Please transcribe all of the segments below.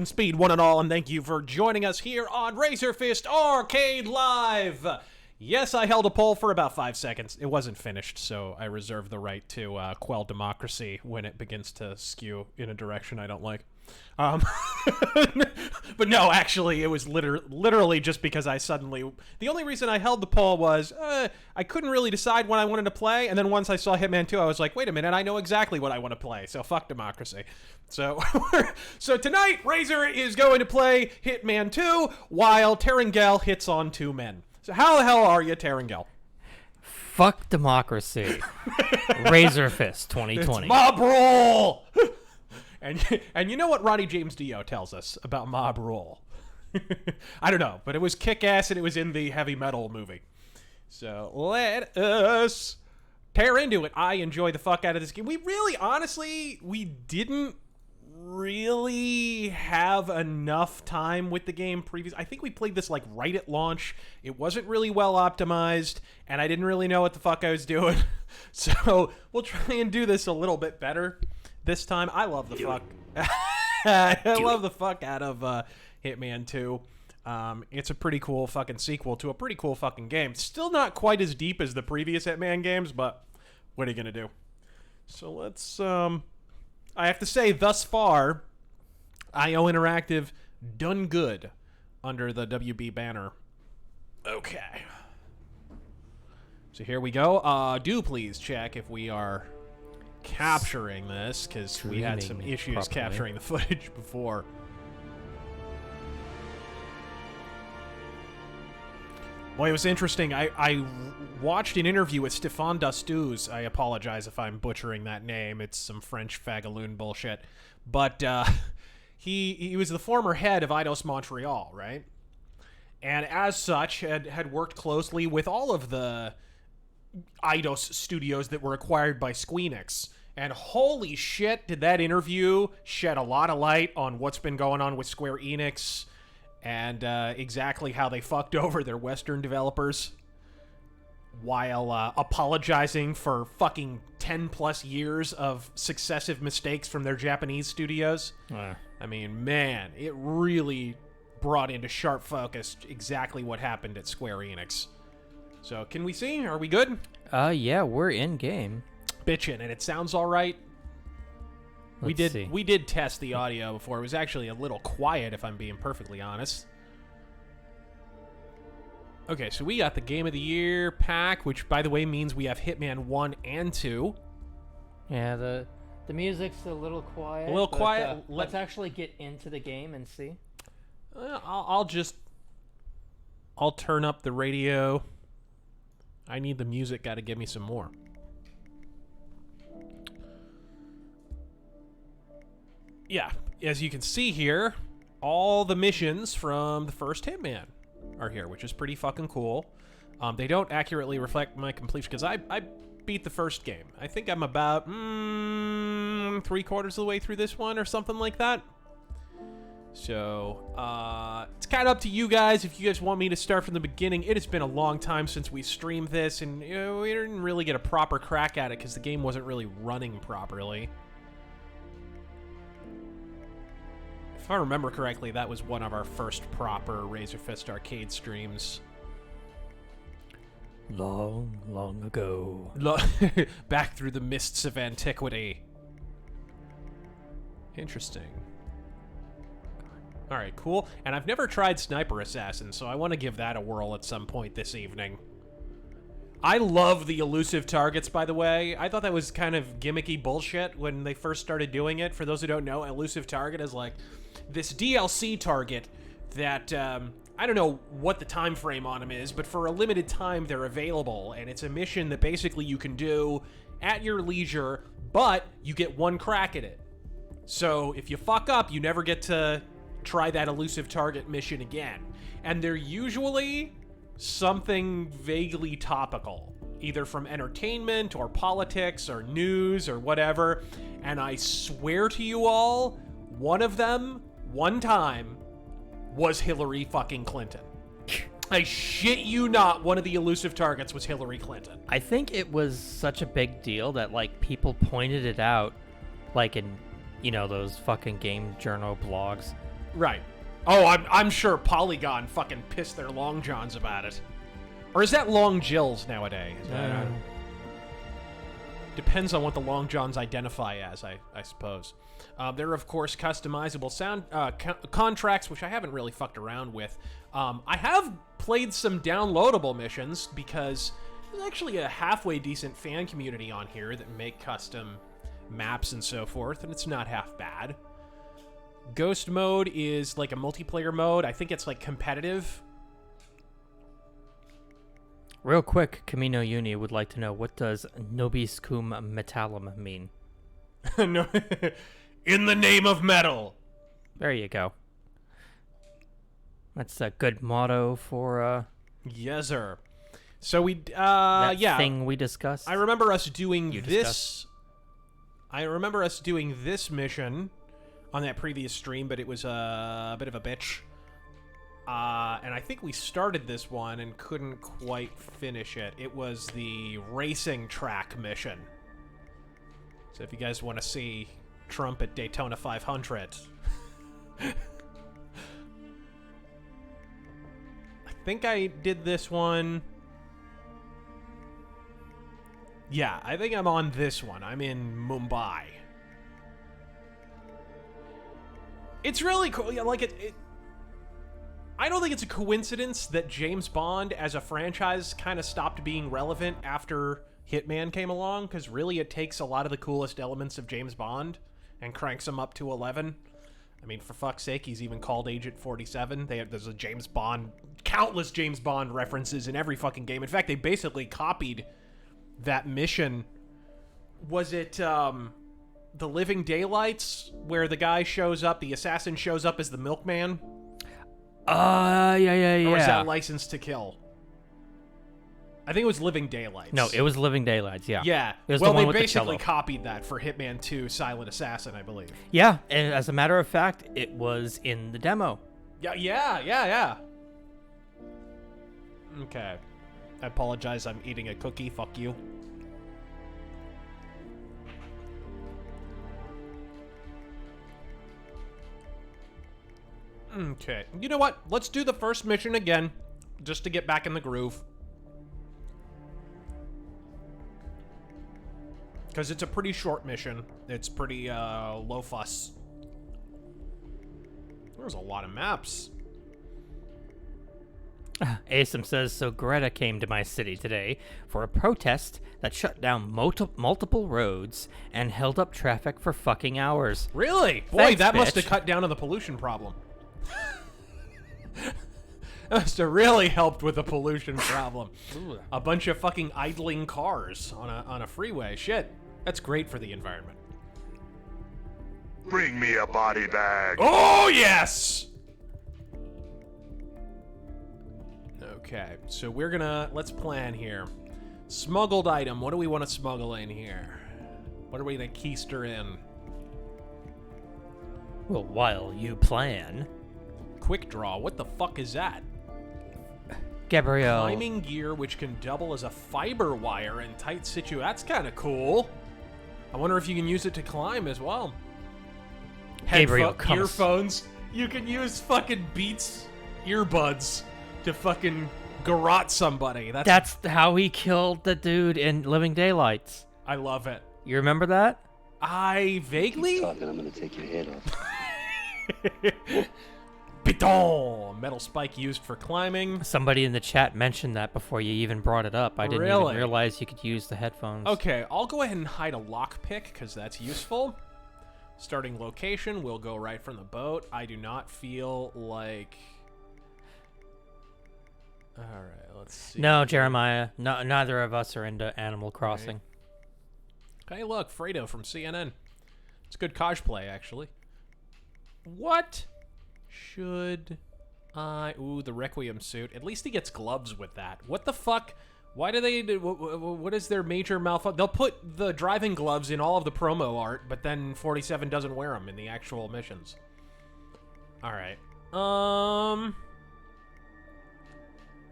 fucking speed, one and all, and thank you for joining us here on RazörFist Arcade Live. Yes, I held a poll for about 5 seconds. It wasn't finished, so I reserve the right to quell democracy when it begins to skew in a direction I don't like. But no, actually, it was literally just because I suddenly... The only reason I held the poll was I couldn't really decide what I wanted to play, and then once I saw Hitman 2, I was like, wait a minute, I know exactly what I want to play, so fuck democracy. So, so tonight, Razor is going to play Hitman 2 while Terengel hits on 2 men. So how the hell are you, Terengel? Fuck democracy. RazörFist 2020. It's mob rule! And you know what Ronnie James Dio tells us about mob rule? I don't know, but it was kick-ass and it was in the heavy metal movie. So let us tear into it. I enjoy the fuck out of this game. We really, honestly, we didn't really have enough time with the game previous. I think we played this like right at launch. It wasn't really well optimized, and I didn't really know what the fuck I was doing. So we'll try and do this a little bit better this time. I love the fuck. I love the fuck out of Hitman 2. It's a pretty cool fucking sequel to a pretty cool fucking game. Still not quite as deep as the previous Hitman games, but what are you gonna do? So let's I have to say, thus far, IO Interactive done good under the WB banner. Okay. So here we go. Do please check if we are capturing this, because we had some issues capturing the footage before. Boy, it was interesting. I watched an interview with Stéphane Dastuz. I apologize if I'm butchering that name. It's some French fagaloon bullshit. But he was the former head of Eidos Montreal, right? And as such, had worked closely with all of the Eidos studios that were acquired by Squeenix. And holy shit, did that interview shed a lot of light on what's been going on with Square Enix and exactly how they fucked over their Western developers while apologizing for fucking 10 plus years of successive mistakes from their Japanese studios. I mean, man, it really brought into sharp focus exactly what happened at Square Enix. So, can we see? Are we good? Yeah, we're in game. Bitchin', and it sounds all right. We did test the audio before. It was actually a little quiet, if I'm being perfectly honest. Okay, so we got the Game of the Year pack, which, by the way, means we have Hitman 1 and 2. Yeah, the music's a little quiet. A little quiet. Let's actually get into the game and see. I'll turn up the radio. I need the music. Got to give me some more. Yeah, as you can see here, all the missions from the first Hitman are here, which is pretty fucking cool. They don't accurately reflect my completion, because I beat the first game. I think I'm about 3/4 of the way through this one or something like that. So, it's kind of up to you guys if you guys want me to start from the beginning. It has been a long time since we streamed this, and you know, we didn't really get a proper crack at it because the game wasn't really running properly. If I remember correctly, that was one of our first proper RazörFist arcade streams. Long, long ago. Back through the mists of antiquity. Interesting. Alright, cool. And I've never tried Sniper Assassin, so I want to give that a whirl at some point this evening. I love the elusive targets, by the way. I thought that was kind of gimmicky bullshit when they first started doing it. For those who don't know, elusive target is like this DLC target that, I don't know what the time frame on them is, but for a limited time they're available, and it's a mission that basically you can do at your leisure, but you get one crack at it. So if you fuck up, you never get to try that elusive target mission again. And they're usually something vaguely topical, either from entertainment or politics or news or whatever. And I swear to you all, one of them, one time, was Hillary fucking Clinton. I shit you not, one of the elusive targets was Hillary Clinton. I think it was such a big deal that, like, people pointed it out, like, in, you know, those fucking game journal blogs. Right. Oh, I'm sure Polygon fucking pissed their long johns about it. Or is that long Jills nowadays? Depends on what the long johns identify as, I suppose. There are, of course, customizable sound contracts, which I haven't really fucked around with. I have played some downloadable missions because there's actually a halfway decent fan community on here that make custom maps and so forth, and it's not half bad. Ghost mode is like a multiplayer mode. I think it's like competitive. Real quick, Camino Uni would like to know, what does Nobis Cum Metallum mean? No, in the name of metal. There you go. That's a good motto for Yes, sir. So we that yeah, thing we discussed. I remember us doing You this. discussed. I remember us doing this mission on that previous stream, but it was a bit of a bitch. And I think we started this one and couldn't quite finish it. It was the racing track mission. So if you guys want to see Trump at Daytona 500... I think I did this one... Yeah, I think I'm on this one. I'm in Mumbai. It's really cool. Yeah, like I don't think it's a coincidence that James Bond as a franchise kind of stopped being relevant after Hitman came along, because really it takes a lot of the coolest elements of James Bond and cranks them up to 11. I mean, for fuck's sake, he's even called Agent 47. There's a James Bond, countless James Bond references in every fucking game. In fact, they basically copied that mission. Was it The Living Daylights, where the guy shows up, the assassin shows up as the milkman? Yeah. Or was that License to Kill? I think it was Living Daylights. No, it was Living Daylights, yeah. Yeah. It was Well, the one they with the basically cello. copied that for Hitman 2 Silent Assassin, I believe. Yeah, and as a matter of fact, it was in the demo. Yeah. Okay. I apologize, I'm eating a cookie. Fuck you. Okay. You know what? Let's do the first mission again, just to get back in the groove. Because it's a pretty short mission. It's pretty, low fuss. There's a lot of maps. Asim says, so Greta came to my city today for a protest that shut down multiple roads and held up traffic for fucking hours. Really? Boy, Thanks, that must have bitch. cut down on the pollution problem. That must have really helped with the pollution problem. A bunch of fucking idling cars on a freeway. Shit. That's great for the environment. Bring me a body bag. Oh, yes! Okay, so we're gonna... Let's plan here. Smuggled item. What do we want to smuggle in here? What are we gonna keister in? Well, while you plan, Quick draw. What the fuck is that? Gabrielle. Climbing gear which can double as a fiber wire in tight That's kind of cool. I wonder if you can use it to climb as well. Gabriel comes. Earphones. You can use fucking Beats earbuds to fucking garrote somebody. That's how he killed the dude in Living Daylights. I love it. You remember that? I vaguely... Talking, I'm gonna take your head off. Piton! Metal spike used for climbing. Somebody in the chat mentioned that before you even brought it up. I didn't Really? even realize you could use the headphones. Okay, I'll go ahead and hide a lockpick, because that's useful. Starting location, we'll go right from the boat. I do not feel like... Alright, let's see. No, Jeremiah. No, neither of us are into Animal Crossing. Hey, look, Fredo from CNN. It's good cosplay, actually. What should I... Ooh, the Requiem suit. At least he gets gloves with that. What the fuck? Why do they... What is their major malfunction? They'll put the driving gloves in all of the promo art, but then 47 doesn't wear them in the actual missions. Alright.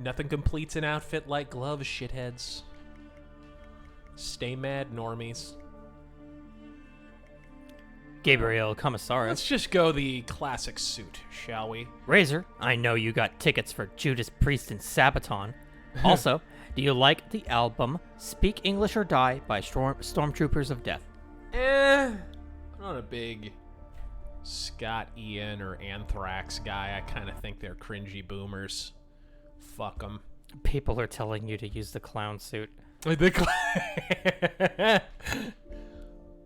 Nothing completes an outfit like gloves, shitheads. Stay mad, normies. Gabriel Commissaris. Let's just go the classic suit, shall we? Razor, I know you got tickets for Judas Priest and Sabaton. Also, do you like the album Speak English or Die by Stormtroopers of Death? I'm not a big Scott Ian or Anthrax guy. I kind of think they're cringy boomers. Fuck them. People are telling you to use the clown suit.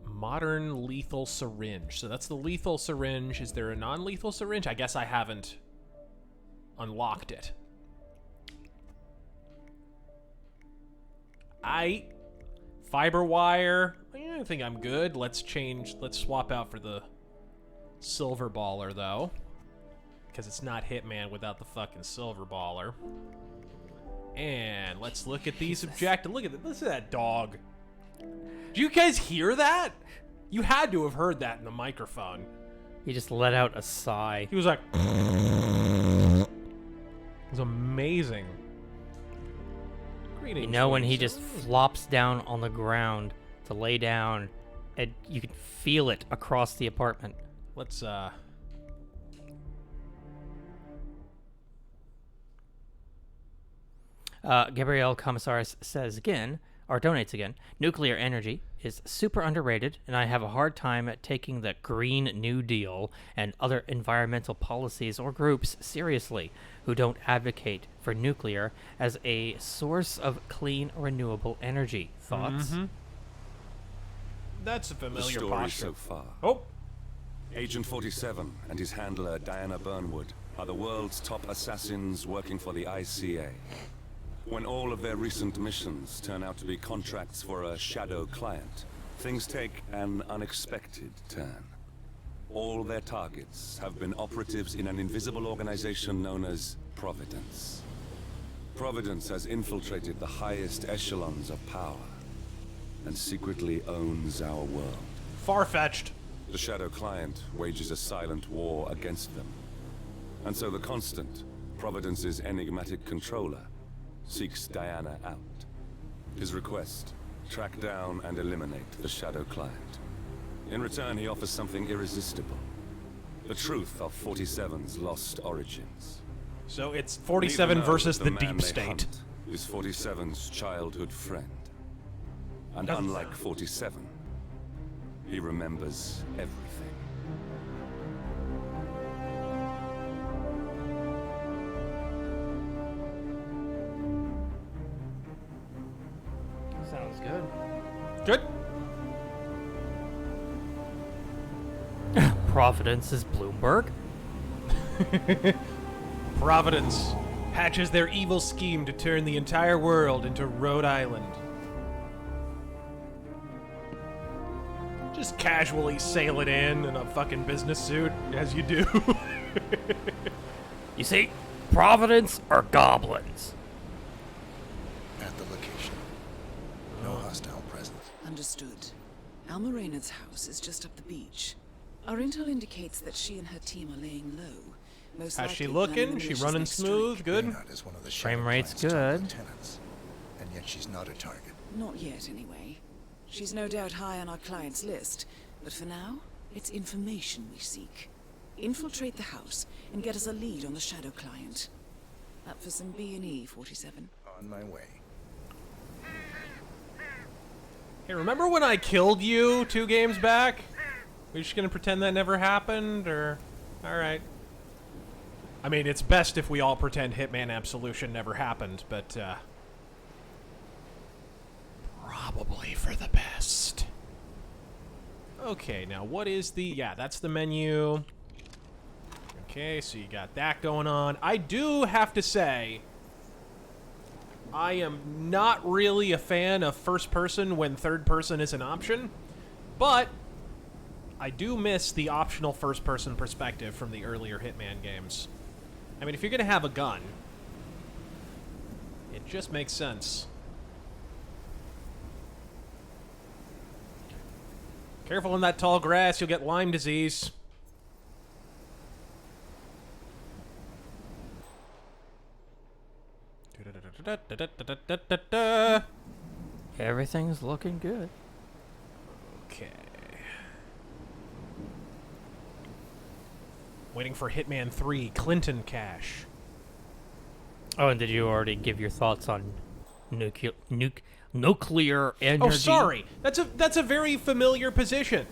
Modern lethal syringe. So that's the lethal syringe. Is there a non-lethal syringe? I guess I haven't unlocked it. Fiber wire. I think I'm good. Let's swap out for the silver baller, though. Because it's not Hitman without the fucking silver baller. And let's look at these objectives. Listen to that dog. Do you guys hear that? You had to have heard that in the microphone. He just let out a sigh. He was like... It was amazing. You know when he just flops down on the ground to lay down, and you can feel it across the apartment. Let's, Gabriel Commissaris says again, or donates again, nuclear energy is super underrated, and I have a hard time at taking the Green New Deal and other environmental policies or groups seriously who don't advocate for nuclear as a source of clean, renewable energy. Thoughts? Mm-hmm. That's a familiar story posture. so far. Oh! Agent 47 and his handler Diana Burnwood are the world's top assassins working for the ICA. When all of their recent missions turn out to be contracts for a shadow client, things take an unexpected turn. All their targets have been operatives in an invisible organization known as Providence. Providence has infiltrated the highest echelons of power and secretly owns our world. Far-fetched. The shadow client wages a silent war against them. And so the Constant, Providence's enigmatic controller, seeks Diana out. His request, track down and eliminate the shadow client. In return, he offers something irresistible. The truth of 47's lost origins. So it's 47 versus the deep state. Is 47's childhood friend. And unlike 47, he remembers everything. Sounds good. Good. Providence is Bloomberg. Providence hatches their evil scheme to turn the entire world into Rhode Island. Just casually sail it in a fucking business suit, as you do. You see, Providence are goblins. At the location. No hostile presence. Understood. Alma Reynard's house is just up the beach. Our intel indicates that she and her team are laying low. Most How's she likely looking? planning She Militia's running next smooth? strike. Good? Reynard is one of the Frame Shadow rate's Client's top good. lieutenants, and yet she's not a target. Not yet, anyway. She's no doubt high on our client's list, but for now, it's information we seek. Infiltrate the house and get us a lead on the Shadow Client. Up for some B&E, 47. On my way. Hey, remember when I killed you 2 games back? We just gonna pretend that never happened, or... Alright. I mean, it's best if we all pretend Hitman Absolution never happened, but, probably for the best. Okay, now what is the... Yeah, that's the menu. Okay, so you got that going on. I do have to say, I am not really a fan of first person when third person is an option, but I do miss the optional first person perspective from the earlier Hitman games. I mean, if you're going to have a gun, it just makes sense. Careful in that tall grass, you'll get Lyme disease. Everything's looking good. Okay. Waiting for Hitman 3, Clinton Cash. Oh, and did you already give your thoughts on nuclear energy? Oh, sorry. That's a very familiar position.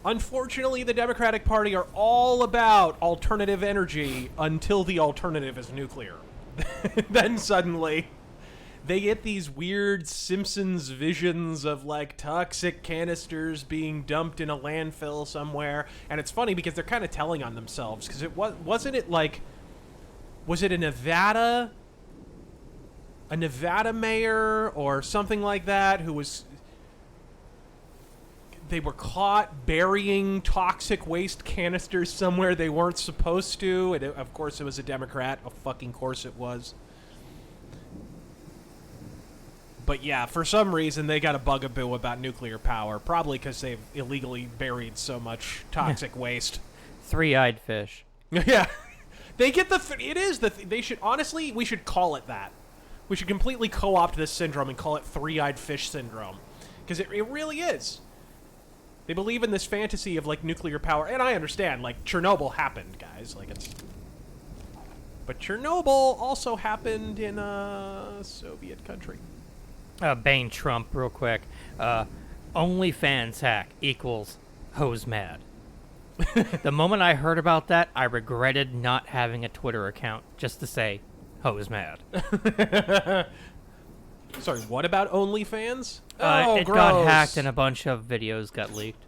Unfortunately, the Democratic Party are all about alternative energy until the alternative is nuclear. Then suddenly, they get these weird Simpsons visions of, like, toxic canisters being dumped in a landfill somewhere. And it's funny because they're kind of telling on themselves. Because wasn't it, like... Was it a Nevada mayor or something like that who was... They were caught burying toxic waste canisters somewhere they weren't supposed to. And of course it was a Democrat. Of fucking course it was. But yeah, for some reason they got a bugaboo about nuclear power. Probably because they've illegally buried so much toxic waste. Three-eyed fish. Yeah. They get they should, honestly, we should call it that. We should completely co-opt this syndrome and call it three-eyed fish syndrome. Because it really is. They believe in this fantasy of, like, nuclear power. And I understand, like, Chernobyl happened, guys. Like, it's... But Chernobyl also happened in a Soviet country. Bane Trump, real quick. OnlyFans hack equals hose mad. The moment I heard about that, I regretted not having a Twitter account just to say, hose mad. Sorry, what about OnlyFans? It got hacked and a bunch of videos got leaked.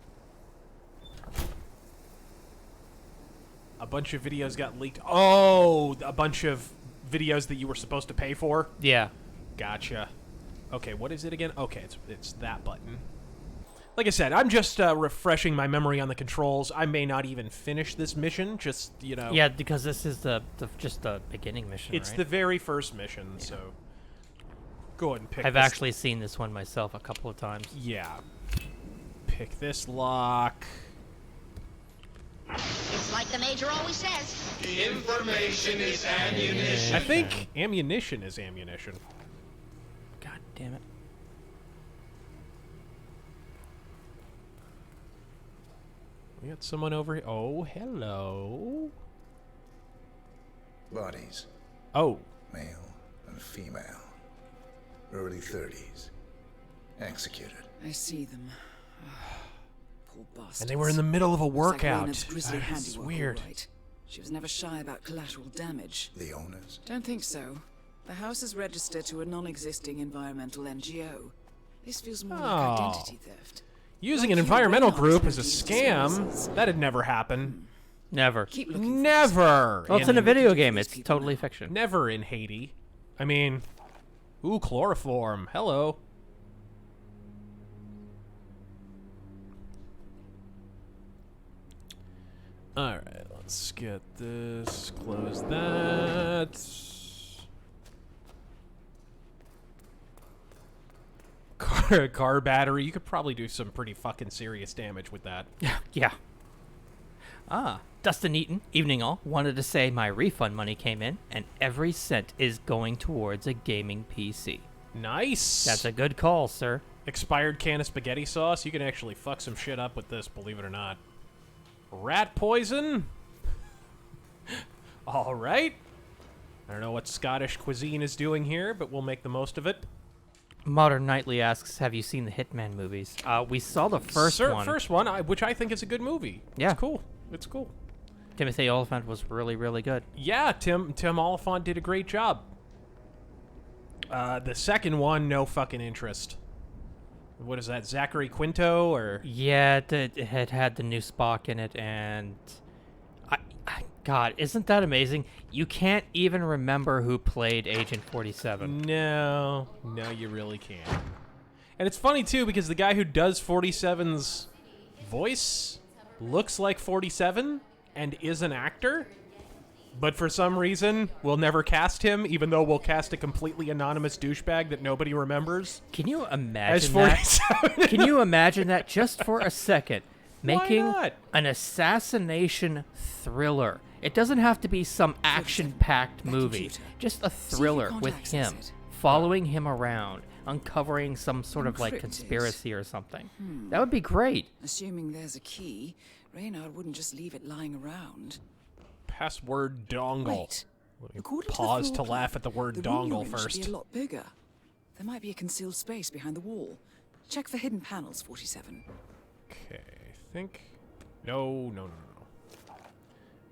A bunch of videos got leaked. Oh, a bunch of videos that you were supposed to pay for? Yeah. Gotcha. Okay, what is it again? Okay, it's that button. Like I said, I'm just refreshing my memory on the controls. I may not even finish this mission, just, you know. Yeah, because this is just the beginning mission, It's right? the very first mission, so go ahead and pick I've this. actually seen this one myself a couple of times. Yeah. Pick this lock. It's like the Major always says. Information is ammunition. I think ammunition is ammunition. God damn it. We got someone over here. Oh, hello. Bodies, Oh. male and female. Early 30s. Executed. I see them. Poor bastards. And they were in the middle of a Looks like workout. Reynard's grisly That's handiwork, all weird. right. She was never shy about collateral damage. The owners. Don't think so. The house is registered to a non-existing environmental NGO. This feels more like Oh. identity theft. Using Like an you, environmental Reynard group is as a gonna use scam, services. that'd never happen. Never. Keep looking. for Never. Well, it's in a in- video game. It's people totally now. fiction. Never in Haiti. I mean, ooh, chloroform. Hello. Alright, let's get this. Close that. Car battery. You could probably do some pretty fucking serious damage with that. Yeah. Dustin Eaton, evening all, wanted to say my refund money came in, and every cent is going towards a gaming PC. Nice. That's a good call, sir. Expired can of spaghetti sauce. You can actually fuck some shit up with this, believe it or not. Rat poison? All right. I don't know what Scottish cuisine is doing here, but we'll make the most of it. Modern Nightly asks, have you seen the Hitman movies? We saw the first one. First one, which I think is a good movie. Yeah. It's cool. It's cool. Timothy Oliphant was really, really good. Yeah, Tim Oliphant did a great job. The second one, no fucking interest. What is that, Zachary Quinto, or... Yeah, it had the new Spock in it, and... God, isn't that amazing? You can't even remember who played Agent 47. No, you really can't. And it's funny, too, because the guy who does 47's voice looks like 47 and is an actor, but for some reason, we'll never cast him, even though we'll cast a completely anonymous douchebag that nobody remembers Can you as imagine that? 47. Can you imagine that just for a second? Making not? an assassination thriller. It doesn't have to be some action-packed that movie. computer. Just a See if you thriller can't with access him, it. following him around, uncovering some sort of like Encrypted. conspiracy or something. That would be great. Assuming there's a key, Reynard wouldn't just leave it lying around. Password dongle. Wait. Let me According to the pause floor to laugh plan, at the word the room dongle you're in should first. be a lot bigger. There might be a concealed space behind the wall. Check for hidden panels, 47. Okay, I think... No.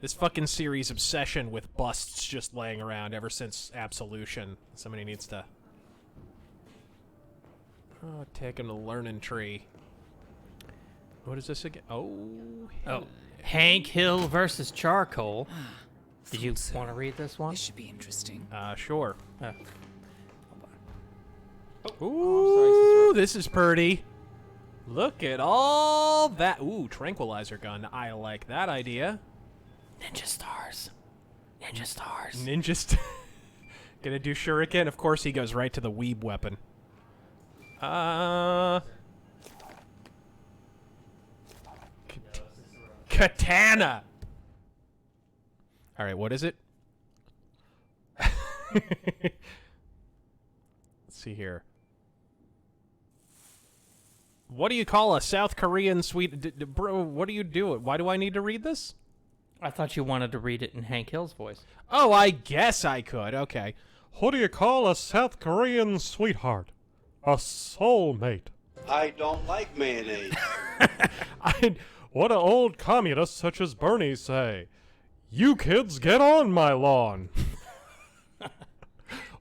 This fucking series obsession with busts just laying around ever since Absolution. Somebody needs to... Oh, take him to learning tree. What is this again? Oh. Hank Hill versus Charcoal. Did you want to read this one? This should be interesting. Sure. Oh. Ooh, this is pretty. Look at all that. Ooh, tranquilizer gun. I like that idea. Ninja stars. Ninja Gonna do shuriken. Of course, he goes right to the weeb weapon. Katana. All right, what is it? Let's see here. What do you call a South Korean sweet... bro, what are you doing? Why do I need to read this? I thought you wanted to read it in Hank Hill's voice. Oh, I guess I could. Okay. What do you call a South Korean sweetheart? A soulmate. I don't like mayonnaise. What do old communists such as Bernie say? You kids get on my lawn.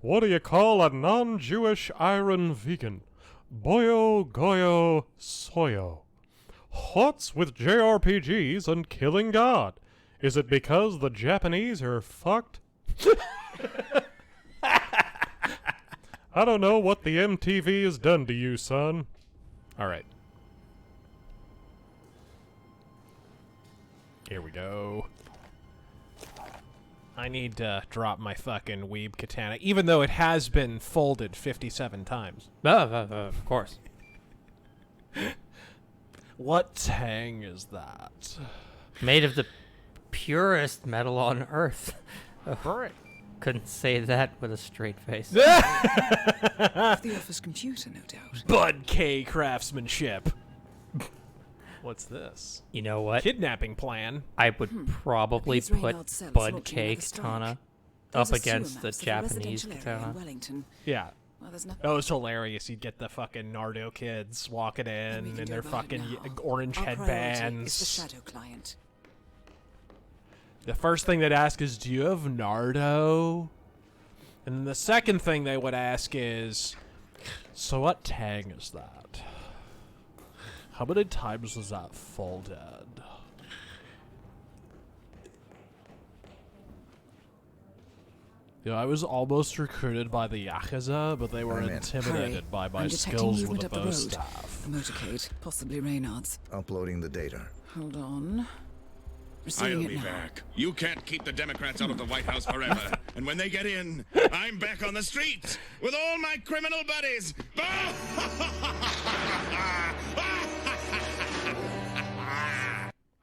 What do you call a non-Jewish iron vegan? Boyo Goyo Soyo. What's with JRPGs and killing God? Is it because the Japanese are fucked? I don't know what the MTV has done to you, son. All right. Here we go. I need to drop my fucking weeb katana, even though it has been folded 57 times. Of course. What tang is that? Made of the purest metal on Earth. Right. Couldn't say that with a straight face. The office computer, no doubt. Bud K craftsmanship. What's this? You know what? Kidnapping plan. I would probably Appears put Reynard's cell is Bud launching K another strike. katana There's up a sewer against the maps of a Japanese residential area in katana. Wellington. Yeah. Well, there's nothing. That was hilarious. You'd get the fucking Nardo kids walking we in can in do their about it fucking now. orange Our priority is the headbands. shadow client. The first thing they'd ask is, do you have Nardo? And then the second thing they would ask is, so what tang is that? How many times was that folded? Yeah, I was almost recruited by the Yakuza, but they were I'm in. intimidated Hurry. by my I'm detecting skills movement with up the the bow road. staff. A motorcade, possibly Reynard's. Uploading the data. Hold on. I'll Receiving it be now. back. You can't keep the Democrats out of the White House forever. And when they get in, I'm back on the streets with all my criminal buddies.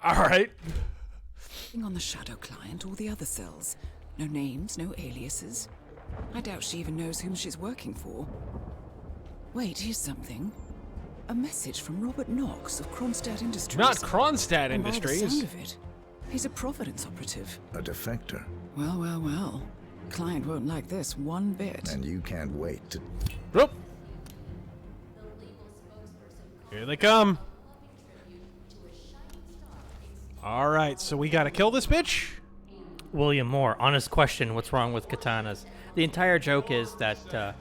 All right. On the shadow client, all the other cells. No names, no aliases. I doubt she even knows whom she's working for. Wait, here's something. A message from Robert Knox of Kronstadt Industries. Not Kronstadt And by the Industries. sound of it, he's a Providence operative. A defector. Well. Client won't like this one bit. And you can't wait to... Whoop. Here they come. All right, so we gotta kill this bitch. William Moore, honest question, what's wrong with katanas? The entire joke is that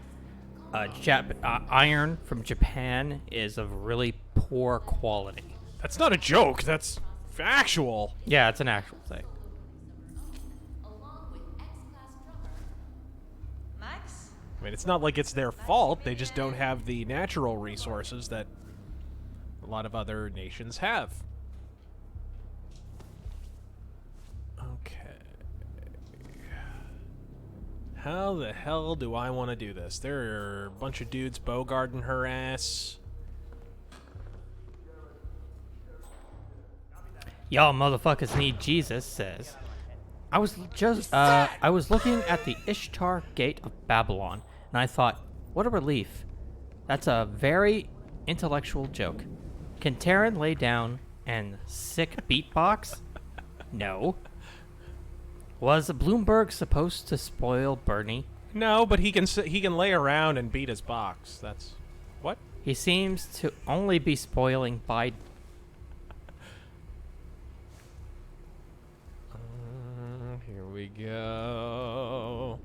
iron from Japan is of really poor quality. That's not a joke. That's factual. Yeah, it's an actual thing. Max? I mean, it's not like it's their fault. They just don't have the natural resources that a lot of other nations have. Okay. How the hell do I want to do this? There are a bunch of dudes bogarting her ass. Y'all motherfuckers need Jesus says. I was looking at the Ishtar Gate of Babylon, and I thought, what a relief. That's a very intellectual joke. Can Taryn lay down and sick beatbox? No. Was Bloomberg supposed to spoil Bernie? No, but he can lay around and beat his box. That's what? He seems to only be spoiling Biden. Here we go.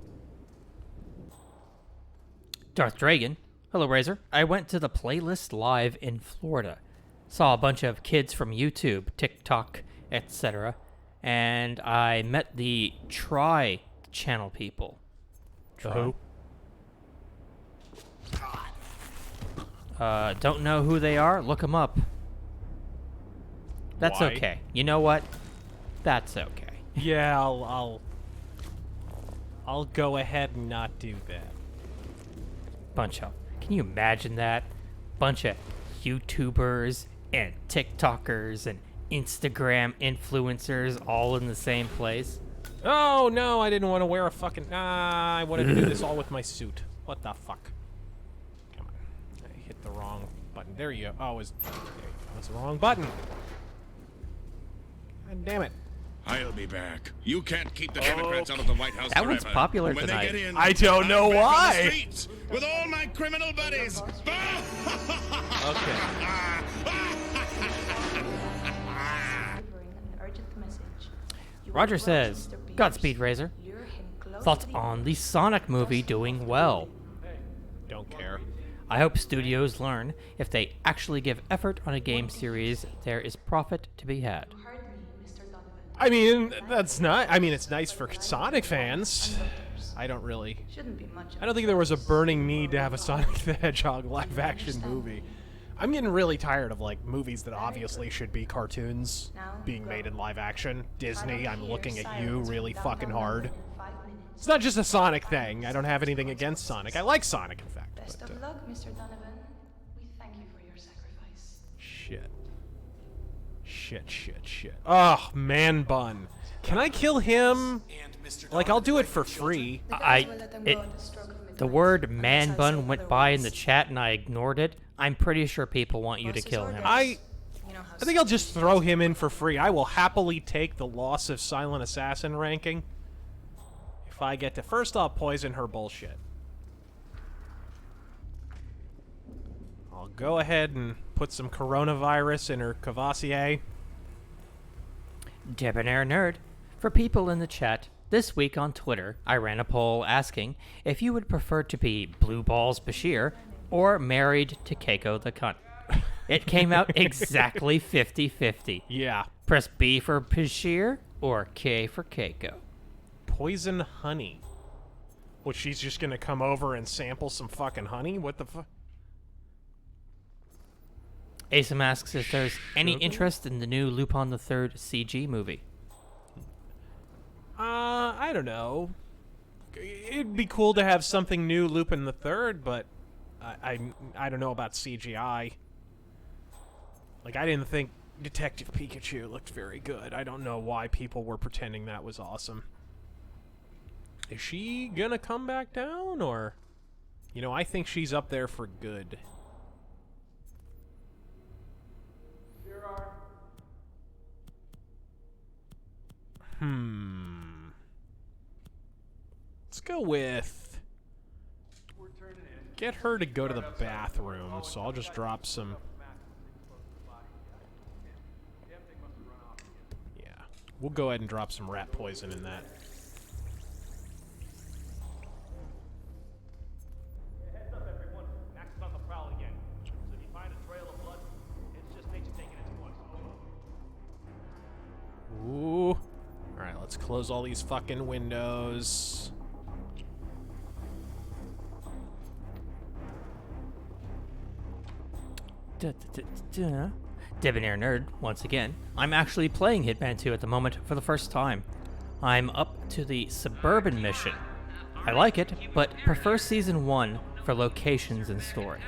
Darth Dragon. Hello, Razor. I went to the playlist live in Florida. Saw a bunch of kids from YouTube, TikTok, etc. And I met the Try channel people. Who? Don't know who they are? Look them up. That's Why? okay. You know what? That's okay. Yeah, I'll go ahead and not do that. Can you imagine that? Bunch of YouTubers and TikTokers and Instagram influencers all in the same place. Oh no, I didn't want to wear a fucking. I wanted to do this all with my suit. What the fuck? Come on, I hit the wrong button. There you go. Oh, there you go. That's the wrong button. God damn it. I'll be back. You can't keep the Democrats out of the White House That one's forever. popular And when tonight. they get in, I don't know I'm back on why. the streets with all my criminal buddies. Okay. Roger says, Godspeed, Razor. Thoughts on the Sonic movie doing well? Don't care. I hope studios learn if they actually give effort on a game series, there is profit to be had. I mean, that's not. I mean, it's nice for Sonic fans. I don't think there was a burning need to have a Sonic the Hedgehog live-action movie. I'm getting really tired of like movies that obviously should be cartoons being made in live action. Disney, I'm looking at you really fucking hard. It's not just a Sonic thing. I don't have anything against Sonic. I like Sonic, in fact. Best But, of luck, Mr. Donovan. We thank you for your sacrifice. shit. Oh, man bun. Can I kill him? Like, I'll do it for free. The word man bun went by in the chat and I ignored it. I'm pretty sure people want you to kill him. I think I'll just throw him in for free. I will happily take the loss of Silent Assassin ranking if I get to. First, I'll poison her bullshit. I'll go ahead and put some coronavirus in her Cavassier. Debonair Nerd. For people in the chat, this week on Twitter, I ran a poll asking if you would prefer to be Blue Balls Bashir or married to Keiko the Cunt. It came out exactly 50-50. Yeah. Press B for Bashir or K for Keiko. Poison honey. What, she's just gonna come over and sample some fucking honey? What the fuck? Asim asks if there's any interest in the new Lupin the Third CG movie. I don't know. It'd be cool to have something new Lupin the Third, but I don't know about CGI. Like, I didn't think Detective Pikachu looked very good. I don't know why people were pretending that was awesome. Is she gonna come back down, or... You know, I think she's up there for good. Let's go with... Get her to go to the bathroom, so I'll just drop some... Yeah. We'll go ahead and drop some rat poison in that. Heads up, everyone. Max is on the prowl again. So if you find a trail of blood, it's just nature taking its course. Ooh. Alright, let's close all these fucking windows. Debonair Nerd, once again. I'm actually playing Hitman 2 at the moment for the first time. I'm up to the Suburban mission. I like it, but prefer Season 1 for locations and story.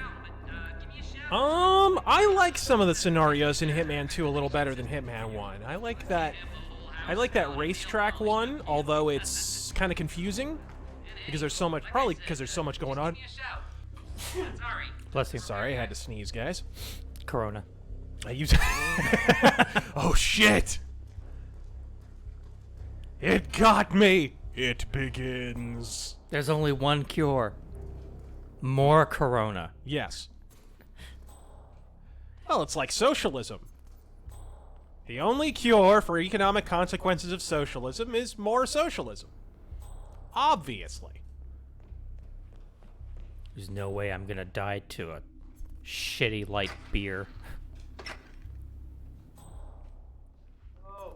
I like some of the scenarios in Hitman 2 a little better than Hitman 1. I like that racetrack one, although it's kind of confusing because there's so much, probably because there's so much going on. Bless you. Sorry, I had to sneeze, guys. Corona. I use Oh shit. It got me! It begins. There's only one cure. More corona. Yes. Well, it's like socialism. The only cure for economic consequences of socialism is more socialism. Obviously. There's no way I'm gonna die to a shitty light beer. Oh,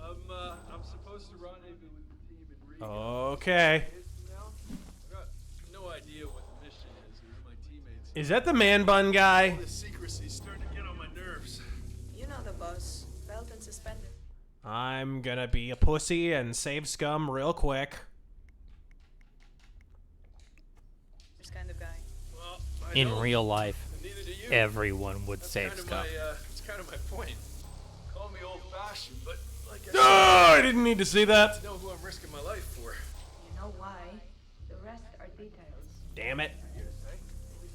I'm supposed to rendezvous with the team in Rio. Okay. I've got no idea what the mission is or who my teammates are. Is that the man bun guy? This secrecy's starting to get on my nerves. You know the boss. Belt and suspended. I'm gonna be a pussy and save scum real quick. This kind of guy. Well, I In don't, real life, and neither do you. everyone would That's save kind of scum. that's kind of my point. Call me old-fashioned, but like I Oh, I didn't need to see that. said, I know who I'm risking my life for. You know why? The rest are details. Damn it.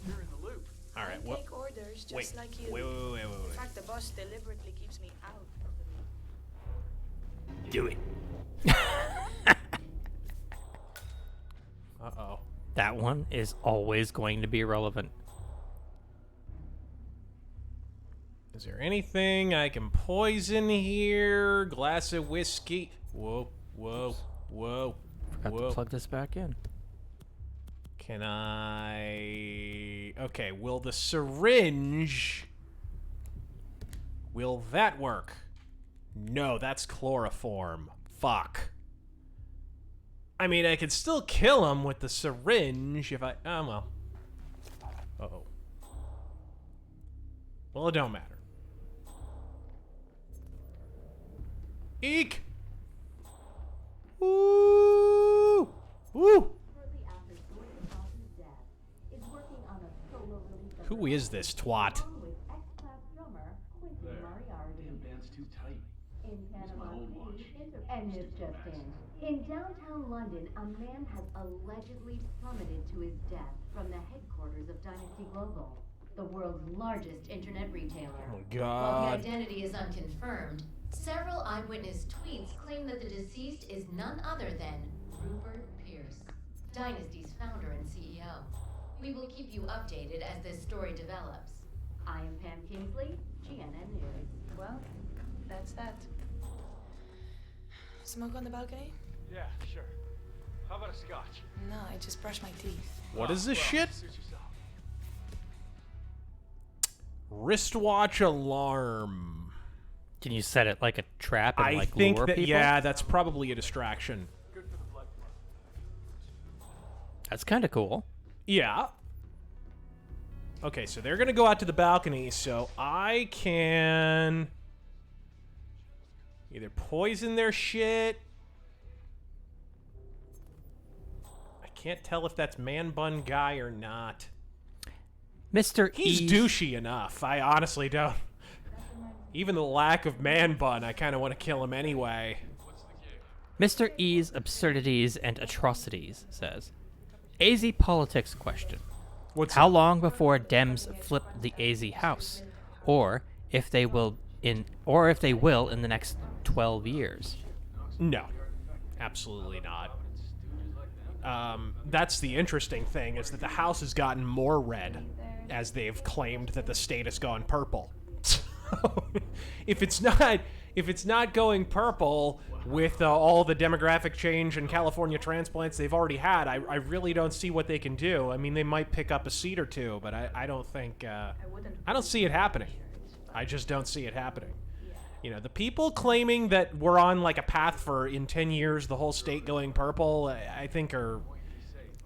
You're in the loop. All right. I Well, take orders just wait, like you. wait. In fact, the boss deliberately keeps me out of the loop. Do it. Uh-oh. That one is always going to be relevant. Is there anything I can poison here? Glass of whiskey. Whoa. Forgot to plug this back in. Can I... Okay, will the syringe... Will that work? No, that's chloroform. Fuck. I mean, I could still kill him with the syringe if I... Oh, well. Uh-oh. Well, it don't matter. Eek! Woo! Woo! Who is this twat? Damn band's too tight. And it's just in downtown London, a man has allegedly plummeted to his death from the headquarters of Dynasty Global, the world's largest internet retailer. Oh, While the God. identity is unconfirmed, several eyewitness tweets claim that the deceased is none other than Rupert Pierce, Dynasty's founder and CEO. We will keep you updated as this story develops. I am Pam Kingsley, GNN News. Well, that's that. Smoke on the balcony? Yeah, sure. How about a scotch? No, I just brushed my teeth. What is this shit? Suit yourself. Wristwatch alarm. Can you set it like a trap and I like think lure that, people? yeah, that's probably a distraction. Good for the blood flow. That's kind of cool. Yeah. Okay, so they're gonna go out to the balcony, so I can either poison their shit. I can't tell if that's man bun guy or not. Mr. He's E. douchey enough. I honestly don't. Even the lack of man bun, I kind of want to kill him anyway. Mr. E's absurdities and atrocities says, AZ politics question. What's How long before Dems flip the AZ House, or if they will in the next 12 years? No, absolutely not. That's the interesting thing, is that the House has gotten more red as they've claimed that the state has gone purple. So, if it's not going purple with all the demographic change and California transplants they've already had, I really don't see what they can do. I mean, they might pick up a seat or two, but I don't think I don't see it happening. I just don't see it happening. You know, the people claiming that we're on like a path for in 10 years the whole state going purple, I think are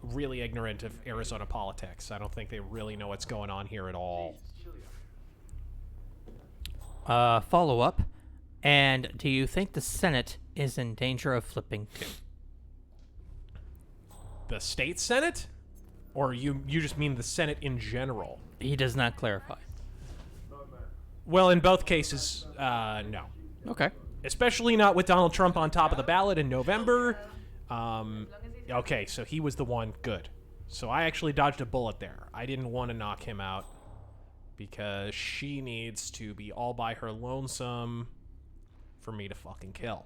really ignorant of Arizona politics. I don't think they really know what's going on here at all. Follow up. And do you think the Senate is in danger of flipping too? The state Senate? Or you just mean the Senate in general? He does not clarify. Well, in both cases, no. Okay. Especially not with Donald Trump on top of the ballot in November. Okay, so he was the one. Good. So I actually dodged a bullet there. I didn't want to knock him out because she needs to be all by her lonesome for me to fucking kill.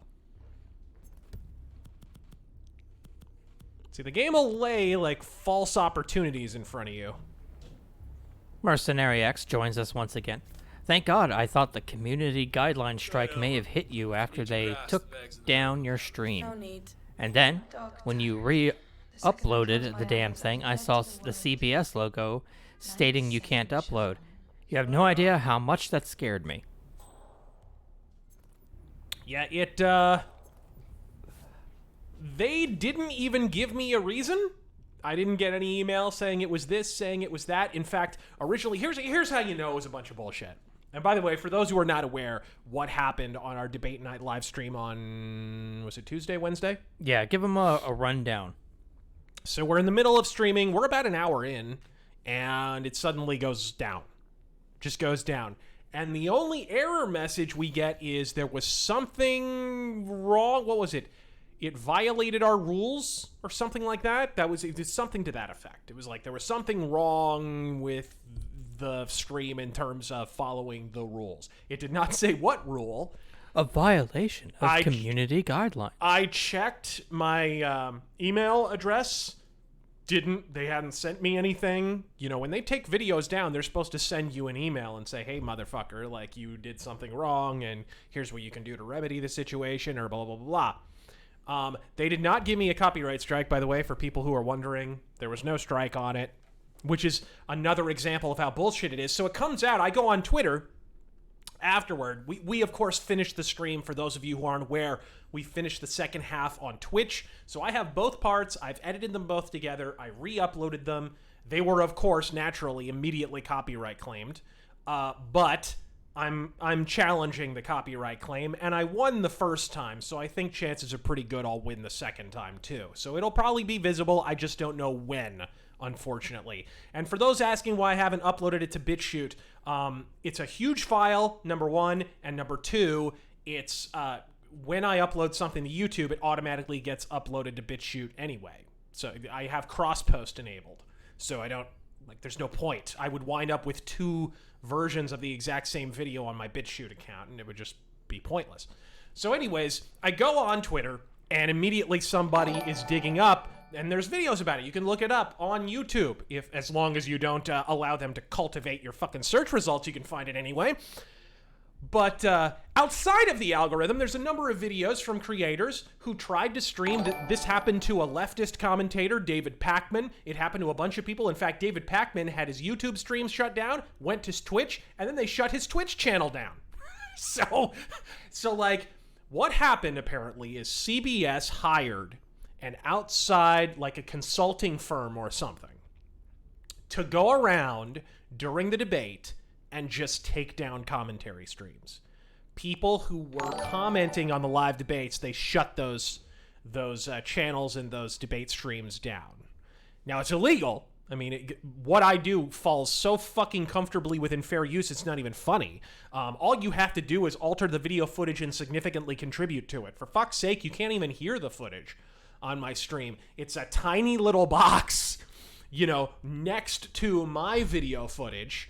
See, the game will lay, like, false opportunities in front of you. Mercenary X joins us once again. Thank God, I thought the community guideline strike may have hit you after they took down your stream. No need. And then, when you re-uploaded the damn thing, I saw the CBS logo stating you can't upload. You have no idea how much that scared me. Yeah, they didn't even give me a reason. I didn't get any email saying it was this, saying it was that. In fact, originally, here's how you know it was a bunch of bullshit. And by the way, for those who are not aware, what happened on our debate night live stream on, was it Tuesday, Wednesday? Yeah, give them a rundown. So we're in the middle of streaming. We're about an hour in, and it suddenly goes down. Just goes down. And the only error message we get is there was something wrong. What was it? It violated our rules or something like that. It did something to that effect. It was like there was something wrong with the stream in terms of following the rules. It did not say what rule. A violation of community guidelines. I checked my email address. They hadn't sent me anything. You know, when they take videos down, they're supposed to send you an email and say, hey, motherfucker, like, you did something wrong, and here's what you can do to remedy the situation, or blah, blah, blah, blah. They did not give me a copyright strike, by the way, for people who are wondering. There was no strike on it, which is another example of how bullshit it is. So it comes out, I go on Twitter afterward. We of course finished the stream. For those of you who aren't aware, we finished the second half on Twitch. So I have both parts. I've edited them both together. I re-uploaded them. They were, of course, naturally immediately copyright claimed. But I'm challenging the copyright claim, and I won the first time, so I think chances are pretty good I'll win the second time too. So it'll probably be visible. I just don't know when, unfortunately. And for those asking why I haven't uploaded it to BitChute, it's a huge file, number one, and number two, it's when I upload something to YouTube, it automatically gets uploaded to BitChute anyway. So I have cross-post enabled, so I don't, like, there's no point. I would wind up with two versions of the exact same video on my BitChute account, and it would just be pointless. So anyways, I go on Twitter, and immediately somebody is digging up, and there's videos about it. You can look it up on YouTube. As long as you don't allow them to cultivate your fucking search results, you can find it anyway. But outside of the algorithm, there's a number of videos from creators who tried to stream. This happened to a leftist commentator, David Pakman. It happened to a bunch of people. In fact, David Pakman had his YouTube stream shut down, went to Twitch, and then they shut his Twitch channel down. So like, what happened apparently is CBS hired an outside, like a consulting firm or something, to go around during the debate and just take down commentary streams. People who were commenting on the live debates, they shut those channels and those debate streams down. Now, it's illegal. I mean, what I do falls so fucking comfortably within fair use, it's not even funny. All you have to do is alter the video footage and significantly contribute to it. For fuck's sake, you can't even hear the footage on my stream. It's a tiny little box, you know, next to my video footage.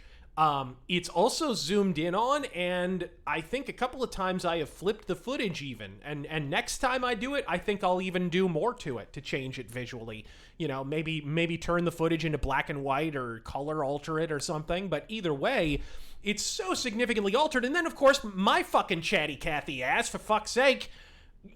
It's also zoomed in on, and I think a couple of times I have flipped the footage even. And next time I do it, I think I'll even do more to it to change it visually. You know, maybe turn the footage into black and white or color alter it or something. But either way, it's so significantly altered. And then, of course, my fucking chatty Cathy ass, for fuck's sake,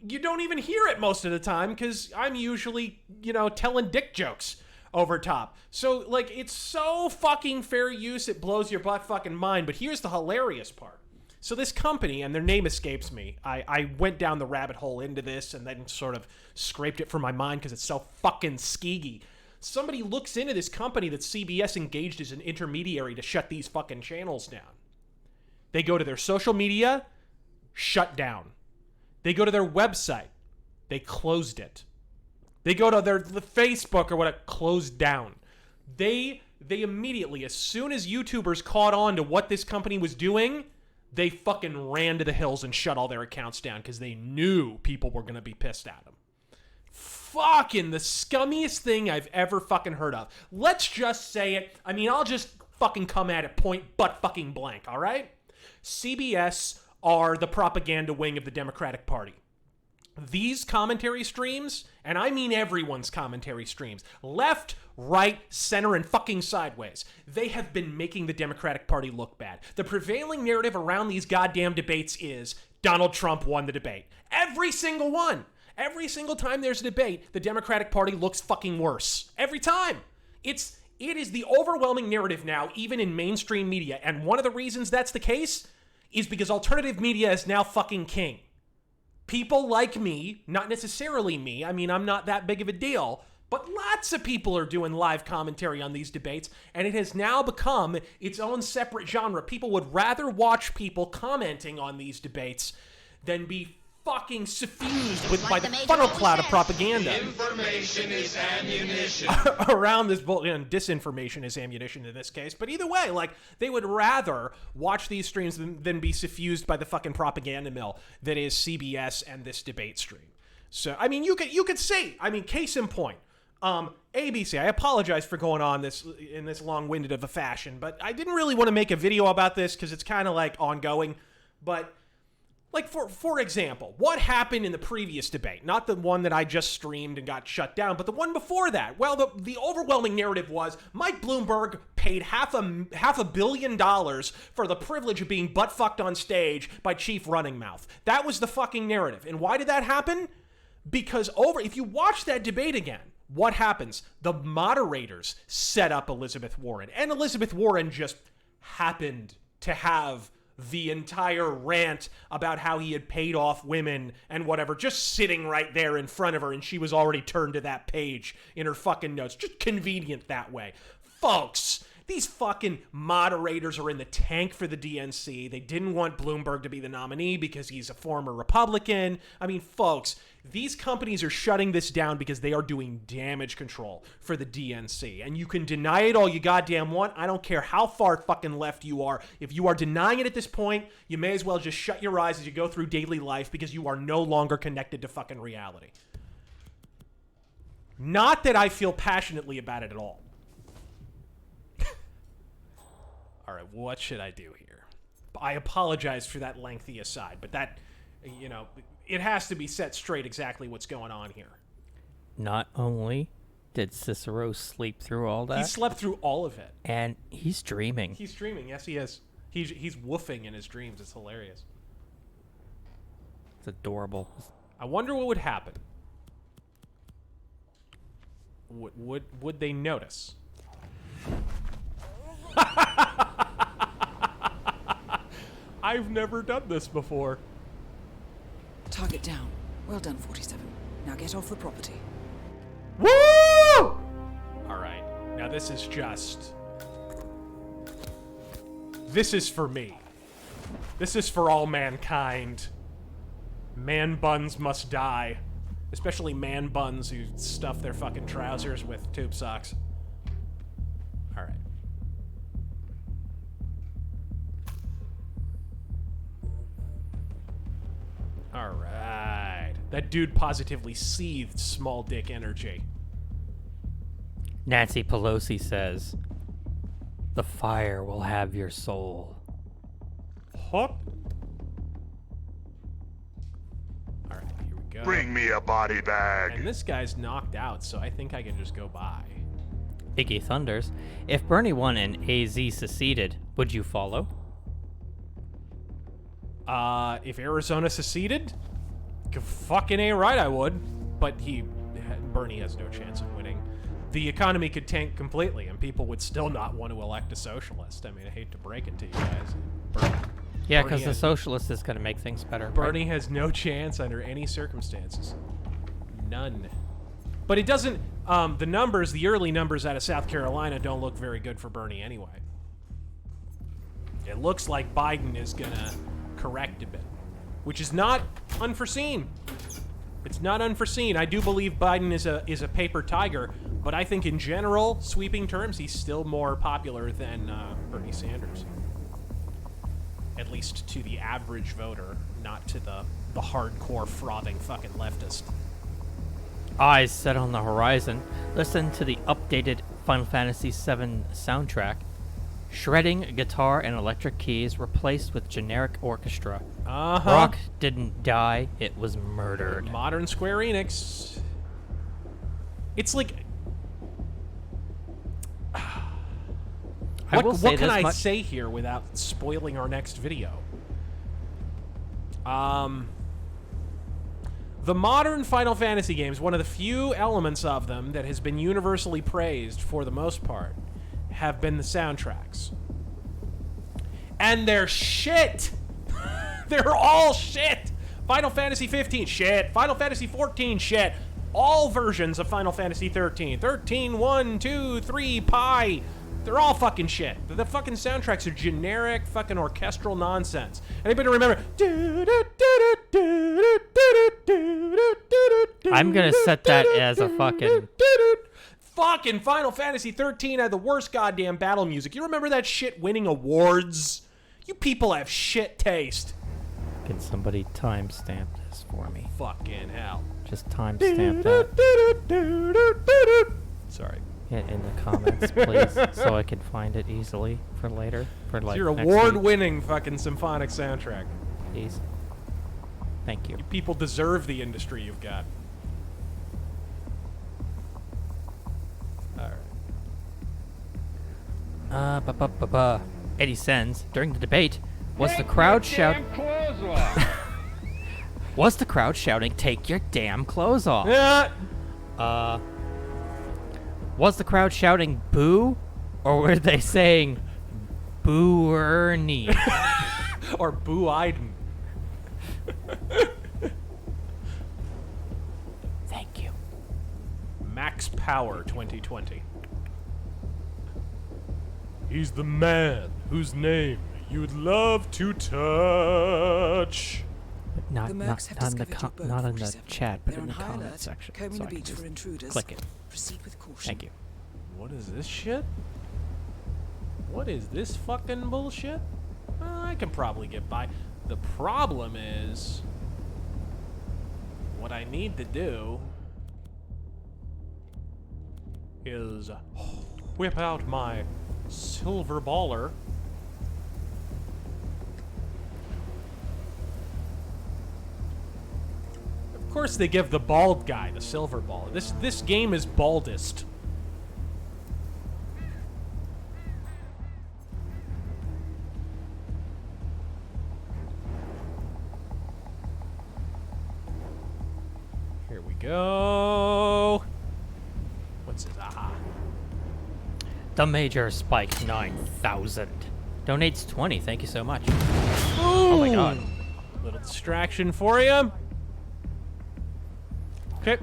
you don't even hear it most of the time because I'm usually, you know, telling dick jokes over top. So, like, it's so fucking fair use, it blows your butt fucking mind. But here's the hilarious part. So this company, and their name escapes me, I went down the rabbit hole into this and then sort of scraped it from my mind because it's so fucking skeegy. Somebody looks into this company that CBS engaged as an intermediary to shut these fucking channels down. They go to their social media, shut down. They go to their website, they closed it. They go to the Facebook or whatever, closed down. They immediately, as soon as YouTubers caught on to what this company was doing, they fucking ran to the hills and shut all their accounts down because they knew people were going to be pissed at them. Fucking the scummiest thing I've ever fucking heard of. Let's just say it. I mean, I'll just fucking come at it point butt fucking blank, all right? CBS are the propaganda wing of the Democratic Party. these commentary streams, and I mean everyone's commentary streams, left, right, center, and fucking sideways, they have been making the Democratic Party look bad. The prevailing narrative around these goddamn debates is Donald Trump won the debate. Every single one. Every single time there's a debate, the Democratic Party looks fucking worse. Every time. It is the overwhelming narrative now, even in mainstream media. And one of the reasons that's the case is because alternative media is now fucking king. People like me, not necessarily me, I mean, I'm not that big of a deal, but lots of people are doing live commentary on these debates, and it has now become its own separate genre. People would rather watch people commenting on these debates than be fucking suffused by the funnel cloud of propaganda. Information is ammunition. Around this disinformation is ammunition in this case, but either way, like, they would rather watch these streams than be suffused by the fucking propaganda mill that is CBS and this debate stream. So, I mean, you could see, I mean, case in point, ABC, I apologize for going on in this long-winded of a fashion, but I didn't really want to make a video about this because it's kind of like ongoing, but like, for example, what happened in the previous debate? Not the one that I just streamed and got shut down, but the one before that. Well, the overwhelming narrative was Mike Bloomberg paid half a billion dollars for the privilege of being butt-fucked on stage by Chief Running Mouth. That was the fucking narrative. And why did that happen? Because if you watch that debate again, what happens? The moderators set up Elizabeth Warren, and Elizabeth Warren just happened to have the entire rant about how he had paid off women and whatever, just sitting right there in front of her, and she was already turned to that page in her fucking notes. Just convenient that way. Folks, these fucking moderators are in the tank for the DNC. They didn't want Bloomberg to be the nominee because he's a former Republican. I mean, folks, these companies are shutting this down because they are doing damage control for the DNC. And you can deny it all you goddamn want. I don't care how far fucking left you are. If you are denying it at this point, you may as well just shut your eyes as you go through daily life because you are no longer connected to fucking reality. Not that I feel passionately about it at all. All right, what should I do here? I apologize for that lengthy aside, but that, you know, it has to be set straight exactly what's going on here. Not only did Cicero sleep through all that, he slept through all of it. And he's dreaming. He's dreaming, yes he is. He's woofing in his dreams. It's hilarious. It's adorable. I wonder what would happen. Would they notice? I've never done this before. Target down. Well done, 47. Now get off the property. Woo! Alright. Now this is for me. This is for all mankind. Man buns must die. Especially man buns who stuff their fucking trousers with tube socks. Alright. Alright. That dude positively seethed small dick energy. Nancy Pelosi says, "The fire will have your soul." What? Alright, here we go. Bring me a body bag. And this guy's knocked out, so I think I can just go by. Iggy thunders, "If Bernie won and AZ seceded, would you follow?" If Arizona seceded? Fucking A right I would. But Bernie has no chance of winning. The economy could tank completely, and people would still not want to elect a socialist. I mean, I hate to break it to you guys. Yeah, because the socialist is going to make things better. Bernie has no chance under any circumstances. None. But it doesn't, the early numbers out of South Carolina don't look very good for Bernie anyway. It looks like Biden is gonna correct a bit, which is not unforeseen. It's not unforeseen. I do believe Biden is a paper tiger, but I think in general, sweeping terms, he's still more popular than Bernie Sanders. At least to the average voter, not to the hardcore frothing fucking leftist. Eyes set on the horizon. Listen to the updated Final Fantasy VII soundtrack. Shredding guitar and electric keys replaced with generic orchestra. Uh-huh. Rock didn't die, it was murdered. Modern Square Enix. It's like... What can I say here without spoiling our next video? The modern Final Fantasy games, one of the few elements of them that has been universally praised for the most part, have been the soundtracks. And they're shit! They're all shit! Final Fantasy 15, shit. Final Fantasy 14, shit. All versions of Final Fantasy 13. 13, 1, 2, 3, pi. They're all fucking shit. The fucking soundtracks are generic fucking orchestral nonsense. Anybody remember? I'm gonna set that as a fucking... Fucking Final Fantasy 13 had the worst goddamn battle music. You remember that shit winning awards? You people have shit taste. Can somebody timestamp this for me? Fucking hell. Just timestamp that. Sorry. In the comments, please, so I can find it easily for later. For like it's your next award-winning fucking symphonic soundtrack. Please. Thank you. You people deserve the industry you've got. All right. Eddie sends during the debate. Was the crowd shouting? Was the crowd shouting, "Take your damn clothes off"? Yeah. Was the crowd shouting "boo," or were they saying "boo Ernie" or "boo Iden"? Thank you. Max Power 2020. He's the man whose name you'd love to touch. Not in the chat, but in the comment section. So I can just click it. Proceed with caution. Thank you. What is this shit? What is this fucking bullshit? I can probably get by. The problem is, what I need to do is whip out my silver baller. Of course they give the bald guy the silver ball. This game is baldest. Here we go. What's this? Aha. The Major Spike 9000 donates 20. Thank you so much. Ooh. Oh my god. Little distraction for you. Okay.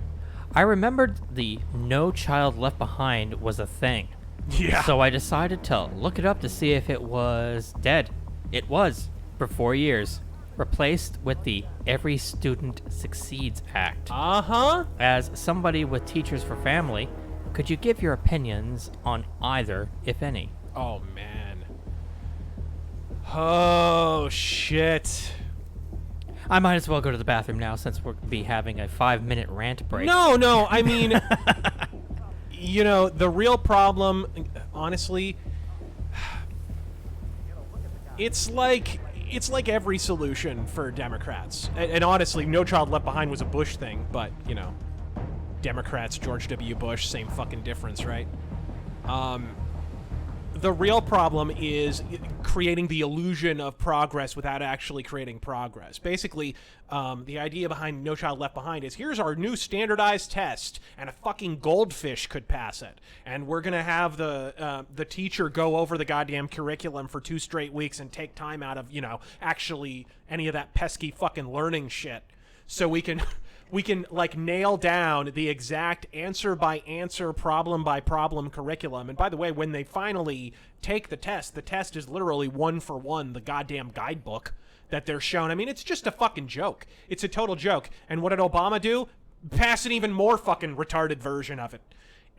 I remembered the No Child Left Behind was a thing. Yeah. So I decided to look it up to see if it was dead. It was, for 4 years. Replaced with the Every Student Succeeds Act. Uh-huh. As somebody with Teachers for Family, could you give your opinions on either, if any? Oh, man. Oh, shit. I might as well go to the bathroom now since we'll be having a 5-minute rant break. No, I mean, you know, the real problem, honestly, it's like every solution for Democrats. And honestly, No Child Left Behind was a Bush thing, but, you know, Democrats, George W. Bush, same fucking difference, right? The real problem is creating the illusion of progress without actually creating progress. Basically, the idea behind No Child Left Behind is here's our new standardized test, and a fucking goldfish could pass it. And we're going to have the teacher go over the goddamn curriculum for 2 straight weeks and take time out of, you know, actually any of that pesky fucking learning shit. So we can like nail down the exact answer by answer, problem by problem curriculum. And by the way, when they finally take the test is literally 1 for 1 the goddamn guidebook that they're shown. I mean, it's just a fucking joke. It's a total joke. And what did Obama do? Pass an even more fucking retarded version of it.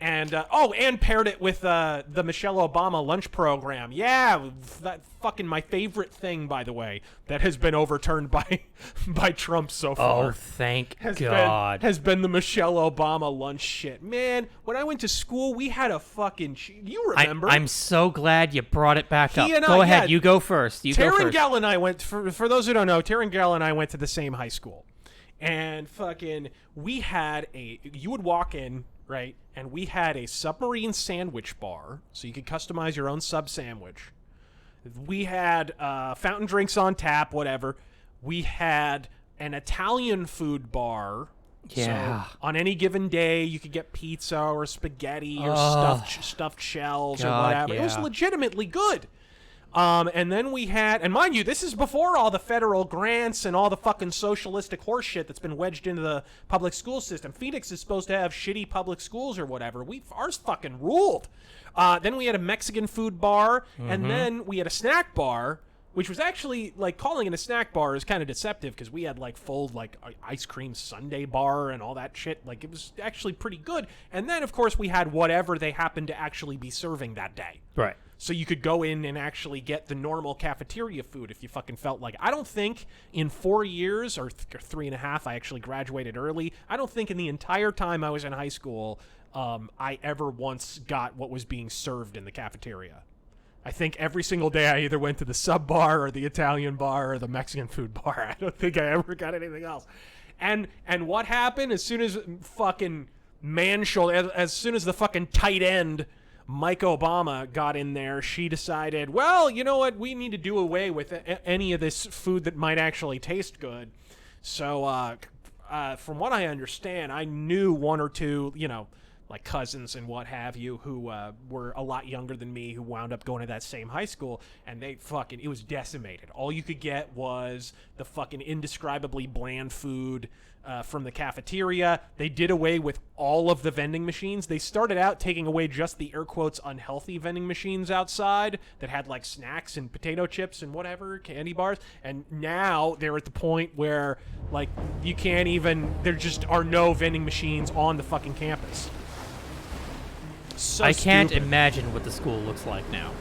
And and paired it with the Michelle Obama lunch program. Yeah, that fucking my favorite thing, by the way, that has been overturned by Trump so far. Oh, thank God. Has been the Michelle Obama lunch shit. Man, when I went to school, we had a fucking... You remember? I'm so glad you brought it back up. And Go I, ahead. yeah, You go first. Terengel and I went... For those who don't know, Terengel and I went to the same high school. And fucking... We had a... You would walk in... Right, and we had a submarine sandwich bar, so you could customize your own sub sandwich. We had fountain drinks on tap, whatever. We had an Italian food bar. Yeah. So on any given day, you could get pizza or spaghetti or stuffed shells or whatever. Yeah. It was legitimately good. And then we had, and mind you, this is before all the federal grants and all the fucking socialistic horse shit that's been wedged into the public school system. Phoenix is supposed to have shitty public schools or whatever. Ours fucking ruled. Then we had a Mexican food bar, and then we had a snack bar, which was actually, like, calling it a snack bar is kind of deceptive because we had, like, full, like, ice cream sundae bar and all that shit. Like, it was actually pretty good. And then, of course, we had whatever they happened to actually be serving that day. Right. So you could go in and actually get the normal cafeteria food if you fucking felt like it. I don't think in 4 years, or 3.5, I actually graduated early. I don't think in the entire time I was in high school, I ever once got what was being served in the cafeteria. I think every single day I either went to the sub bar or the Italian bar or the Mexican food bar. I don't think I ever got anything else. And what happened as soon as fucking as soon as the fucking tight end Mike Obama got in there, she decided, well, you know what? We need to do away with any of this food that might actually taste good. So, from what I understand, I knew one or two, like cousins and what have you, who were a lot younger than me, who wound up going to that same high school, and it was decimated. All you could get was the fucking indescribably bland food from the cafeteria. They did away with all of the vending machines. They started out taking away just the air quotes unhealthy vending machines outside that had like snacks and potato chips and whatever, candy bars. And now they're at the point where like you can't even, there just are no vending machines on the fucking campus. So I can't stupid. imagine what the school looks like now.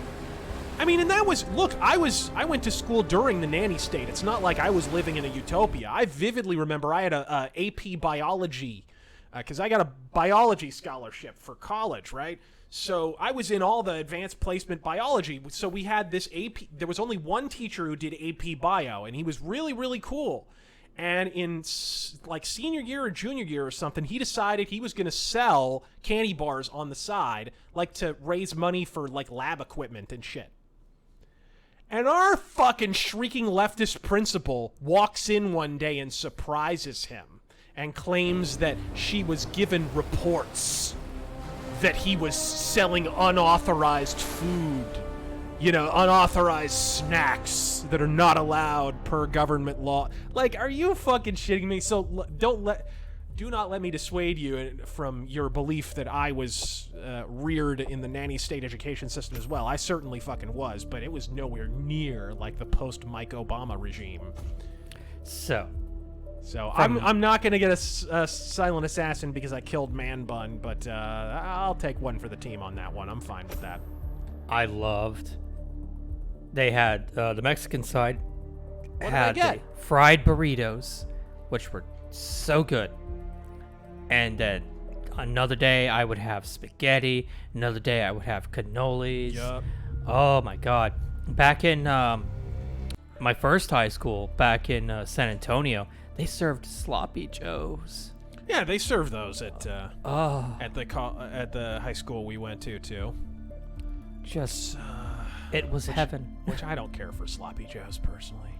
I mean, and that was, look, I went to school during the nanny state. It's not like I was living in a utopia. I vividly remember I had a AP biology, because I got a biology scholarship for college, right? So I was in all the advanced placement biology. So we had this AP, there was only one teacher who did AP bio, and he was really, really cool. And in like senior year or junior year or something, he decided he was going to sell candy bars on the side, like to raise money for like lab equipment and shit. And our fucking shrieking leftist principal walks in one day and surprises him and claims that she was given reports that he was selling unauthorized food, unauthorized snacks that are not allowed per government law. Like, are you fucking shitting me? So do not let me dissuade you from your belief that I was reared in the nanny state education system as well. I certainly fucking was, but it was nowhere near like the post-Mike Obama regime. So I'm not going to get a silent assassin because I killed Man Bun, but I'll take one for the team on that one. I'm fine with that. I loved. They had the Mexican side had the fried burritos, which were so good. And then another day I would have spaghetti. Another day I would have cannolis. Yep. Oh my God! Back in my first high school, back in San Antonio, they served sloppy joes. Yeah, they serve those at the high school we went to too. Just it was heaven. Which I don't care for sloppy joes personally.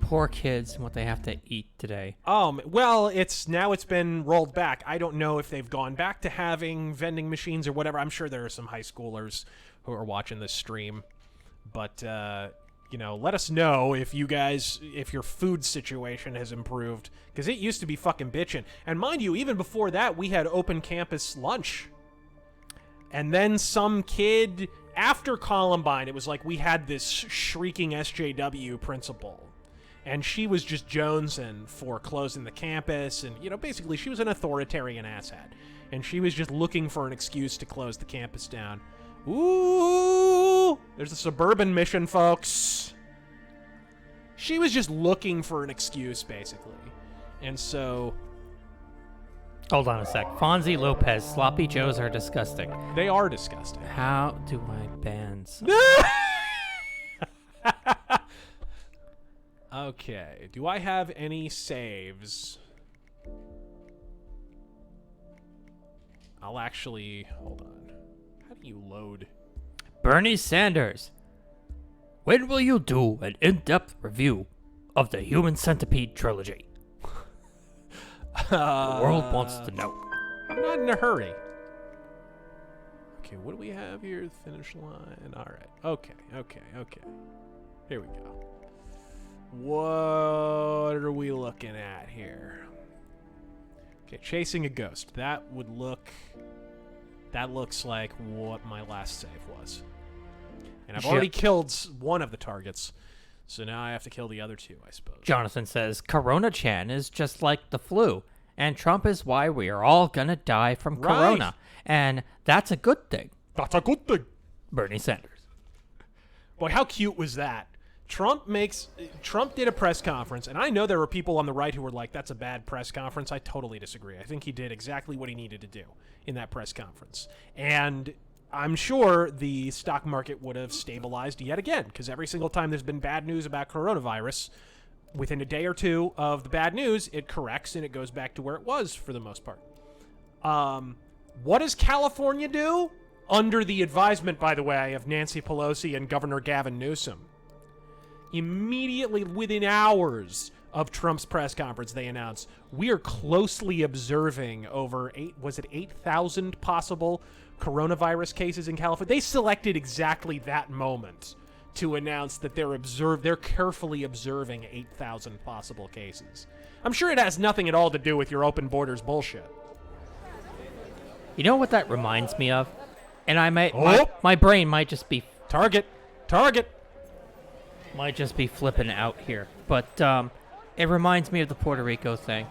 Poor kids and what they have to eat today. Well, it's been rolled back. I don't know if they've gone back to having vending machines or whatever. I'm sure there are some high schoolers who are watching this stream, but let us know if your food situation has improved, because it used to be fucking bitchin'. And mind you, even before that, we had open campus lunch. And then some kid after Columbine, it was like we had this shrieking SJW principal. And she was just jonesing for closing the campus, and, basically she was an authoritarian asshat. And she was just looking for an excuse to close the campus down. Ooh! There's a suburban mission, folks. She was just looking for an excuse, basically. And so... Hold on a sec. Fonzie Lopez, sloppy joes are disgusting. They are disgusting. How do I ban some? Okay. Do I have any saves? I'll actually... Hold on. How do you load? Bernie Sanders. When will you do an in-depth review of the Human Centipede trilogy? The world wants to know. I'm not in a hurry. Okay, what do we have here? Finish line. All right. Okay. Here we go. What are we looking at here? Okay, chasing a ghost. That looks like what my last save was. And I've already killed one of the targets, so now I have to kill the other two, I suppose. Jonathan says, Corona-chan is just like the flu, and Trump is why we are all gonna die from Corona. And that's a good thing. That's a good thing. Bernie Sanders. Boy, how cute was that? Trump did a press conference, and I know there were people on the right who were like, that's a bad press conference. I totally disagree. I think he did exactly what he needed to do in that press conference. And I'm sure the stock market would have stabilized yet again, because every single time there's been bad news about coronavirus, within a day or two of the bad news, it corrects and it goes back to where it was for the most part. What does California do? Under the advisement, by the way, of Nancy Pelosi and Governor Gavin Newsom. Immediately within hours of Trump's press conference, they announced, we are closely observing over 8,000 possible coronavirus cases in California. They selected exactly that moment to announce that they're carefully observing 8,000 possible cases. I'm sure it has nothing at all to do with your open borders bullshit. You know what that reminds me of? And I might, my brain might just be... Target! Might just be flipping out here. But it reminds me of the Puerto Rico thing.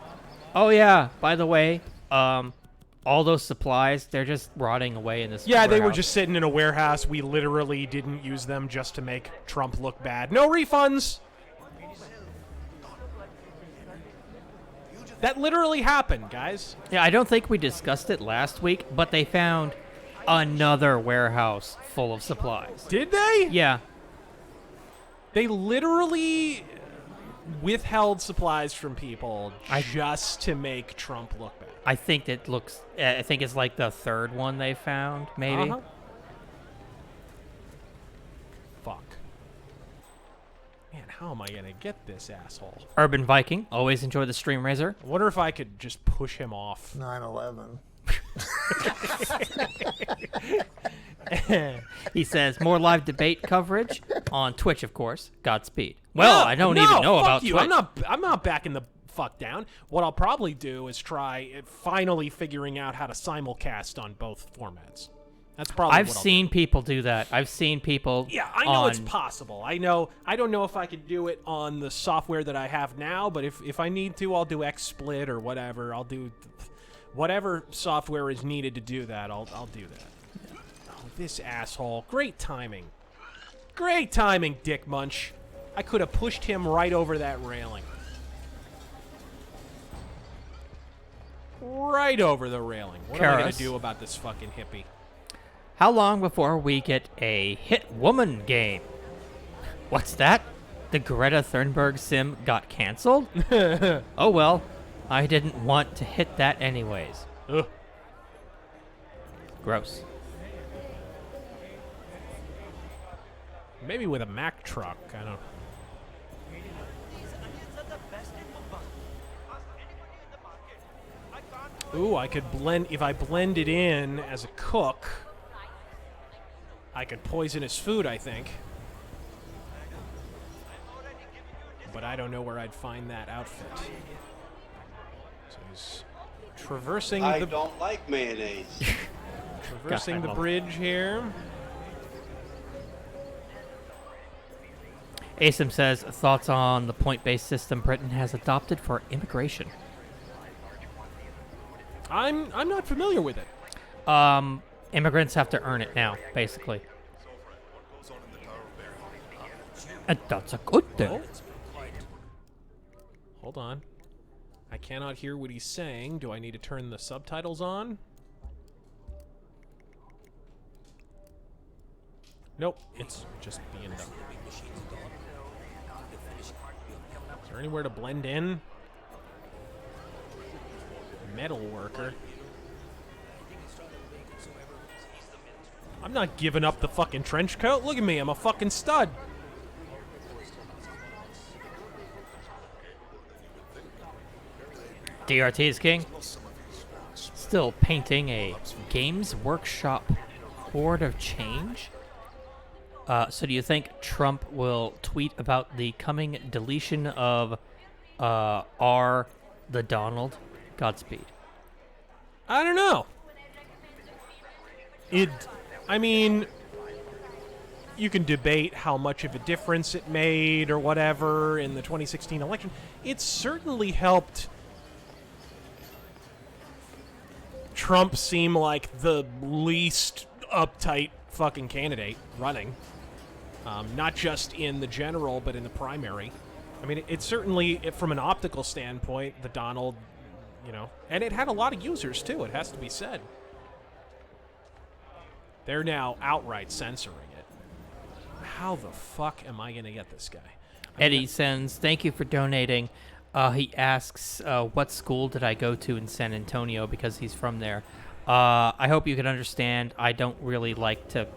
Oh, yeah, by the way, all those supplies, they're just rotting away in this warehouse. They were just sitting in a warehouse. We literally didn't use them just to make Trump look bad. No refunds! That literally happened, guys. Yeah, I don't think we discussed it last week, but they found another warehouse full of supplies. Did they? Yeah. They literally withheld supplies from people just to make Trump look bad. I think it's like the third one they found, maybe. Fuck. Man, how am I gonna get this asshole? Urban Viking, always enjoy the stream, Razor. I wonder if I could just push him off. 9/11. He says, more live debate coverage on Twitch, of course. Godspeed. Well, I don't even know about you. Twitch. I'm not backing the fuck down. What I'll probably do is try finally figuring out how to simulcast on both formats. That's probably I've seen people do that. I've seen people. Yeah, I know it's possible. I don't know if I could do it on the software that I have now, but if I need to, I'll do XSplit or whatever. I'll do whatever software is needed to do that. I'll do that. Oh, this asshole. Great timing. Great timing, Dick Munch. I could have pushed him right over that railing. Right over the railing. What am I going to do about this fucking hippie? How long before we get a hit woman game? What's that? The Greta Thunberg sim got canceled? Oh well, I didn't want to hit that anyways. Ugh. Gross. Maybe with a Mack truck, I don't know. Ooh, I could blend, if I blend it in as a cook, I could poison his food, I think. But I don't know where I'd find that outfit. So he's traversing I don't like mayonnaise. Traversing the bridge here. Asim says, thoughts on the point-based system Britain has adopted for immigration. I'm not familiar with it. Immigrants have to earn it now, basically. And that's a good thing. Hold on. I cannot hear what he's saying. Do I need to turn the subtitles on? Nope, it's just being done. Is there anywhere to blend in? Metal worker. I'm not giving up the fucking trench coat. Look at me, I'm a fucking stud. DRT is king. Still painting a Games Workshop Horde of Change. So do you think Trump will tweet about the coming deletion of R the Donald? Godspeed. I don't know. I mean, you can debate how much of a difference it made or whatever in the 2016 election. It certainly helped Trump seem like the least uptight fucking candidate running. Not just in the general, but in the primary. I mean, it certainly, from an optical standpoint, the Donald, you know, and it had a lot of users too, it has to be said. They're now outright censoring it. How the fuck am I going to get this guy? Eddie sends, thank you for donating. He asks, what school did I go to in San Antonio, because he's from there. I hope you can understand, I don't really like to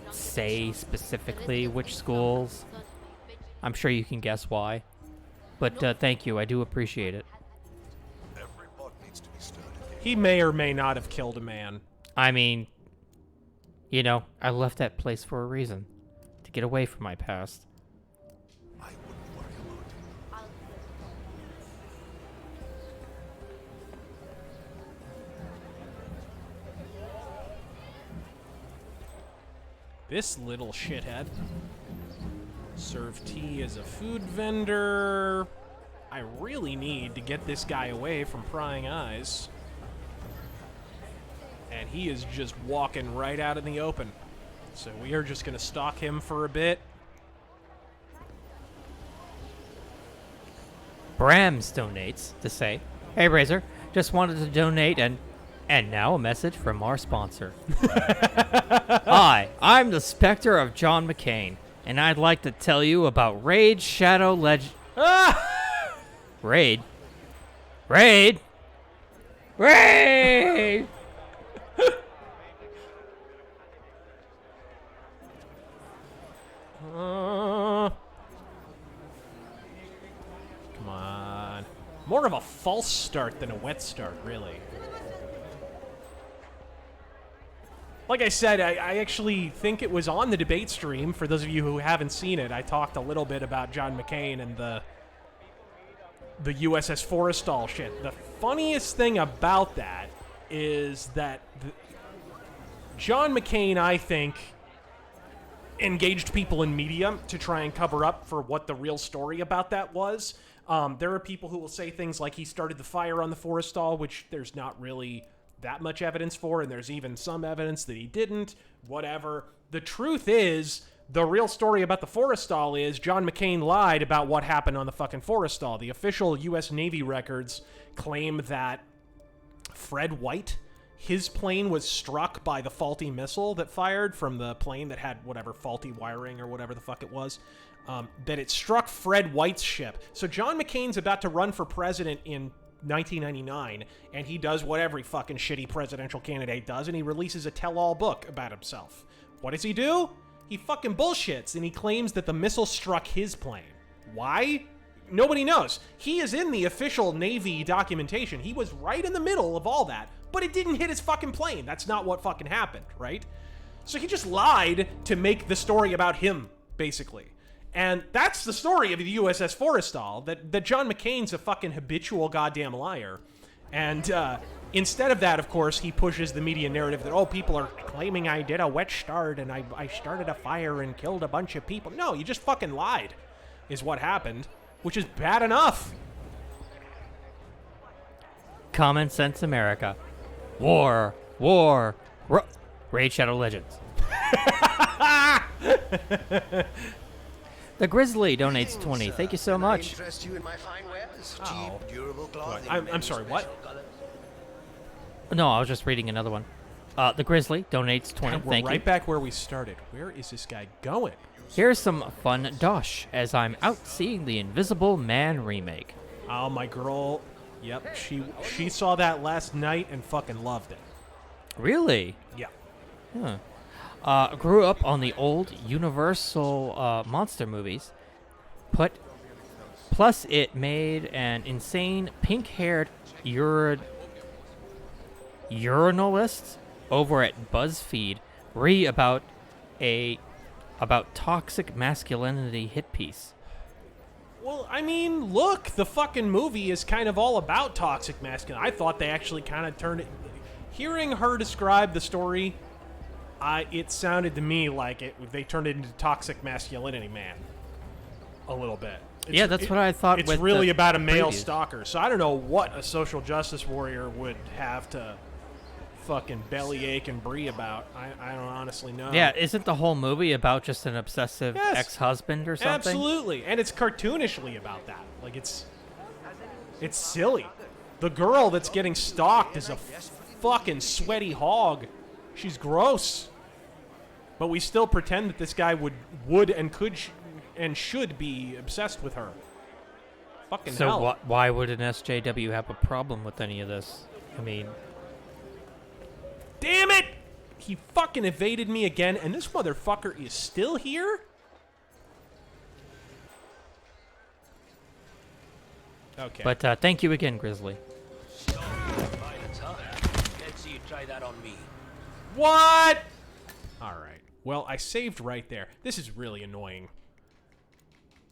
say specifically which schools. I'm sure you can guess why. But thank you, I do appreciate it. He may or may not have killed a man. I mean, you know, I left that place for a reason. To get away from my past. This little shithead. Serve tea as a food vendor. I really need to get this guy away from prying eyes. And he is just walking right out in the open. So we are just going to stalk him for a bit. Brams donates to say, hey Razor, just wanted to donate and now a message from our sponsor. Hi, I'm the Spectre of John McCain, and I'd like to tell you about Raid Shadow Legend. Raid? Raid? Raid! Come on. More of a false start than a wet start, really. Like I said, I actually think it was on the debate stream. For those of you who haven't seen it, I talked a little bit about John McCain and the USS Forrestal shit. The funniest thing about that is that John McCain, I think, engaged people in media to try and cover up for what the real story about that was. There are people who will say things like he started the fire on the Forrestal, which there's not really that much evidence for, and there's even some evidence that he didn't, whatever. The truth is, the real story about the Forrestal is John McCain lied about what happened on the fucking Forrestal. The official U.S. Navy records claim that Fred White, his plane was struck by the faulty missile that fired from the plane that had whatever faulty wiring or whatever the fuck it was, that it struck Fred White's ship. So John McCain's about to run for president in 1999, and he does what every fucking shitty presidential candidate does, and he releases a tell-all book about himself. What does he do? He fucking bullshits, and he claims that the missile struck his plane. Why? Nobody knows. He is in the official Navy documentation. He was right in the middle of all that, but it didn't hit his fucking plane. That's not what fucking happened, right? So he just lied to make the story about him, basically. And that's the story of the USS Forrestal, that John McCain's a fucking habitual goddamn liar. And Instead of that, of course, he pushes the media narrative that, oh, people are claiming I did a wet start and I started a fire and killed a bunch of people. No, you just fucking lied, is what happened, which is bad enough. Common Sense America. War. War. Raid Shadow Legends. The Grizzly donates 20. Thank you so much. Oh. I'm sorry, what? No, I was just reading another one. The Grizzly donates 20. We're right back where we started. Where is this guy going? Here's some fun dosh as I'm out seeing the Invisible Man remake. Oh, my girl. Yep, she saw that last night and fucking loved it. Really? Yeah. Huh. Grew up on the old Universal monster movies. Plus, it made an insane pink-haired urinalist over at BuzzFeed about toxic masculinity hit piece. Well, I mean, look, the fucking movie is kind of all about toxic masculinity. I thought they actually kind of turned it... Hearing her describe the story, it sounded to me like they turned it into Toxic Masculinity Man. A little bit. That's what I thought. It's really about a male stalker. So I don't know what a social justice warrior would have to fucking bellyache and brie about. I don't honestly know. Yeah, isn't the whole movie about just an obsessive ex-husband or something? Absolutely, and it's cartoonishly about that. Like, it's silly. The girl that's getting stalked is a fucking sweaty hog. She's gross. But we still pretend that this guy would and could and should be obsessed with her. Fucking hell. So why would an SJW have a problem with any of this? I mean... Damn it! He fucking evaded me again, and this motherfucker is still here? Okay. But thank you again, Grizzly. Let's see you try that on me. What? Alright. Well, I saved right there. This is really annoying.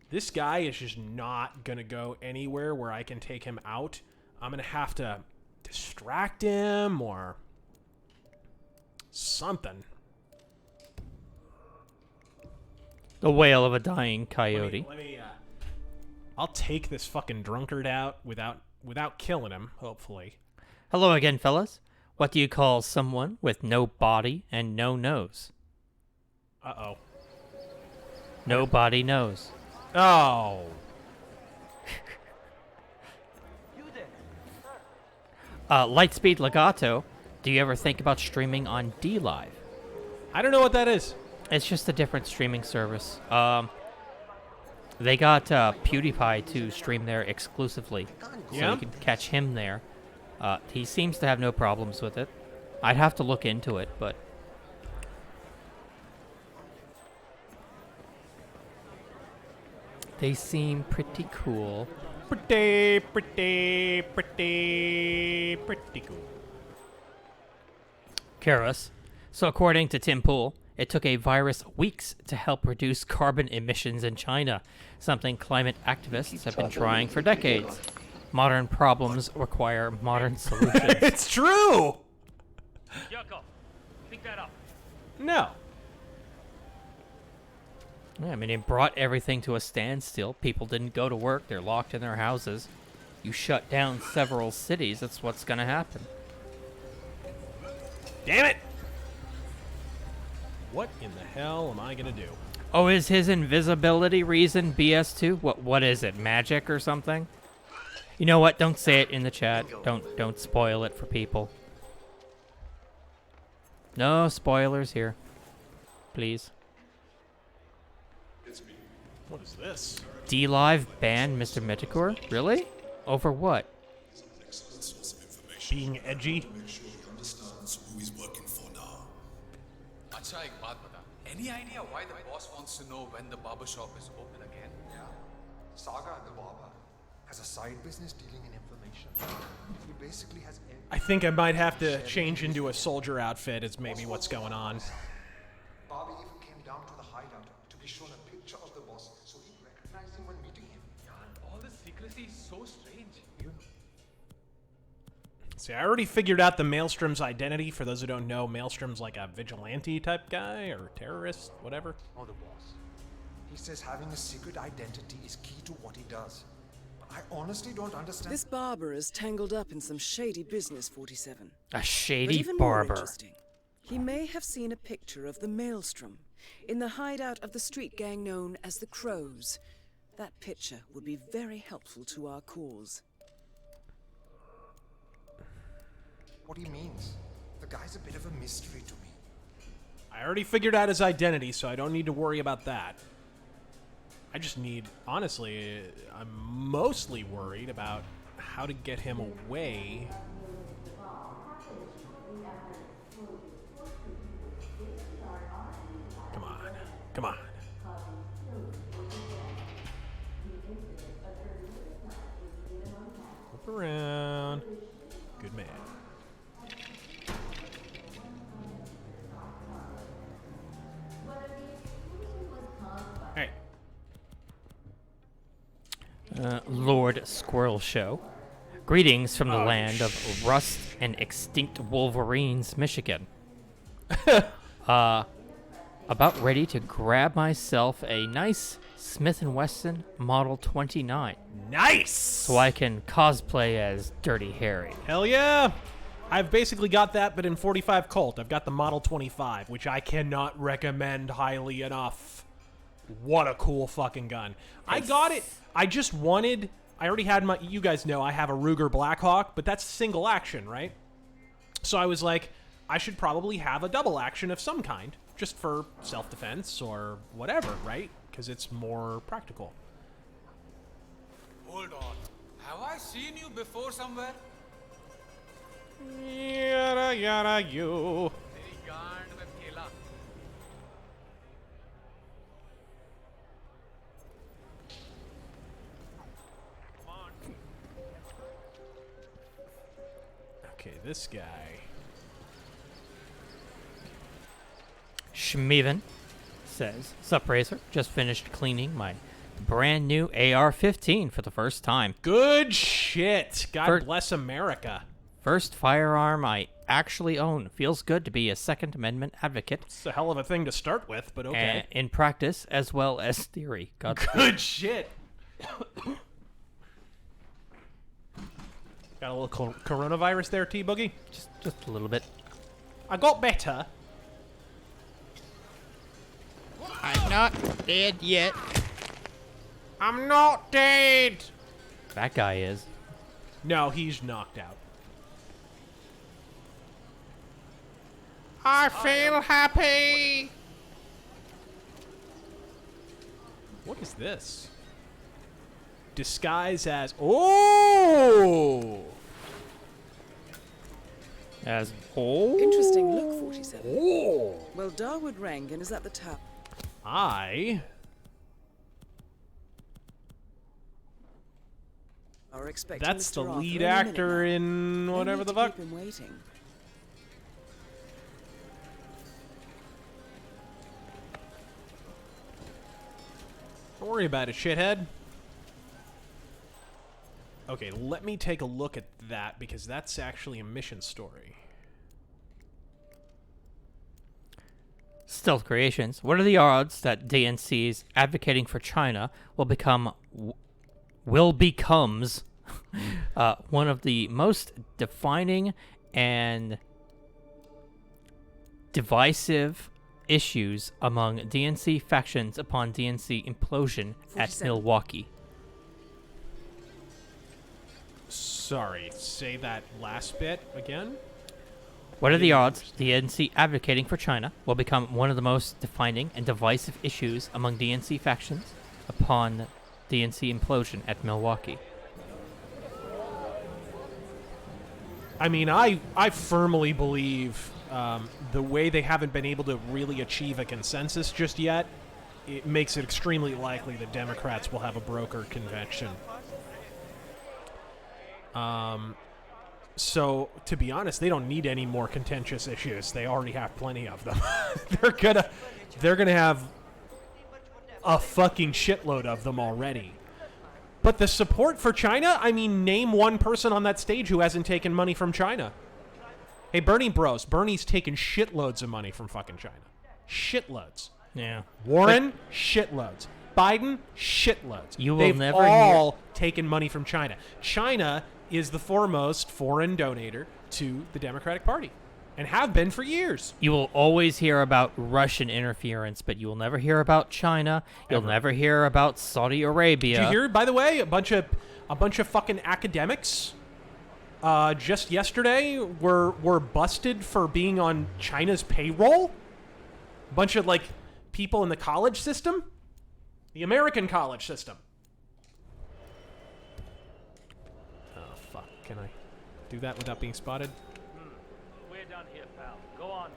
This guy is just not gonna go anywhere where I can take him out. I'm gonna have to distract him or... something. The wail of a dying coyote. Let me I'll take this fucking drunkard out without killing him, hopefully. Hello again, fellas. What do you call someone with no body and no nose? Uh-oh. Nobody knows. Oh. Lightspeed Legato. Do you ever think about streaming on DLive? I don't know what that is. It's just a different streaming service. They got PewDiePie to stream there exclusively, so you can catch him there. He seems to have no problems with it. I'd have to look into it, but... they seem pretty cool. Pretty cool. Karis. So according to Tim Pool, it took a virus weeks to help reduce carbon emissions in China, something climate activists have been trying for decades. Modern problems require modern solutions. It's true! Yoko, pick that up. No. Yeah, I mean, it brought everything to a standstill. People didn't go to work. They're locked in their houses. You shut down several cities. That's what's going to happen. Damn it! What in the hell am I going to do? Oh, is his invisibility reason BS2? What is it? Magic or something? You know what? Don't say it in the chat. Don't spoil it for people. No spoilers here. Please. What is this? DLive banned Mr. Metacore? Really? Over what? Being edgy. Any idea why the boss wants to know when the barber shop is open again? Yeah. Saga the barber has a side business dealing in information. He basically has... I think I might have to change into a soldier outfit is maybe what's going on. Bobby even came down to the hideout to be shown a picture of the boss so he'd recognize him when meeting him. Yeah, all this secrecy is so strange. See, I already figured out the Maelstrom's identity. For those who don't know, Maelstrom's like a vigilante type guy or terrorist, whatever. Oh, the boss. He says having a secret identity is key to what he does. I honestly don't understand. This barber is tangled up in some shady business, 47. A But shady even more barber. interesting, he may have seen a picture of the Maelstrom in the hideout of the street gang known as the Crows. That picture would be very helpful to our cause. What he means. The guy's a bit of a mystery to me. I already figured out his identity, so I don't need to worry about that. I just need, honestly, I'm mostly worried about how to get him away. Come on, come on. Flip around. Good man. Hey. Lord Squirrel Show. Greetings from the land of rust and extinct wolverines, Michigan. About ready to grab myself a nice Smith & Wesson Model 29. Nice! So I can cosplay as Dirty Harry. Hell yeah! I've basically got that, but in 45 Colt. I've got the Model 25, which I cannot recommend highly enough. What a cool fucking gun. I got it. I just wanted... I already had my... You guys know I have a Ruger Blackhawk, but that's single action, right? So I was like, I should probably have a double action of some kind, just for self-defense or whatever, right? Because it's more practical. Hold on. Have I seen you before somewhere? Yada yada you. Okay, this guy. Schmeven says, Sup Razor, just finished cleaning my brand new AR-15 for the first time. Good shit. God bless America. First firearm I actually own. Feels good to be a Second Amendment advocate. It's a hell of a thing to start with, but okay. In practice as well as theory. Good shit. Got a little coronavirus there, T-Boogie? Just a little bit. I got better. I'm not dead yet. I'm not dead. That guy is. No, he's knocked out. I feel happy. What is this? Disguise as... Oh! As... Oh! Interesting look, 47. Oh! Well, Darwood Rangan is at the top. I... Are expecting That's the Mr. Arthur lead any minute actor now. in No whatever need the to fuck. keep him waiting. Don't worry about it, shithead. Okay, let me take a look at that, because that's actually a mission story. Stealth Creations. What are the odds that DNC's advocating for China will becomes one of the most defining and divisive issues among DNC factions upon DNC implosion at 47. Milwaukee? Sorry, say that last bit again? What are the odds the DNC advocating for China will become one of the most defining and divisive issues among DNC factions upon DNC implosion at Milwaukee? I mean, I firmly believe the way they haven't been able to really achieve a consensus just yet, it makes it extremely likely that Democrats will have a broker convention. So, to be honest, they don't need any more contentious issues. They already have plenty of them. they're gonna have a fucking shitload of them already. But the support for China, I mean, name one person on that stage who hasn't taken money from China. Hey, Bernie bros. Bernie's taken shitloads of money from fucking China. Shitloads. Yeah. Warren, shitloads. Biden, shitloads. They've never all taken money from China. China is the foremost foreign donator to the Democratic Party and have been for years. You will always hear about Russian interference, but you will never hear about China. You'll never hear about Saudi Arabia. Did you hear, by the way, a bunch of fucking academics just yesterday were busted for being on China's payroll? A bunch of, like, people in the college system? The American college system. Oh, fuck. Can I do that without being spotted? We're done here, pal. Go on.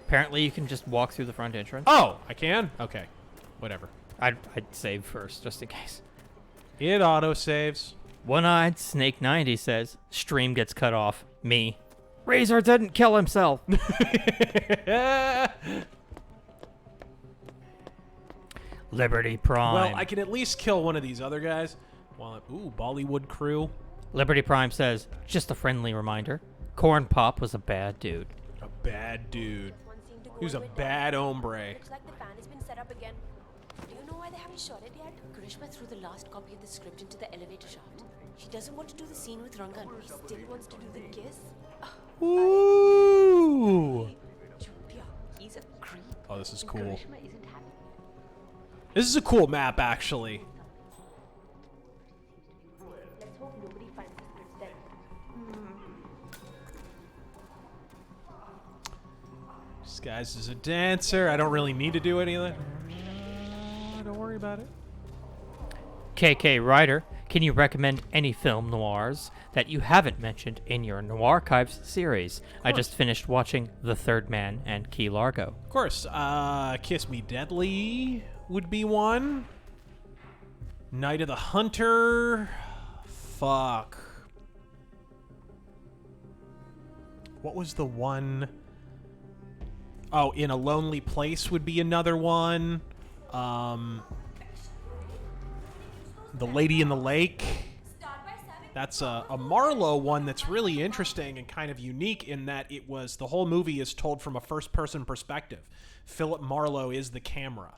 Apparently, you can just walk through the front entrance. Oh, I can? Okay. Whatever. I'd save first, just in case. It auto-saves. One-Eyed Snake 90 says, stream gets cut off. Me. Razor didn't kill himself. Liberty Prime. Well, I can at least kill one of these other guys. Ooh, Bollywood crew. Liberty Prime says, just a friendly reminder. Corn Pop was a bad dude. A bad dude. He was a bad hombre. Looks like the fan has been set up again. Do you know why they haven't shot it yet? Karishma threw the last copy of the script into the elevator shaft. She doesn't want to do the scene with Rangan. He still wants to do the kiss. Ooh. He's a creep. Oh, this is cool. This is a cool map, actually. Let's hope nobody finds the script then. Disguised as a dancer. I don't really need to do anything. Don't worry about it. KK Ryder, can you recommend any film noirs that you haven't mentioned in your Noir Archives series? I just finished watching The Third Man and Key Largo. Of course. Kiss Me Deadly would be one. Night of the Hunter. Fuck. What was the one? Oh, In a Lonely Place would be another one. The Lady in the Lake. That's a Marlowe one that's really interesting and kind of unique in that it was, the whole movie is told from a first-person perspective. Philip Marlowe is the camera.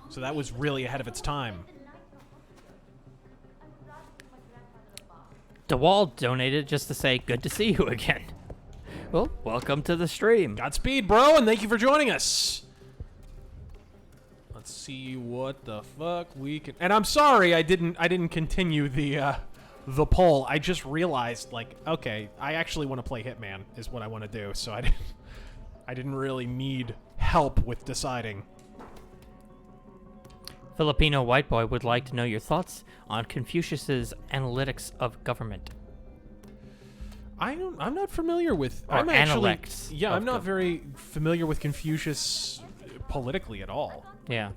So that was really ahead of its time. DeWalt donated just to say, good to see you again. Well, welcome to the stream. Godspeed, bro, and thank you for joining us. Let's see what the fuck we can. And I'm sorry I didn't continue the poll. I just realized, like, okay, I actually want to play Hitman is what I want to do. So I didn't really need help with deciding. Filipino White Boy would like to know your thoughts on Confucius's analytics of government. I'm not familiar with. Or I'm actually, analects. yeah, I'm not very familiar with Confucius politically at all. Yeah,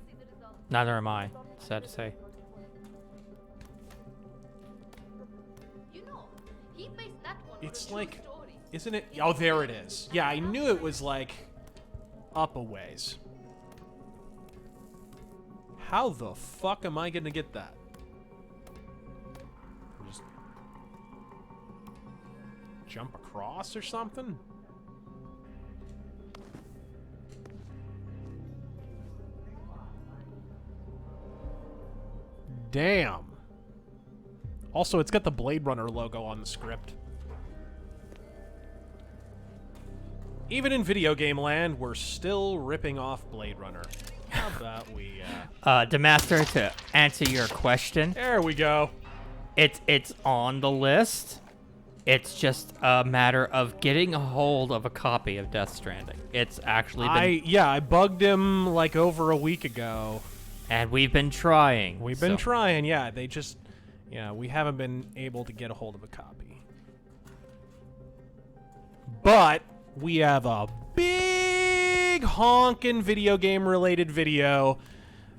neither am I, sad to say. It's like, isn't it? Oh, there it is. Yeah, I knew it was like up a ways. How the fuck am I gonna get that? Just jump across or something? Damn. Also, it's got the Blade Runner logo on the script. Even in video game land, we're still ripping off Blade Runner. How about we, Demaster, to answer your question. There we go. It's on the list. It's just a matter of getting a hold of a copy of Death Stranding. It's actually been... I bugged him like over a week ago. And we've been trying. We've been trying, yeah. They just... Yeah, we haven't been able to get a hold of a copy. But we have a big honkin' video game related video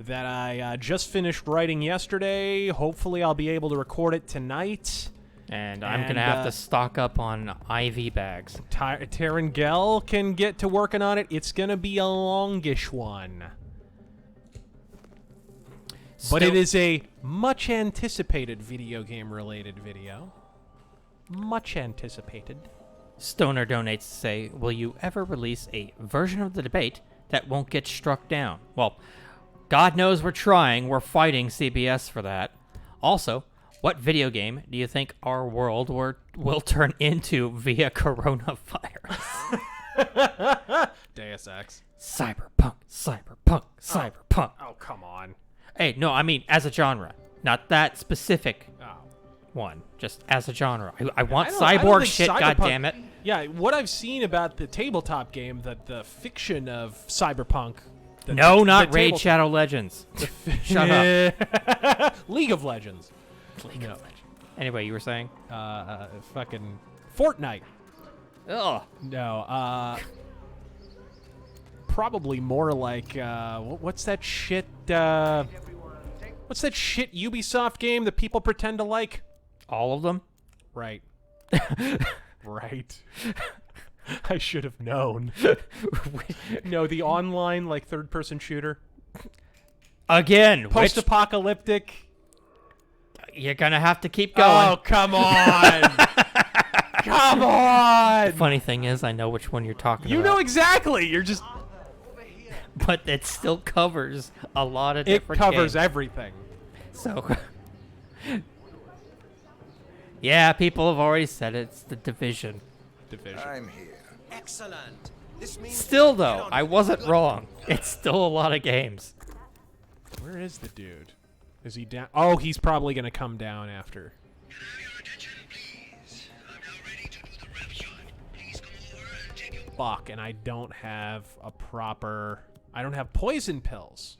that I just finished writing yesterday. Hopefully I'll be able to record it tonight. And I'm going to have to stock up on IV bags. Terengel can get to working on it. It's going to be a longish one. But it is a much anticipated video game related video. Much anticipated. Stoner donates to say, will you ever release a version of the debate that won't get struck down? Well, God knows we're trying. We're fighting CBS for that. Also, what video game do you think our world will turn into via coronavirus? Deus Ex. Cyberpunk. Oh, come on. Hey, no, I mean as a genre. Not that specific one. Just as a genre. I want cyborg shit, goddammit. Yeah, what I've seen about the tabletop game, the fiction of Cyberpunk. Not Raid Shadow Legends. Shut up. League of Legends. League of Legends. Anyway, you were saying? Fucking Fortnite. Ugh. No, probably more like, what's that shit, what's that shit Ubisoft game that people pretend to like? All of them? Right. Right. I should have known. No, the online, like, third-person shooter. Again, post-apocalyptic. You're gonna have to keep going. Oh, come on! Come on! The funny thing is, I know which one you're talking about. You know exactly. You're just... But it still covers a lot of different games. It covers games. Everything. So... yeah, people have already said it's the Division. I'm here. Excellent. This means still, though, I wasn't wrong. It's still a lot of games. Where is the dude? Is he down? Oh, he's probably going to come down after. Fuck, and I don't have a proper... I don't have poison pills.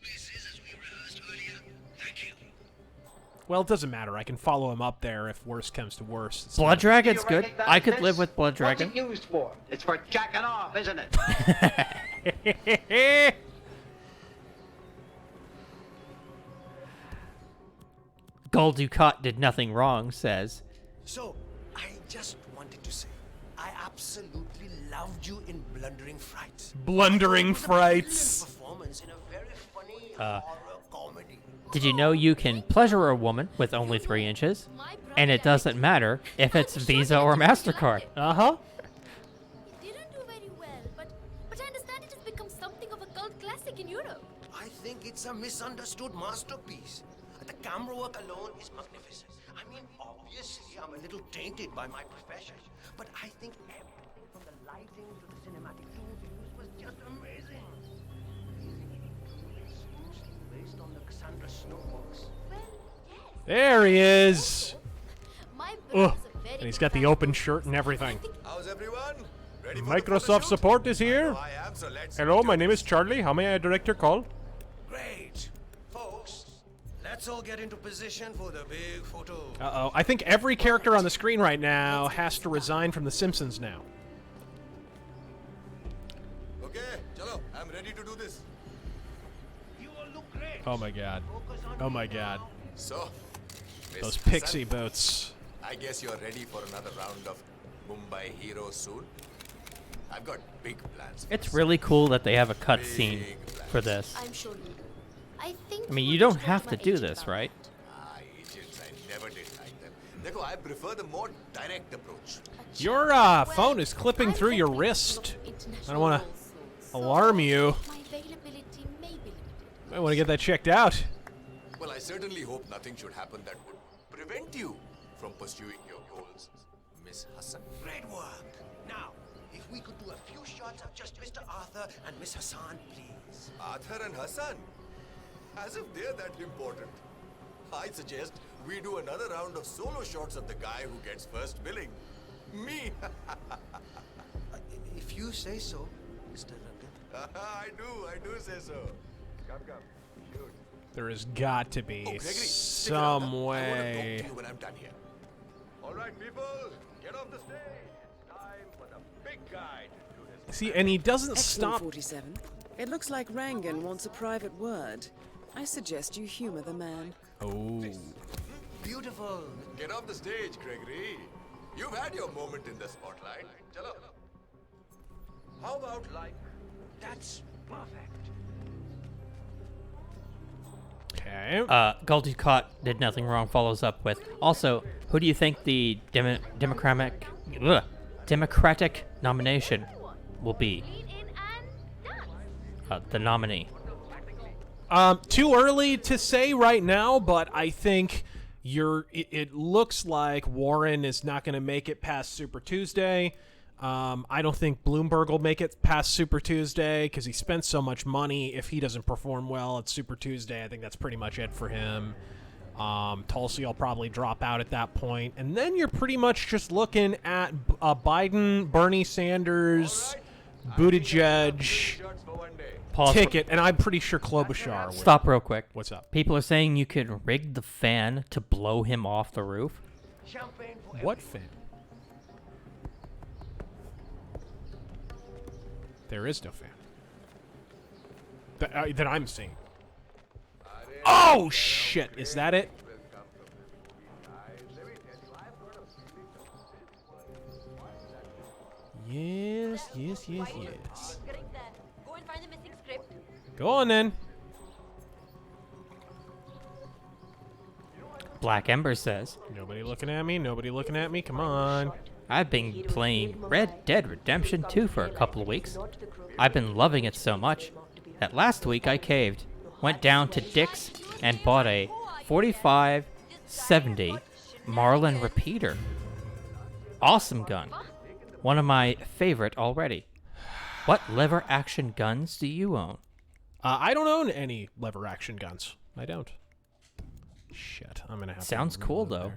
Well, it doesn't matter. I can follow him up there if worse comes to worse. Blood Dragon's good. I could live with Blood Dragon. What's it used for? It's for jacking off, isn't it? Gold Ducat did nothing wrong, says. So, I just wanted to say, I absolutely loved you in Blundering Frights. Blundering Frights. Performance in a very funny horror comedy. Did you know you can pleasure a woman with only 3 inches? And it doesn't matter if it's Visa or MasterCard. Uh-huh. It didn't do very well, but I understand it has become something of a cult classic in Europe. I think it's a misunderstood masterpiece. The camera work alone is magnificent. I mean, obviously, I'm a little tainted by my profession, but I think everything from the lighting to the cinematic tools used was just amazing. Based on the Cassandra Snow books. There he is. And And he's got the open shirt and everything. How's everyone? Ready for Microsoft support is here. I am, so let's Hello, my name is Charlie. How may I direct your call? Great. Folks, let's all get into position for the big photo. Uh-oh. I think every character on the screen right now has to resign from The Simpsons now. Okay, chalo, I'm ready to do this. You all look great. Oh my god. Oh my god. So, Miss Those Hassan, pixie boots. I guess you're ready for another round of Mumbai Heroes soon. I've got big plans. It's really cool that they have a cutscene for this. I'm sure you do. I think. I mean, you don't have to do this, right? Agents, I never did like them. Dekho, I prefer the more direct approach. Your phone is clipping through your wrist. I don't want to alarm you. My availability may be limited. I want to get that checked out. Well, I certainly hope nothing should happen that would prevent you from pursuing your goals, Miss Hassan. Great work. Now, if we could do a few shots of just Mr. Arthur and Miss Hassan, please. Arthur and Hassan? As if they're that important. I suggest we do another round of solo shots of the guy who gets first billing. Me! If you say so, Mr. Rangan. I do say so. Come. Shoot. There has got to be Gregory, some I want to way. talk to you when I'm done here. All right, people, get off the stage. It's time for the big guy to do his. See, and he doesn't Excellent, stop. 47. It looks like Rangan wants a private word. I suggest you humor the man. Oh. Beautiful. Get off the stage, Gregory. You've had your moment in the spotlight. Chalo. How about like... That's perfect. Okay. Goldie did nothing wrong follows up with, also, who do you think the Democratic nomination will be? The nominee. Too early to say right now, but I think it looks like Warren is not going to make it past Super Tuesday. I don't think Bloomberg will make it past Super Tuesday because he spent so much money. If he doesn't perform well at Super Tuesday, I think that's pretty much it for him. Tulsi will probably drop out at that point. And then you're pretty much just looking at Biden, Bernie Sanders, Buttigieg, ticket, and I'm pretty sure Klobuchar would. Stop real quick. What's up? People are saying you could rig the fan to blow him off the roof. What fan? There is no fan. That I'm seeing. Oh, shit. Is that it? Yes. Go and find the missing script. Go on, then. Black Ember says, Nobody looking at me. Come on. I've been playing Red Dead Redemption 2 for a couple of weeks. I've been loving it so much that last week I caved, went down to Dick's and bought a 4570 Marlin repeater. Awesome gun. One of my favorite already. What lever action guns do you own? I don't own any lever action guns. I don't. Shit, I'm gonna have. Sounds cool though.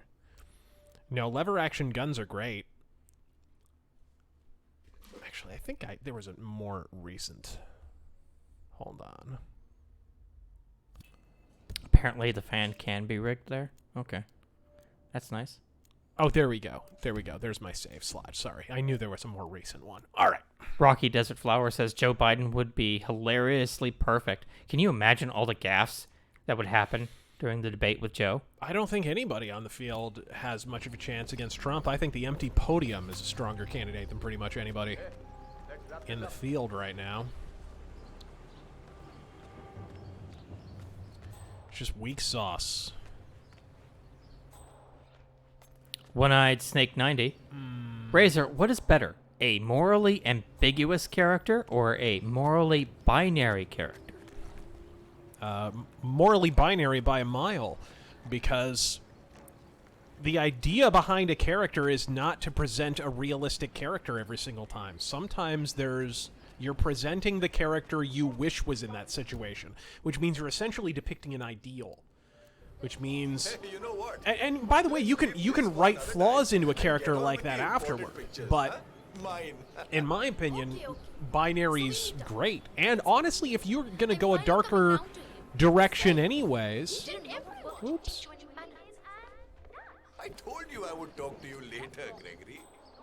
No, lever action guns are great. Actually, I think there was a more recent. Hold on. Apparently, the fan can be rigged there. Okay, that's nice. Oh, there we go. There's my save slot. Sorry, I knew there was a more recent one. All right. Rocky Desert Flower says Joe Biden would be hilariously perfect. Can you imagine all the gaffes that would happen during the debate with Joe? I don't think anybody on the field has much of a chance against Trump. I think the empty podium is a stronger candidate than pretty much anybody in the field right now. It's just weak sauce. One-Eyed Snake 90. Razor, what is better? A morally ambiguous character or a morally binary character? Morally binary by a mile, because the idea behind a character is not to present a realistic character every single time. Sometimes you're presenting the character you wish was in that situation, which means you're essentially depicting an ideal. Which means, you know what? And by the way, you can write flaws into a character like that afterward. But in my opinion, binary's great. And honestly, if you're gonna go a darker direction, anyways. Oops. I told you I would talk to you later, Gregory.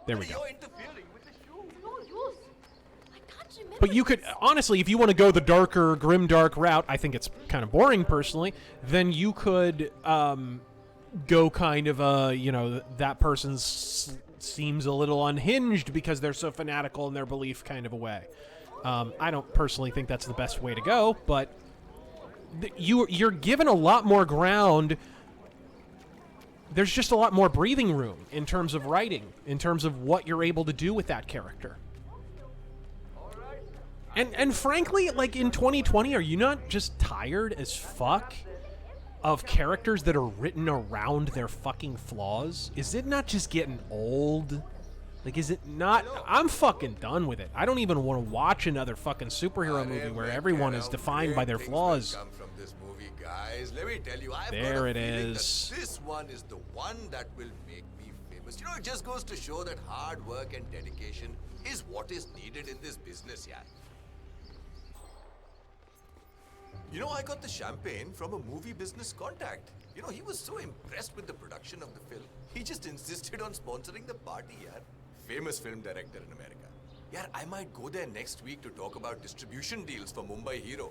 There we go. You're interfering with the show. No use. I can't remember. But you could, honestly, if you want to go the darker, grimdark route, I think it's kind of boring personally, then you could go kind of that person seems a little unhinged because they're so fanatical in their belief kind of a way. I don't personally think that's the best way to go, but you're given a lot more ground. There's just a lot more breathing room in terms of writing, in terms of what you're able to do with that character. And frankly, like in 2020, are you not just tired as fuck of characters that are written around their fucking flaws? Is it not just getting old? Like, is it not? I'm fucking done with it. I don't even want to watch another fucking superhero movie where everyone is defined by their flaws. Come from this movie, guys. Let me tell you, I've there got a it feeling is. that this one is the one that will make me famous. You know, it just goes to show that hard work and dedication is what is needed in this business, yeah. You know, I got the champagne from a movie business contact. You know, he was so impressed with the production of the film, he just insisted on sponsoring the party, yeah. Famous film director in America. Yeah, I might go there next week to talk about distribution deals for Mumbai Hero.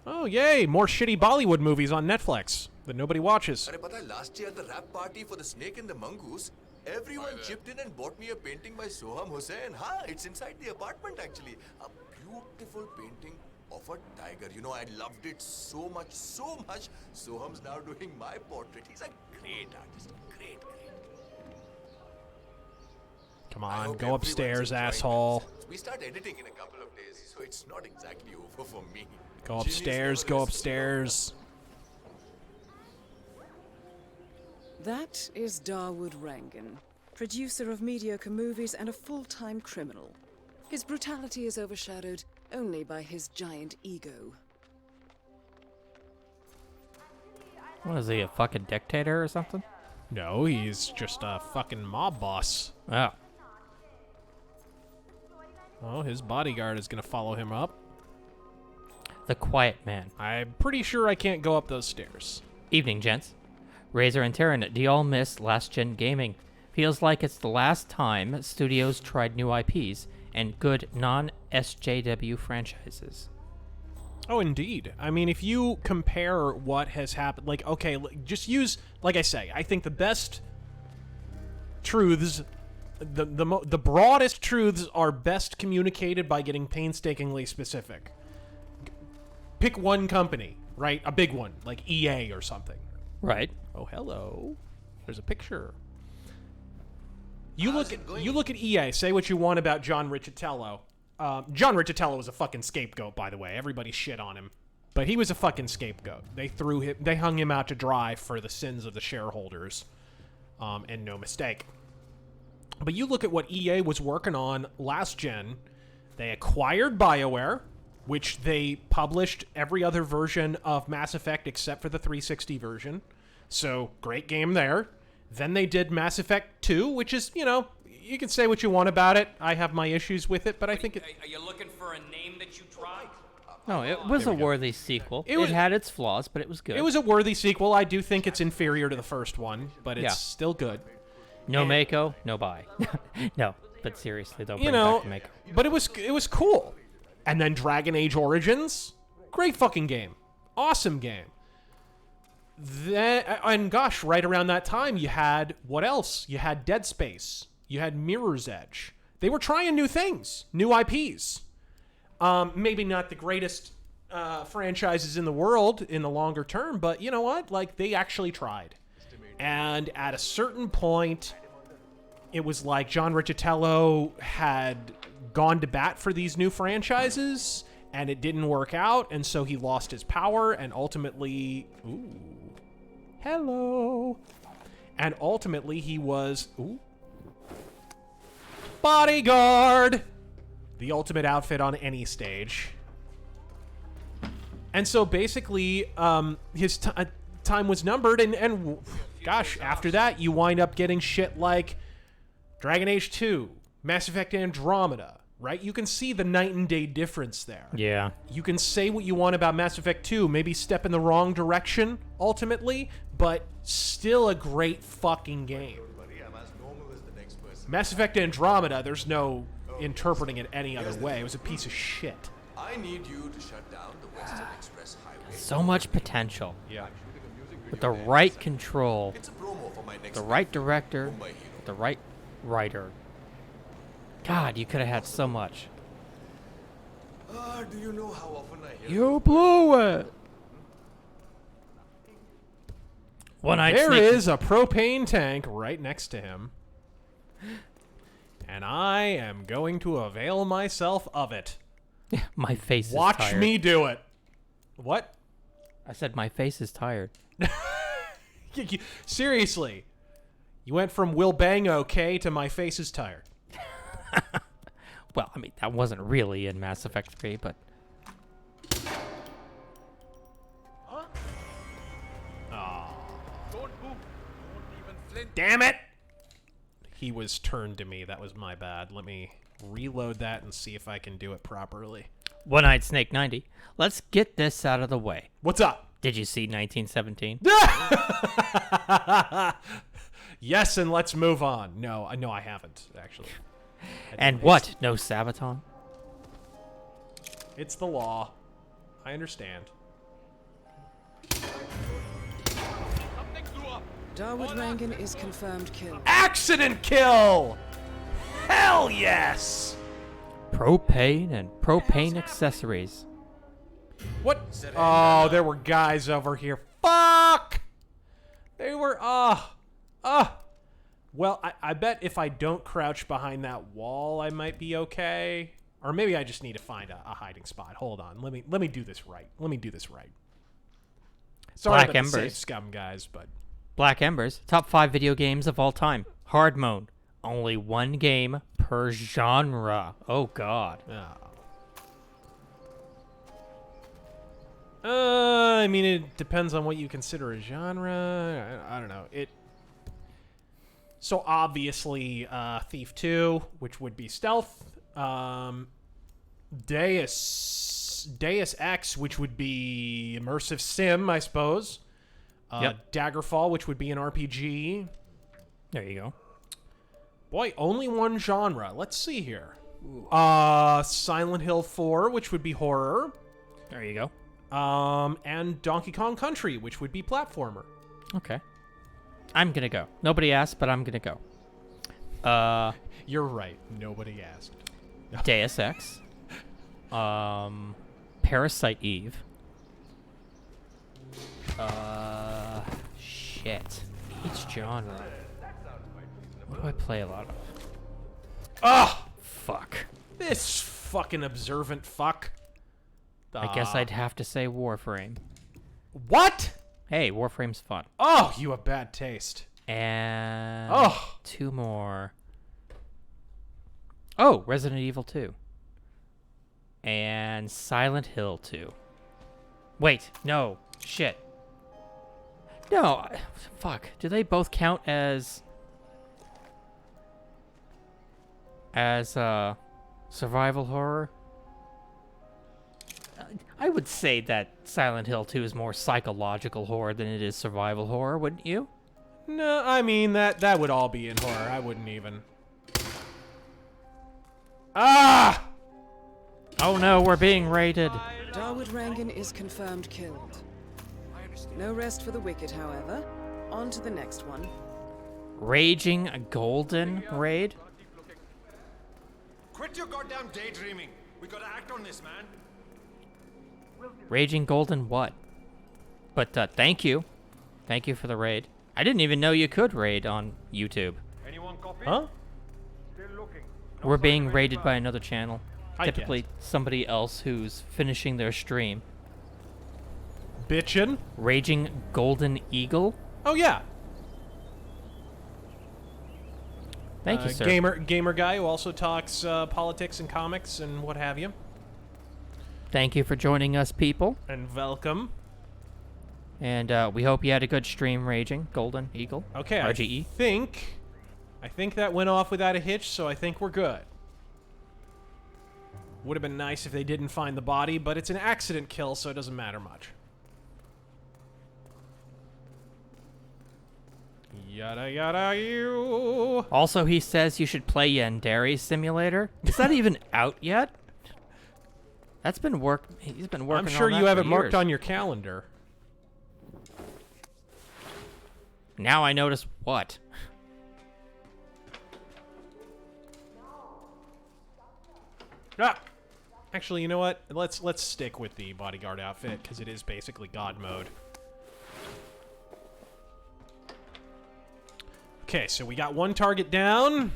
Oh, yay! More shitty Bollywood movies on Netflix that nobody watches. But last year at the rap party for The Snake and the Mongoose, everyone chipped in and bought me a painting by Soham Hussain. It's inside the apartment actually. A beautiful painting of a tiger. You know, I loved it so much. Soham's now doing my portrait. He's a great artist. Great. Come on, go upstairs, asshole. We start editing in a couple of days, so it's not exactly over for me. Go upstairs, go upstairs. That is Dawood Rangan, producer of mediocre movies and a full-time criminal. His brutality is overshadowed only by his giant ego. What is he, a fucking dictator or something? No, he's just a fucking mob boss. Oh. Oh, his bodyguard is going to follow him up. The Quiet Man. I'm pretty sure I can't go up those stairs. Evening, gents. Razor and Terran, do y'all miss last-gen gaming? Feels like it's the last time studios tried new IPs and good non-SJW franchises. Oh, indeed. I mean, if you compare what has happened, like, okay, just use, like I say, I think the best truths, the broadest truths are best communicated by getting painstakingly specific. Pick one company, right? A big one, like EA or something. Right. Oh, hello. There's a picture. You look at EA. Say what you want about John Riccitello. John Riccitello was a fucking scapegoat, by the way. Everybody shit on him, but he was a fucking scapegoat. They hung him out to dry for the sins of the shareholders, and no mistake. But you look at what EA was working on last gen. They acquired BioWare, which they published every other version of Mass Effect except for the 360 version. So, great game there. Then they did Mass Effect 2, which is, you know, you can say what you want about it. I have my issues with it, but I think it... Are you looking for a name that you tried? No, it was a worthy sequel. It had its flaws, but it was good. It was a worthy sequel. I do think it's inferior to the first one, but it's still good. No Mako, no buy. No, but seriously, don't bring back the Mako. But it was cool. And then Dragon Age Origins, great fucking game. Awesome game. Then, and gosh, right around that time, you had, what else? You had Dead Space. You had Mirror's Edge. They were trying new things, new IPs. Maybe not the greatest franchises in the world in the longer term, but you know what? Like, they actually tried. And at a certain point, it was like John Riccitello had gone to bat for these new franchises, and it didn't work out, and so he lost his power, and ultimately... Ooh. Hello. And ultimately, he was... Ooh. Bodyguard! The ultimate outfit on any stage. And so basically, his time was numbered, and gosh, after that, you wind up getting shit like Dragon Age 2, Mass Effect Andromeda, right? You can see the night and day difference there. Yeah. You can say what you want about Mass Effect 2, maybe step in the wrong direction, ultimately, but still a great fucking game. Mass Effect Andromeda, there's no interpreting it any other way. It was a piece of shit. I need you to shut down the Western Express Highway. So much potential. Yeah. With the right control, It's a promo for my next the right director, the right writer. God, you could have had so much. Do you know how often I hear You blew it. There is a propane tank right next to him. And I am going to avail myself of it. My face Watch is tired. me do it. What? I said my face is tired. Seriously. You went from Will Bang okay to my face is tired. Well, I mean, that wasn't really in Mass Effect 3, but... Damn it! He was turned to me. That was my bad. Let me reload that and see if I can do it properly. One-Eyed Snake 90. Let's get this out of the way. What's up? Did you see 1917? Yes, and let's move on. No, I haven't, actually. And what? No Sabaton? It's the law. I understand. Dawood Rangan is confirmed killed. Accident kill! Hell yes! Propane and propane accessories. What? Oh, there were guys over here. Fuck! They were, Well, I bet if I don't crouch behind that wall, I might be okay. Or maybe I just need to find a hiding spot. Hold on. Let me do this right. Sorry Black about the save Embers. scum, guys, but... Black Embers, top 5 video games of all time. Hard mode. Only one game per genre. Oh, God. I mean, it depends on what you consider a genre. I don't know. So obviously, Thief 2, which would be stealth. Deus Ex, which would be immersive sim, I suppose. Daggerfall, which would be an RPG. There you go. Boy, only one genre. Let's see here. Silent Hill 4, which would be horror. There you go. And Donkey Kong Country, which would be platformer. Okay. I'm gonna go. Nobody asked, but I'm gonna go. You're right. Nobody asked. Deus Ex. Parasite Eve. Shit. Each genre. What do I play a lot of? Ah! Fuck. This fucking observant fuck. I guess I'd have to say Warframe. What? Hey, Warframe's fun. Oh, you have bad taste. And... Oh! 2 more. Oh, Resident Evil 2. And Silent Hill 2. Wait, no. Shit. No, fuck. Do they both count as survival horror? I would say that Silent Hill 2 is more psychological horror than it is survival horror, wouldn't you? No, I mean, that would all be in horror. I wouldn't even... Ah! Oh no, we're being raided. Darwood Rangan is confirmed killed. No rest for the wicked, however. On to the next one. Raging Golden raid? Quit your goddamn daydreaming. We gotta act on this, man. Raging Golden what? But thank you. Thank you for the raid. I didn't even know you could raid on YouTube. Anyone copy? Huh? Still looking. We're being raided by another channel. I Typically somebody else who's finishing their stream. Bitchin'? Raging Golden Eagle? Oh, yeah. Thank you, sir. Gamer guy who also talks politics and comics and what have you. Thank you for joining us, people. And welcome. And we hope you had a good stream, Raging Golden Eagle. Okay, RGE. I think that went off without a hitch, so I think we're good. Would have been nice if they didn't find the body, but it's an accident kill, so it doesn't matter much. Yada yada you. Also, he says you should play Yandere Simulator. Is that even out yet? That's been he's been working on that. I'm sure you have it marked years. on your calendar. Now I notice what? Ah! Actually, you know what? Let's stick with the bodyguard outfit because it is basically God mode. Okay, so we got one target down.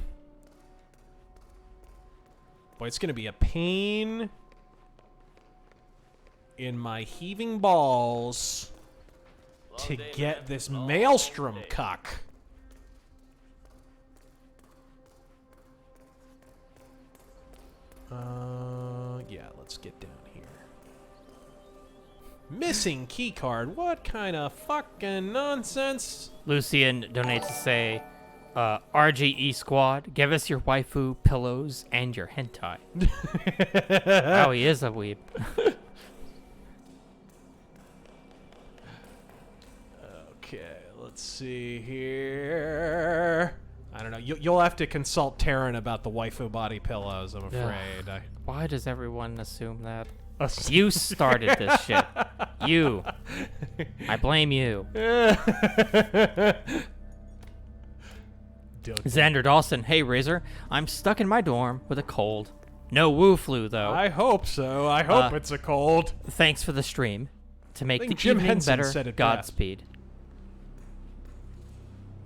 Boy, it's gonna be a pain in my heaving balls to get this maelstrom cuck. Yeah, let's get down here. Missing keycard. What kind of fucking nonsense? Lucian donates to say, RGE squad, give us your waifu, pillows, and your hentai. Wow, he is a weeb. Okay, let's see here. I don't know. You'll have to consult Taryn about the waifu body pillows, I'm afraid. Why does everyone assume that? You started this shit. You. I blame you. Xander Dawson. Hey, Razor. I'm stuck in my dorm with a cold. No Wu flu, though. I hope so. I hope it's a cold. Thanks for the stream. To make the Jim evening Henson better, said it Godspeed.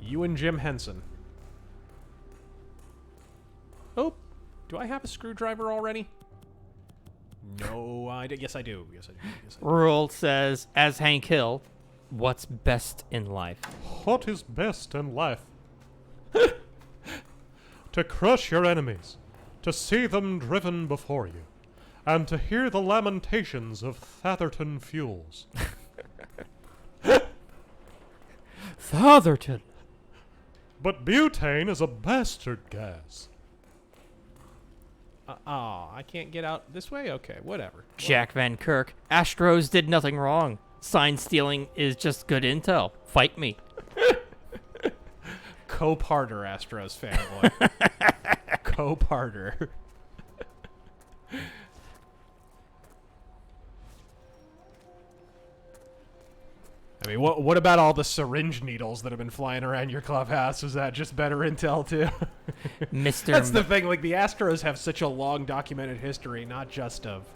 You and Jim Henson. Oh, do I have a screwdriver already? No, I do. Yes, I do. Yes, I do. Yes, I do. Rule says, as Hank Hill, what's best in life? What is best in life? To crush your enemies, to see them driven before you, and to hear the lamentations of Thatherton Fuels. Thatherton. But butane is a bastard gas. I can't get out this way? Okay, whatever. Jack Van Kirk, Astros did nothing wrong. Sign stealing is just good intel. Fight me. Co-parter Astros fanboy. Co-parter. I mean, what about all the syringe needles that have been flying around your clubhouse? Is that just better intel, too? That's the thing. Like, the Astros have such a long documented history, not just of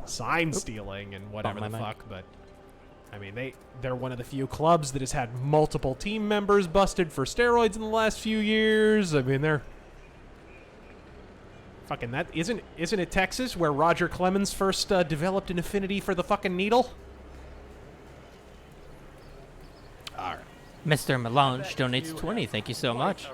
sign stealing and whatever the fuck, but... I mean, they're one of the few clubs that has had multiple team members busted for steroids in the last few years. I mean, they're... Fucking that... Isn't it Texas where Roger Clemens first developed an affinity for the fucking needle? Alright. Mr. Melange donates 20. Thank you so much.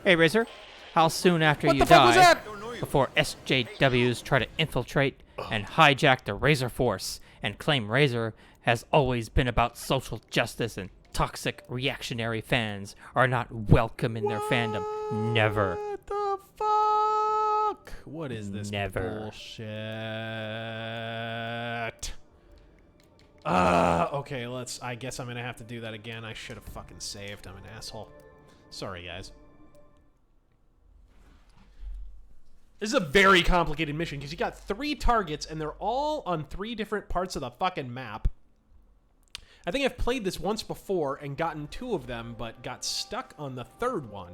Hey, Razor. How soon after What you the fuck was die, that? before SJWs try to infiltrate and hijack the Razor Force and claim Razor has always been about social justice and toxic reactionary fans are not welcome in their fandom? Never. What the fuck? What is this bullshit? Okay, I guess I'm gonna have to do that again. I should have fucking saved. I'm an asshole. Sorry, guys. This is a very complicated mission because you got 3 targets and they're all on 3 different parts of the fucking map. I think I've played this once before and gotten 2 of them, but got stuck on the 3rd one.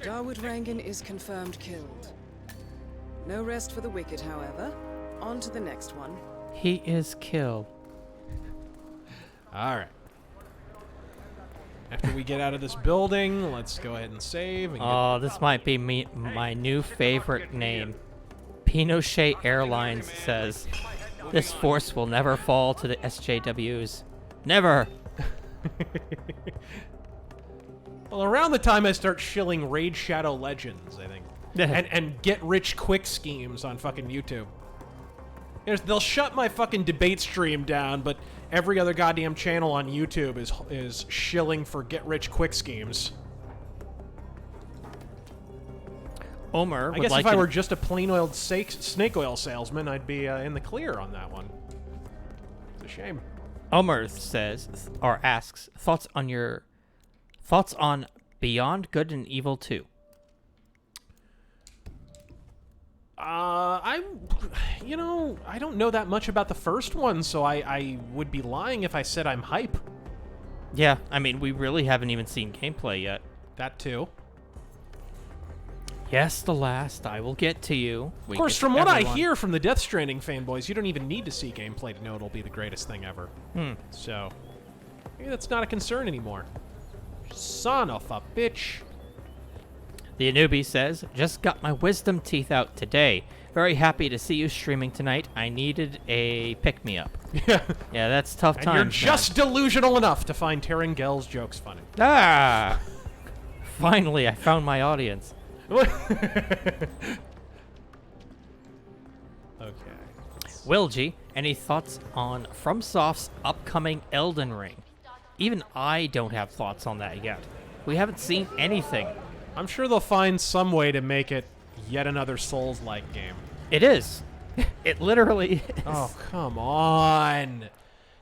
Darwood Rangan is confirmed killed. No rest for the wicked, however. On to the next one. He is killed. Alright. After we get out of this building, let's go ahead and save. And This might be my new favorite name. Pinochet Airlines says, this force will never fall to the SJWs. Never! Well, around the time I start shilling Raid Shadow Legends, I think. and get rich quick schemes on fucking YouTube. They'll shut my fucking debate stream down, but every other goddamn channel on YouTube is shilling for get rich quick schemes. Omer, I guess if I were just a plain oiled snake oil salesman, I'd be in the clear on that one. It's a shame. Omer says, or asks, thoughts on Beyond Good and Evil 2. I don't know that much about the first one, so I would be lying if I said I'm hype. Yeah, I mean, we really haven't even seen gameplay yet. That too. Yes, the last. I will get to you. Of course, from what I hear from the Death Stranding fanboys, you don't even need to see gameplay to know it'll be the greatest thing ever. So, maybe that's not a concern anymore. Son of a bitch. The Anubi says, just got my wisdom teeth out today. Very happy to see you streaming tonight. I needed a pick-me-up. Yeah, that's tough times. And you're just delusional enough to find Terengale's jokes funny. Ah! Finally, I found my audience. Okay. Will G, any thoughts on FromSoft's upcoming Elden Ring? Even I don't have thoughts on that yet. We haven't seen anything. I'm sure they'll find some way to make it yet another Souls-like game. It is. It literally is. Oh, come on.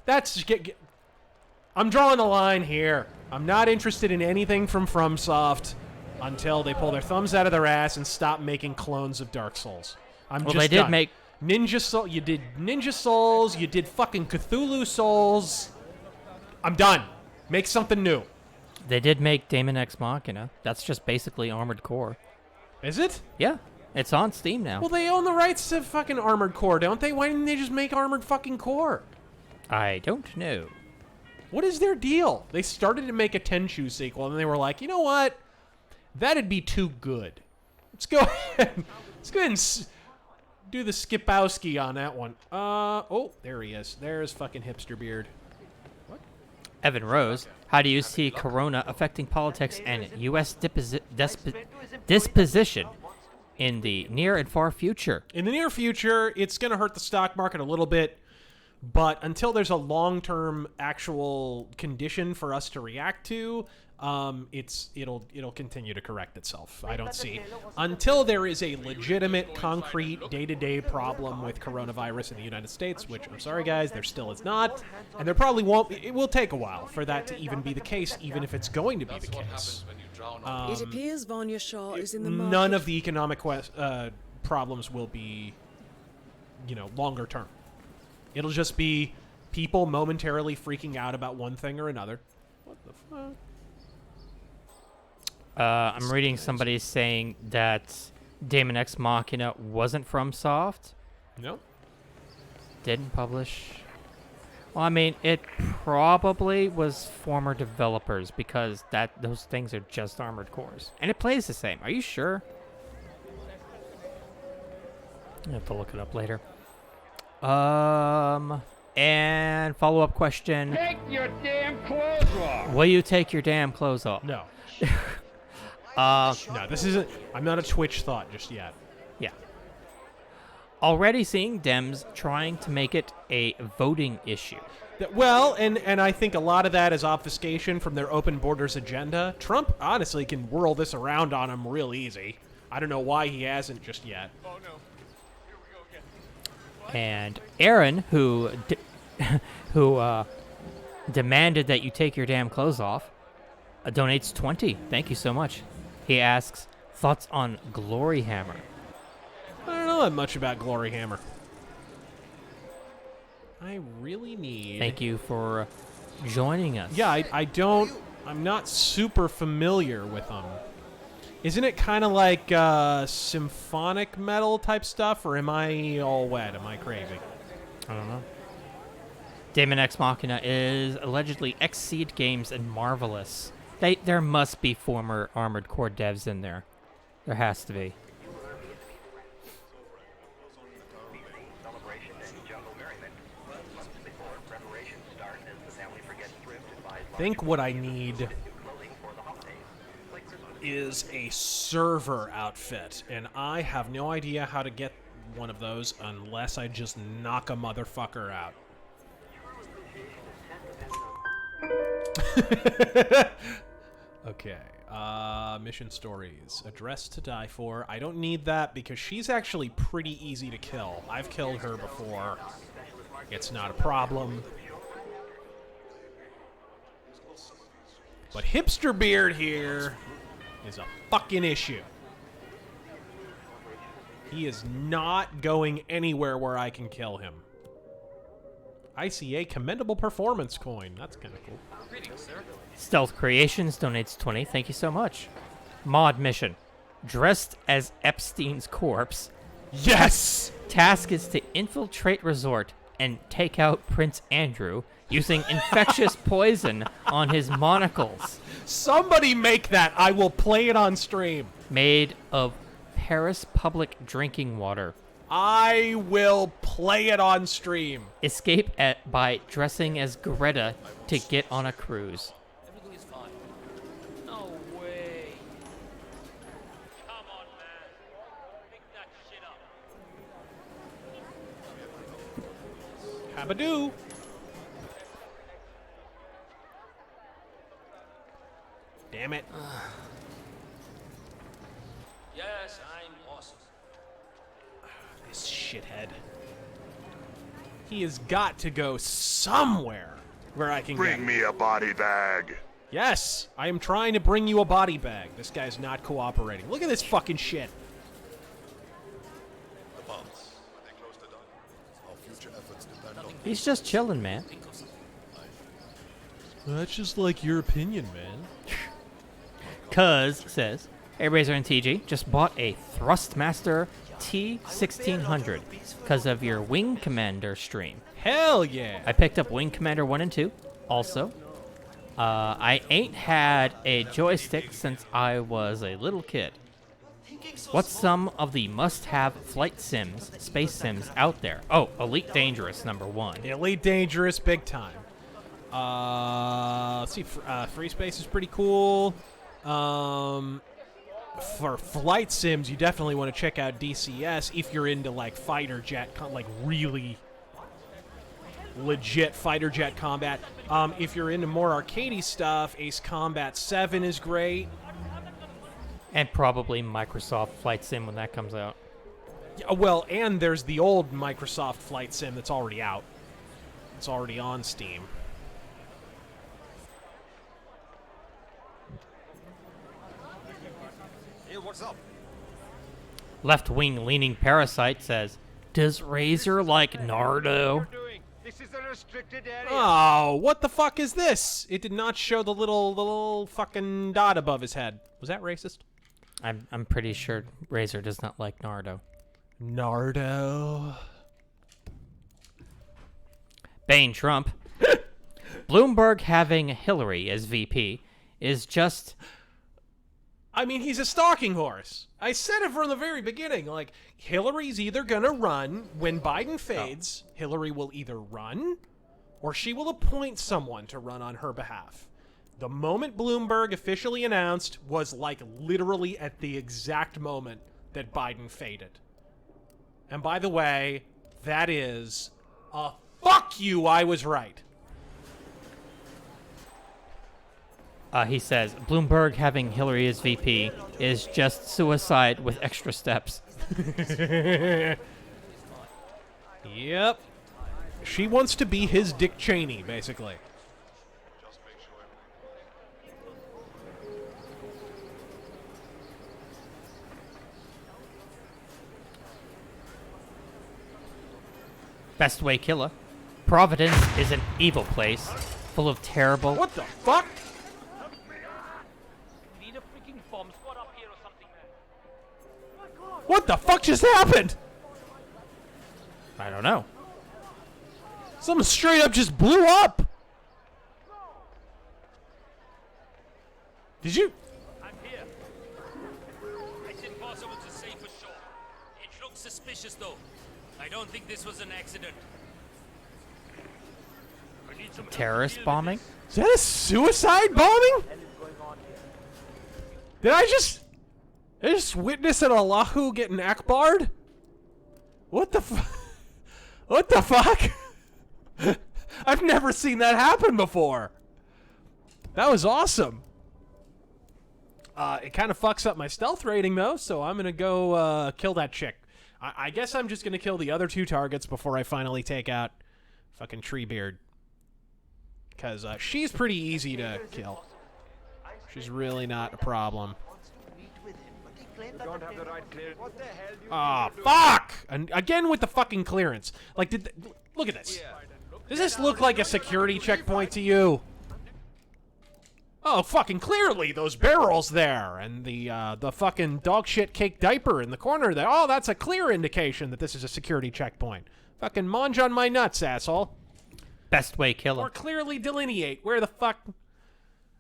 I'm drawing the line here. I'm not interested in anything from FromSoft until they pull their thumbs out of their ass and stop making clones of Dark Souls. They did make Ninja Soul. You did Ninja Souls. You did fucking Cthulhu Souls. I'm done. Make something new. They did make Daemon X Machina. That's just basically Armored Core. Is it? Yeah. It's on Steam now. Well, they own the rights to fucking Armored Core, don't they? Why didn't they just make Armored fucking Core? I don't know. What is their deal? They started to make a Tenchu sequel, and they were like, you know what? That'd be too good. Let's go ahead. Let's go ahead and do the Skipowski on that one. Oh, there he is. There's fucking Hipster Beard. What? Evan Rose, how do you see Corona affecting politics and U.S. disposition in the near and far future? In the near future, it's going to hurt the stock market a little bit, but until there's a long-term actual condition for us to react to, it'll continue to correct itself. I don't see until there is a legitimate, concrete, day-to-day problem with coronavirus in the United States, which I'm sorry, guys, there still is not, and there probably won't. It will take a while for that to even be the case, even if it's going to be the case. It appears Vanya Shaw is in the market. None of the economic problems will be, longer term. It'll just be people momentarily freaking out about one thing or another. What the fuck? I'm reading somebody saying that Daemon X Machina wasn't from Soft. No. Didn't publish. Well, I mean, it probably was former developers because those things are just Armored Cores. And it plays the same. Are you sure? I have to look it up later. And follow-up question. Take your damn clothes off! Will you take your damn clothes off? No. No, this isn't. I'm not a Twitch thought just yet. Yeah. Already seeing Dems trying to make it a voting issue. Well, and I think a lot of that is obfuscation from their open borders agenda. Trump honestly can whirl this around on him real easy. I don't know why he hasn't just yet. Oh no. Here we go again. And Aaron, who demanded that you take your damn clothes off, donates 20. Thank you so much. He asks, thoughts on Glory Hammer? I don't know that much about Glory Hammer. I really need... Thank you for joining us. Yeah, I'm not super familiar with them. Isn't it kind of like symphonic metal type stuff, or am I all wet? Am I crazy? I don't know. Daemon X Machina is allegedly Xseed Games and Marvelous. There must be former Armored Core devs in there. There has to be. I think what I need is a server outfit, and I have no idea how to get one of those unless I just knock a motherfucker out. Okay, mission stories. Address to die for. I don't need that because she's actually pretty easy to kill. I've killed her before. It's not a problem. But Hipster Beard here is a fucking issue. He is not going anywhere where I can kill him. ICA Commendable Performance coin. That's kind of cool. Greetings, sir. Stealth Creations donates 20. Thank you so much. Mod mission. Dressed as Epstein's corpse. Yes! Task is to infiltrate resort and take out Prince Andrew using infectious poison on his monocles. Somebody make that. I will play it on stream. Made of Paris public drinking water. I will play it on stream. Escape by dressing as Greta to get on a cruise. Everything is fine. No way. Come on, man. Pick that shit up. Habadoo. Damn it. Yes, I'm awesome. This shithead. He has got to go somewhere where I can Bring me a body bag. Yes, I am trying to bring you a body bag. This guy's not cooperating. Look at this fucking shit. He's just chilling, man. That's just like your opinion, man. Cuz says, hey Razor and TG, just bought a Thrustmaster T1600 because of your Wing Commander stream. Hell yeah! I picked up Wing Commander 1 and 2 also. I ain't had a joystick since I was a little kid. What's some of the must-have flight sims, space sims out there? Oh, Elite Dangerous, #1. Elite Dangerous, big time. Let's see, Free Space is pretty cool. For flight sims, you definitely want to check out DCS if you're into like fighter jet, like really legit fighter jet combat. If you're into more arcadey stuff, Ace Combat 7 is great. And probably Microsoft Flight Sim when that comes out. Yeah, well, and there's the old Microsoft Flight Sim that's already out. It's already on Steam. Hey, what's up? Left-wing leaning parasite says, does Razor like Nardo? This is a restricted area. Oh, what the fuck is this? It did not show the little fucking dot above his head. Was that racist? I'm pretty sure Razor does not like Nardo. Nardo. Bane Trump. Bloomberg having Hillary as VP is just... I mean, he's a stalking horse. I said it from the very beginning. Like, Hillary's either going to run. When Biden fades, Hillary will either run or she will appoint someone to run on her behalf. The moment Bloomberg officially announced was like literally at the exact moment that Biden faded. And by the way, that is a fuck you, I was right. He says, Bloomberg having Hillary as VP is just suicide with extra steps. Yep. She wants to be his Dick Cheney, basically. Best Way Killer. Providence is an evil place, full of terrible... What the fuck? Need a freaking bomb squad up here or something, man. What the fuck just happened? I don't know. Something straight up just blew up. Did you? I'm here. It's impossible to say for sure. It looks suspicious, though. I don't think this was an accident. Terrorist bombing? Is that a suicide bombing? Did I just witness an Allahu getting Akbar'd? What the What the fuck? I've never seen that happen before. That was awesome. It kind of fucks up my stealth rating, though, so I'm going to go kill that chick. I guess I'm just going to kill the other two targets before I finally take out fucking Treebeard. Because she's pretty easy to kill. She's really not a problem. Oh, fuck! And again with the fucking clearance. Like, look at this. Does this look like a security checkpoint to you? Oh, fucking clearly, those barrels there, and the fucking dog shit cake diaper in the corner there. Oh, that's a clear indication that this is a security checkpoint. Fucking mange on my nuts, asshole. Best Way Killer. Or clearly delineate where the fuck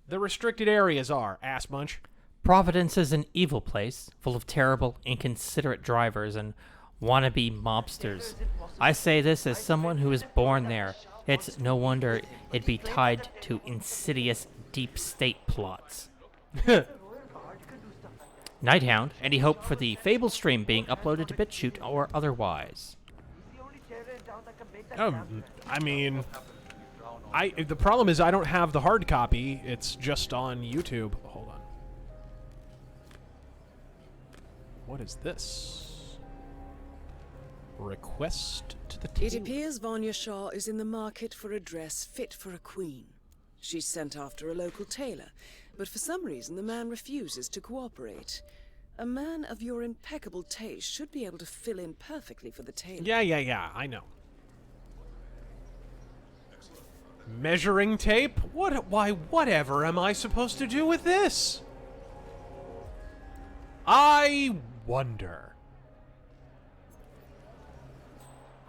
the restricted areas are, ass munch. Providence is an evil place, full of terrible, inconsiderate drivers and wannabe mobsters. I say this as someone who was born there. It's no wonder it'd be tied to insidious deep state plots. Nighthound, any hope for the Fable stream being uploaded to BitChute or otherwise? I mean, the problem is I don't have the hard copy. It's just on YouTube. Hold on. What is this? Request to the team. It appears Vanya Shah is in the market for a dress fit for a queen. She's sent after a local tailor, but for some reason the man refuses to cooperate. A man of your impeccable taste should be able to fill in perfectly for the tailor. Yeah, I know. Measuring tape? Why, whatever am I supposed to do with this? I wonder.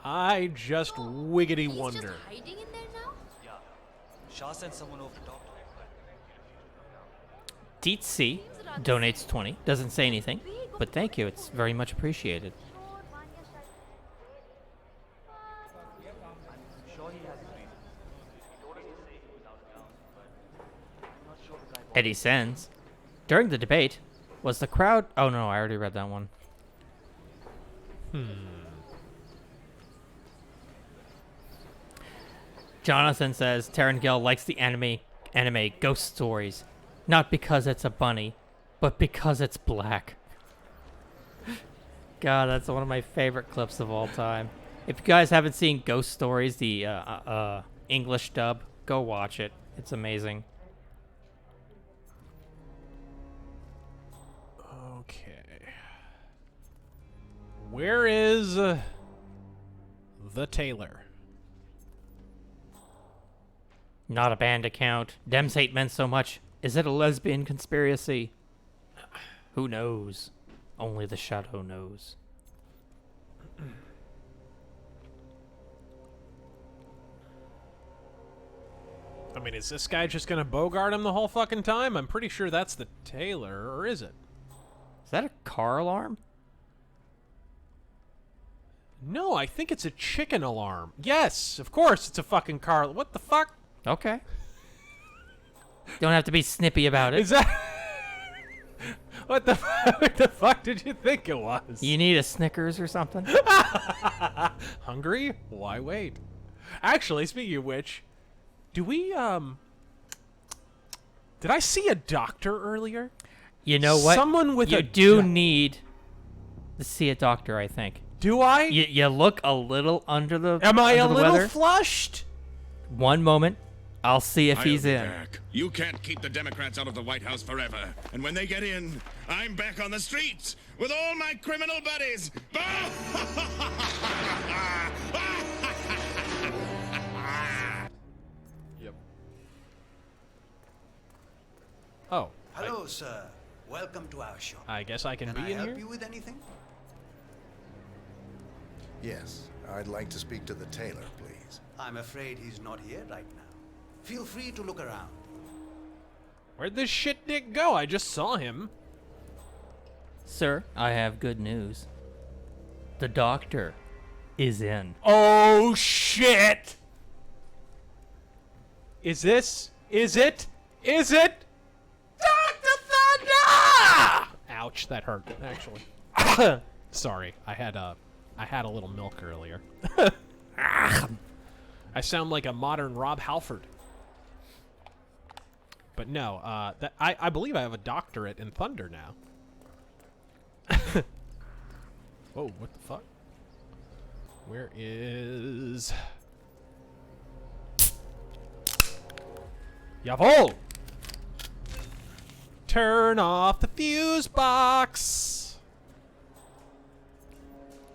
I just wiggity wonder. Hiding in there now? Yeah. Shah sent someone over to talk to him. Dietzy donates 20. Doesn't say anything, but thank you. It's very much appreciated. Eddie sends. During the debate, was the crowd... Oh, no, I already read that one. Jonathan says Taran Gill likes the anime Ghost Stories. Not because it's a bunny, but because it's black. God, that's one of my favorite clips of all time. If you guys haven't seen Ghost Stories, the English dub, go watch it. It's amazing. Okay. Where is the tailor? Not a banned account. Dems hate men so much. Is it a lesbian conspiracy? Who knows? Only the shadow knows. I mean, is this guy just gonna bogart him the whole fucking time? I'm pretty sure that's the tailor, or is it? Is that a car alarm? No, I think it's a chicken alarm. Yes, of course it's a fucking car. What the fuck? Okay. Don't have to be snippy about it. Is that... what the fuck did you think it was? You need a Snickers or something? Hungry? Why wait? Actually, speaking of which, do we, did I see a doctor earlier? You know what? Someone with you do need to see a doctor, I think. Do I? You look a little under the Am I a little weather. flushed? One moment. I'll see if he's in. Back. You can't keep the Democrats out of the White House forever. And when they get in, I'm back on the streets with all my criminal buddies. Yep. Oh. Hello, sir. Welcome to our shop. I guess I can be I in help here? you with anything? Yes, I'd like to speak to the tailor, please. I'm afraid he's not here right now. Feel free to look around. Where'd this shit dick go? I just saw him. Sir, I have good news. The doctor is in. Oh, shit! Is this? Is it? Is it? Dr. Thunder! Ouch, that hurt, actually. Sorry, I had a little milk earlier. I sound like a modern Rob Halford. But no, I believe I have a doctorate in thunder now. Whoa, what the fuck? Where is... Jawohl! Turn off the fuse box!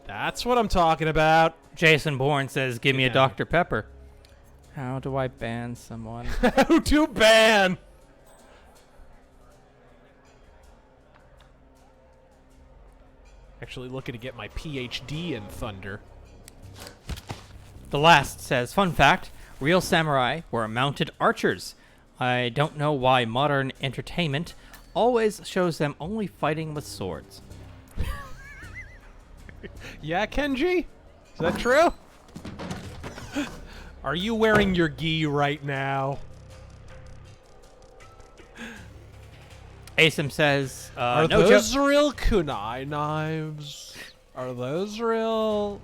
That's what I'm talking about. Jason Bourne says, give me a Dr. Pepper. How do I ban someone? How to ban? Actually looking to get my PhD in thunder. The Last says, fun fact, real samurai were mounted archers. I don't know why modern entertainment always shows them only fighting with swords. Yeah, Kenji? Is that true? Are you wearing your gi right now? Asim says, Are no those joke. real kunai knives? Are those real?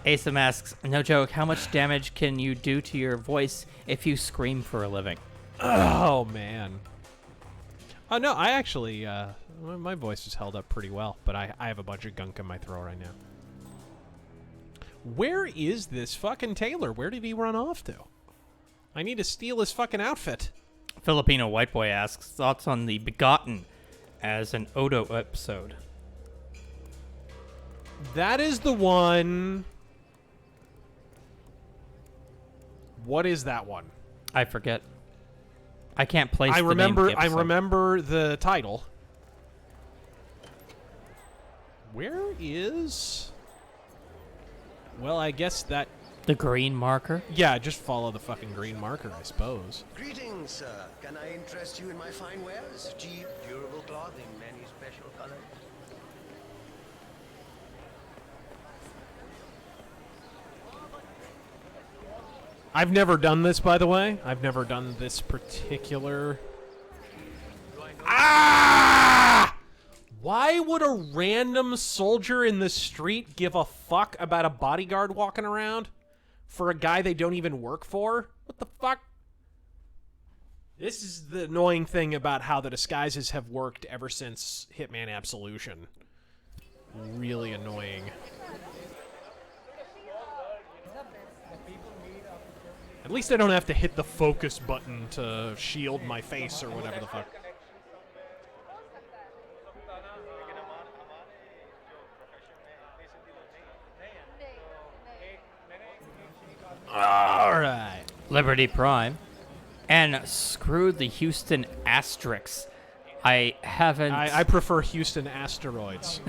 Asim asks, no joke, how much damage can you do to your voice if you scream for a living? Oh, man. Oh, no, I actually, my voice is held up pretty well, but I have a bunch of gunk in my throat right now. Where is this fucking tailor? Where did he run off to? I need to steal his fucking outfit. Filipino White Boy asks, thoughts on the Begotten as an Odo episode? That is the one What is that one? I forget. I can't place I the remember. name of the I episode. remember the title. Where is? Well, I guess that. The green marker? Yeah, just follow the fucking green marker, I suppose. Greetings, sir. Can I interest you in my fine wares? Cheap, durable cloth in many special colors. I've never done this, by the way. I've never done this particular... Ah! Why would a random soldier in the street give a fuck about a bodyguard walking around for a guy they don't even work for? What the fuck? This is the annoying thing about how the disguises have worked ever since Hitman Absolution. Really annoying. At least I don't have to hit the focus button to shield my face or whatever the fuck. Alright. Liberty Prime. And screw the Houston Asterix. I haven't... I prefer Houston Asteroids.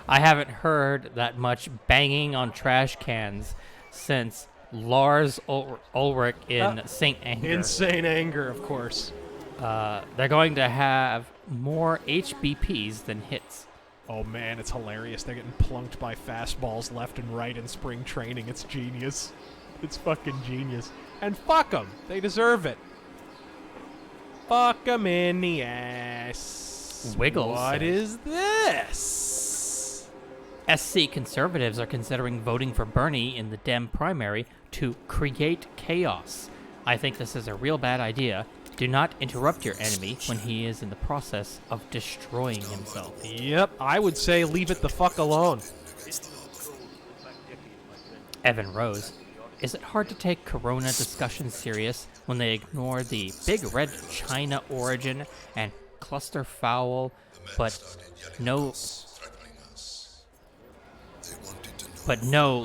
I haven't heard that much banging on trash cans since Lars Ulrich in Saint Anger. Insane Anger, of course. They're going to have more HBPs than hits. Oh man, it's hilarious. They're getting plunked by fastballs left and right in spring training. It's genius. It's fucking genius. And fuck them. They deserve it. Fuck them in the ass. Wiggles. What is this? SC conservatives are considering voting for Bernie in the Dem primary to create chaos. I think this is a real bad idea. Do not interrupt your enemy when he is in the process of destroying himself. Yep, I would say leave it the fuck alone. Evan Rose. Is it hard to take Corona discussion serious when they ignore the Big Red China origin and cluster foul, but no,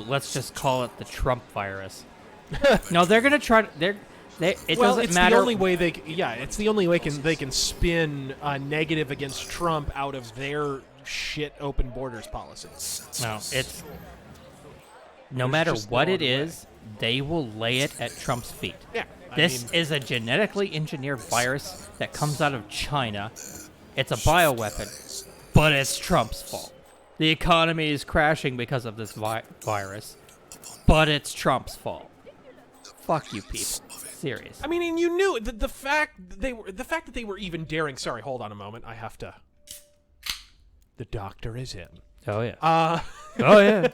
let's just call it the Trump virus. No, they're gonna try to, it well, doesn't it's matter. The only way they, it's the only way they can spin a negative against Trump out of their shit open borders policy. No, it's no matter what it is, they will lay it at Trump's feet. Yeah, This is a genetically engineered virus that comes out of China. It's a bioweapon, but it's Trump's fault. The economy is crashing because of this virus, but it's Trump's fault. Fuck you, people. Serious. I mean, and you knew the fact that they were even daring. Sorry, hold on a moment. I have to. The doctor is in. Oh yeah. Oh yeah.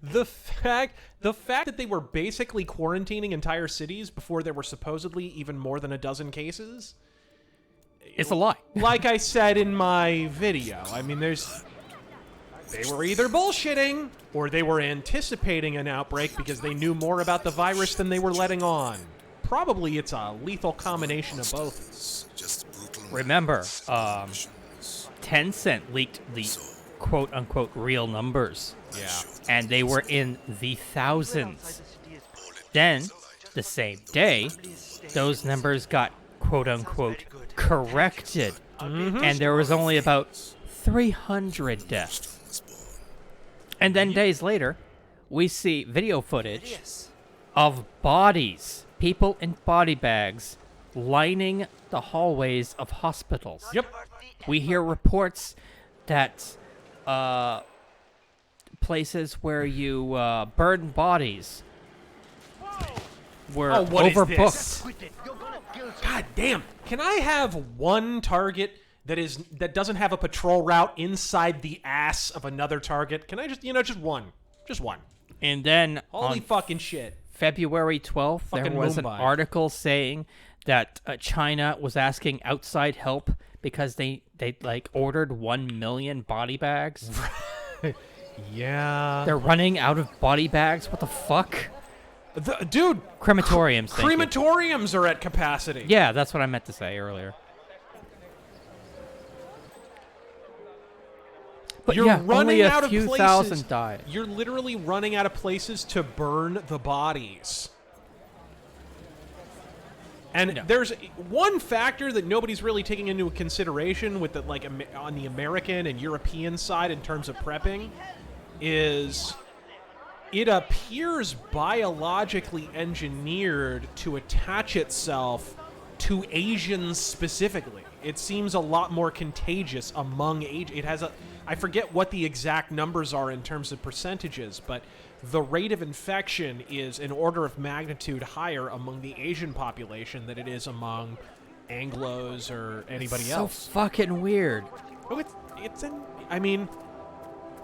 The fact that they were basically quarantining entire cities before there were supposedly even more than a dozen cases. It's a lie. Like I said in my video, I mean, they were either bullshitting or they were anticipating an outbreak because they knew more about the virus than they were letting on. Probably it's a lethal combination of both. Remember, Tencent leaked the quote-unquote real numbers. Yeah. And they were in the thousands. Then, the same day, those numbers got quote-unquote corrected. Mm-hmm. And there was only about 300 deaths. And then days later, we see video footage of bodies, people in body bags, lining the hallways of hospitals. Yep. We hear reports that places where you burn bodies were overbooked. God damn! Can I have one target that doesn't have a patrol route inside the ass of another target? Can I just one, just one? And then holy fucking shit! February 12th, there was an article saying that China was asking outside help because they like ordered 1 million body bags. Yeah. They're running out of body bags. What the fuck? Dude, crematoriums. Crematoriums are at capacity. Yeah, that's what I meant to say earlier. But you're running only out few of places. Thousand died. You're literally running out of places to burn the bodies. And there's one factor that nobody's really taking into consideration with the on the American and European side in terms of prepping is it appears biologically engineered to attach itself to Asians specifically. It seems a lot more contagious among Asians. It has I forget what the exact numbers are in terms of percentages, but the rate of infection is an order of magnitude higher among the Asian population than it is among Anglos or anybody else. So fucking weird. Oh,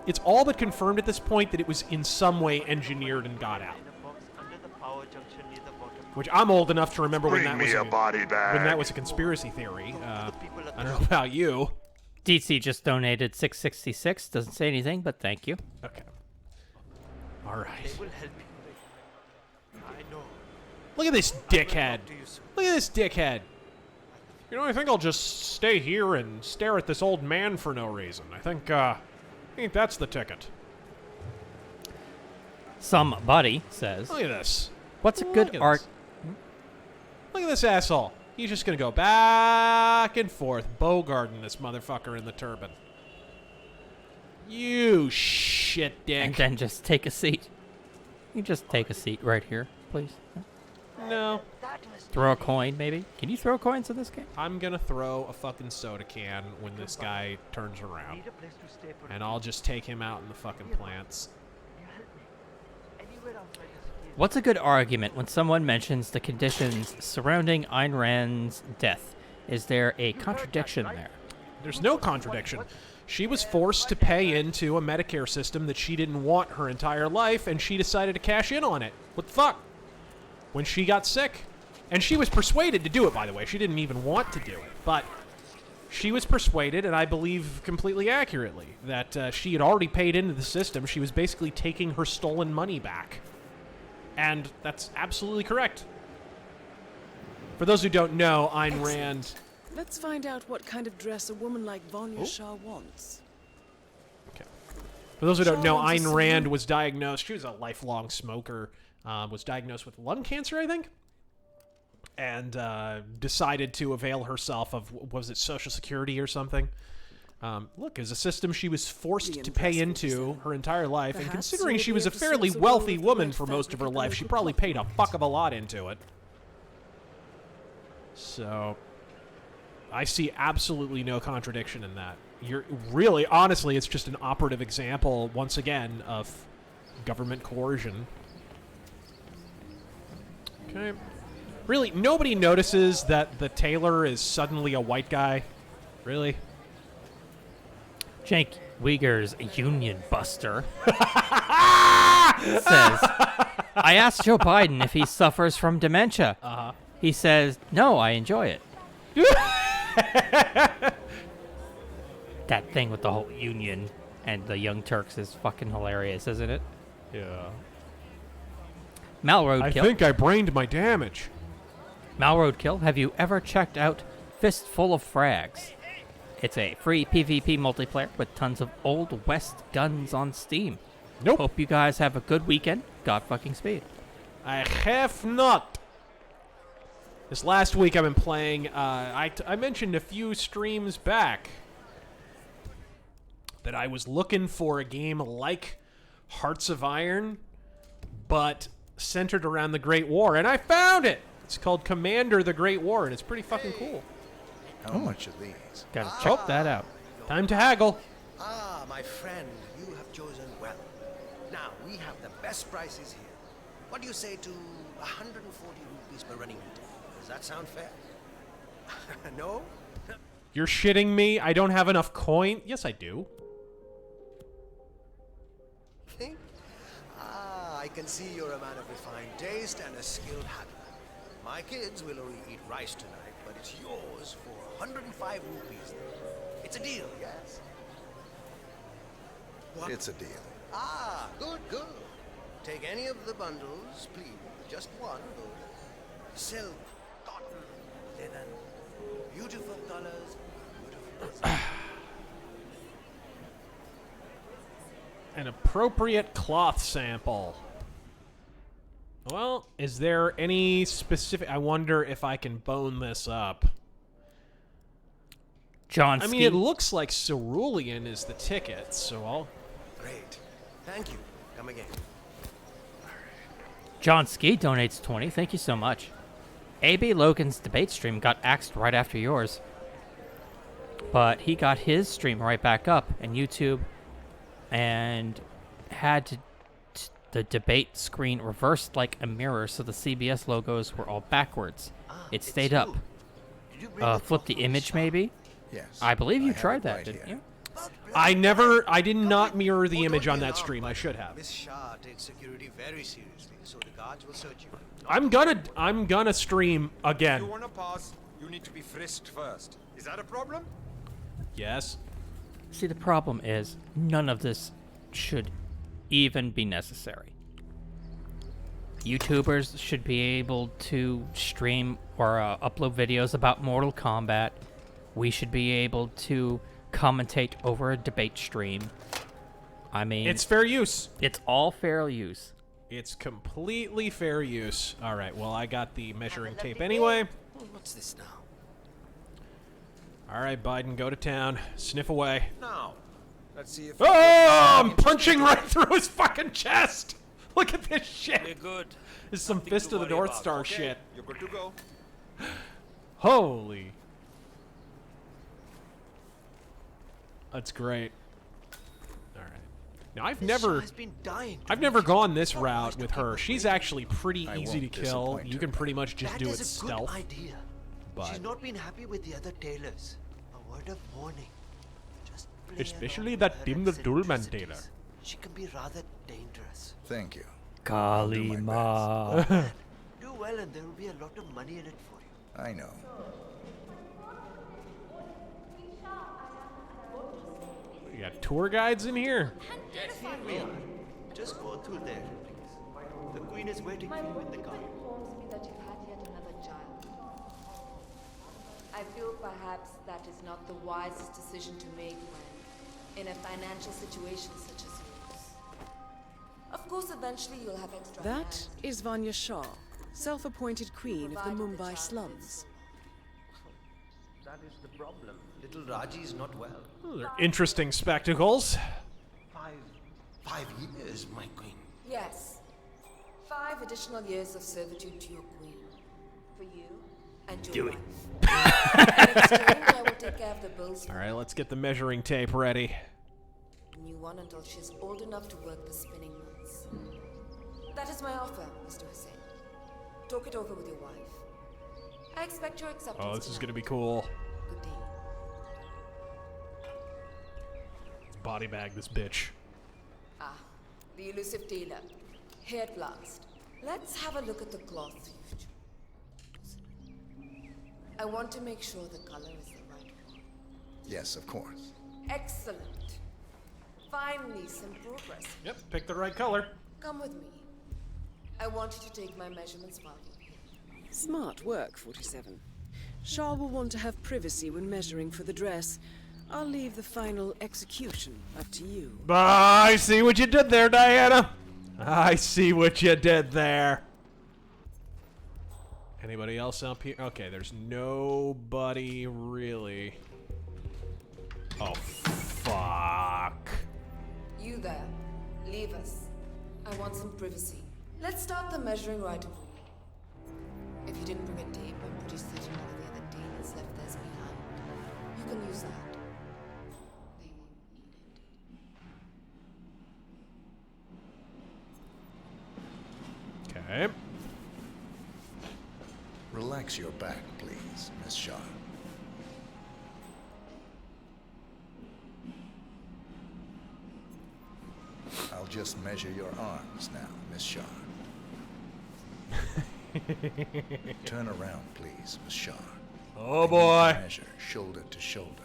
it's all but confirmed at this point that it was in some way engineered and got out. Which I'm old enough to remember when that was a conspiracy theory. I don't know about you. DC just donated $6.66. Doesn't say anything, but thank you. Okay. All right. Look at this dickhead. Look at this dickhead. You know, I think I'll just stay here and stare at this old man for no reason. I think that's the ticket. Somebody says. Look at this. What's a good art? Look at this asshole. He's just going to go back and forth, bogarting this motherfucker in the turban. You shit dick. And then just take a seat. You just take a seat right here, please. No. Throw a coin, maybe? Can you throw coins in this game? I'm going to throw a fucking soda can when this guy turns around. And I'll just take him out in the fucking plants. What's a good argument when someone mentions the conditions surrounding Ayn Rand's death? Is there a contradiction there? There's no contradiction. She was forced to pay into a Medicare system that she didn't want her entire life, and she decided to cash in on it. What the fuck? When she got sick. And she was persuaded to do it, by the way. She didn't even want to do it. But she was persuaded, and I believe completely accurately, that she had already paid into the system. She was basically taking her stolen money back. And that's absolutely correct. For those who don't know, Ayn Rand... Let's find out what kind of dress a woman like Vanya Shah wants. Okay. For those who don't know, Ayn Rand was diagnosed... She was a lifelong smoker. Was diagnosed with lung cancer, I think. And decided to avail herself of, was it Social Security or something? Look, as a system she was forced to pay into her entire life, and considering she was a fairly wealthy woman for most of her life, she probably paid a fuck of a lot into it. So, I see absolutely no contradiction in that. You're really, honestly, it's just an operative example, once again, of government coercion. Okay. Really, nobody notices that the tailor is suddenly a white guy? Really? Jake Uyghur's Union Buster says, I asked Joe Biden if he suffers from dementia. Uh-huh. He says, no, I enjoy it. That thing with the whole Union and the Young Turks is fucking hilarious, isn't it? Yeah. Malroadkill. I think I brained my damage. Malroadkill, have you ever checked out Fistful of Frags? It's a free PvP multiplayer with tons of Old West guns on Steam. Nope. Hope you guys have a good weekend. God fucking speed. I have not. This last week I've been playing, I mentioned a few streams back that I was looking for a game like Hearts of Iron, but centered around the Great War, and I found it! It's called Commander the Great War, and it's pretty fucking cool. How much are these? Gotta check that out. Time to haggle. Ah, my friend, you have chosen well. Now, we have the best prices here. What do you say to 140 rupees per running meter? Does that sound fair? No? You're shitting me? I don't have enough coin? Yes, I do. Think? Ah, I can see you're a man of refined taste and a skilled haggler. My kids will only eat rice tonight, but it's yours for 105 rupees. It's a deal, yes? What? It's a deal. Ah, good, good. Take any of the bundles, please. Just one, good. Silk, cotton, linen, beautiful colors, beautiful design. An appropriate cloth sample. Well, is there any specific... I wonder if I can bone this up. John I mean, it looks like Cerulean is the ticket, so I'll... Great. Thank you. Come again. John Ski donates 20. Thank you so much. A.B. Logan's debate stream got axed right after yours. But he got his stream right back up in YouTube and had the debate screen reversed like a mirror, so the CBS logos were all backwards. It stayed up. Flip the image, maybe? Yes. I believe you tried that, didn't you? I did not mirror the image on that stream. I should have. Miss Shah takes security very seriously, so the guards will search you. I'm gonna stream again. If you want to pass, you need to be frisked first. Is that a problem? Yes. See, the problem is none of this should even be necessary. YouTubers should be able to stream or upload videos about Mortal Kombat. We should be able to commentate over a debate stream. I mean... It's fair use. It's all fair use. It's completely fair use. All right, well, I got the measuring tape anyway. What's this now? All right, Biden, go to town. Sniff away. Now, let's see if... Oh, I'm punching right through his fucking chest. Look at this shit. We're good. This is some Fist of the North Star shit. You're good to go. Holy. That's great. All right. Now I've never gone this route with her. She's actually pretty easy to kill. You can pretty much just do it stealth. That is a good idea. But she's not been happy with the other tailors. A word of warning. Just play especially along that with her Tim the Toolman tailor. eccentricities. She can be rather dangerous. Thank you. Kalima. Do well and there will be a lot of money in it for you. I know. You got tour guides in here. Yes, here we are. Just go through there, please. The Queen is waiting for you in the car. Informs me that you've had yet another child. I feel perhaps that is not the wisest decision to make when in a financial situation such as yours. Of course, eventually you'll have extra. That is Vanya Shah, self-appointed queen of the Mumbai slums. That is the problem. Little Raji is not well. Oh, they're interesting spectacles. 5 years, my queen. Yes. 5 additional years of servitude to your queen. For you and your wife. In exchange, I will take care of the bills. All right, let's get the measuring tape ready. A new one until she's old enough to work the spinning mills. That is my offer, Mr. Hussain. Talk it over with your wife. I expect your acceptance. Oh, this is gonna be cool. Good day. Body bag this bitch. Ah, the elusive tailor. Here at last. Let's have a look at the cloth you've chosen. I want to make sure the color is the right one. Yes, of course. Excellent. Finally, some progress. Yep, pick the right color. Come with me. I want you to take my measurements while you're here. Smart work, 47. Shah will want to have privacy when measuring for the dress. I'll leave the final execution up to you. I see what you did there, Diana. I see what you did there. Anybody else up here? Okay, there's nobody really. Oh, fuck. You there. Leave us. I want some privacy. Let's start the measuring right away. If you didn't bring a tape, I'm pretty certain one of the other tailors left theirs behind. You can use that. Okay. Relax your back, please, Miss Shah. I'll just measure your arms now, Miss Shah. Turn around, please, Miss Shah. Oh boy. Measure shoulder to shoulder.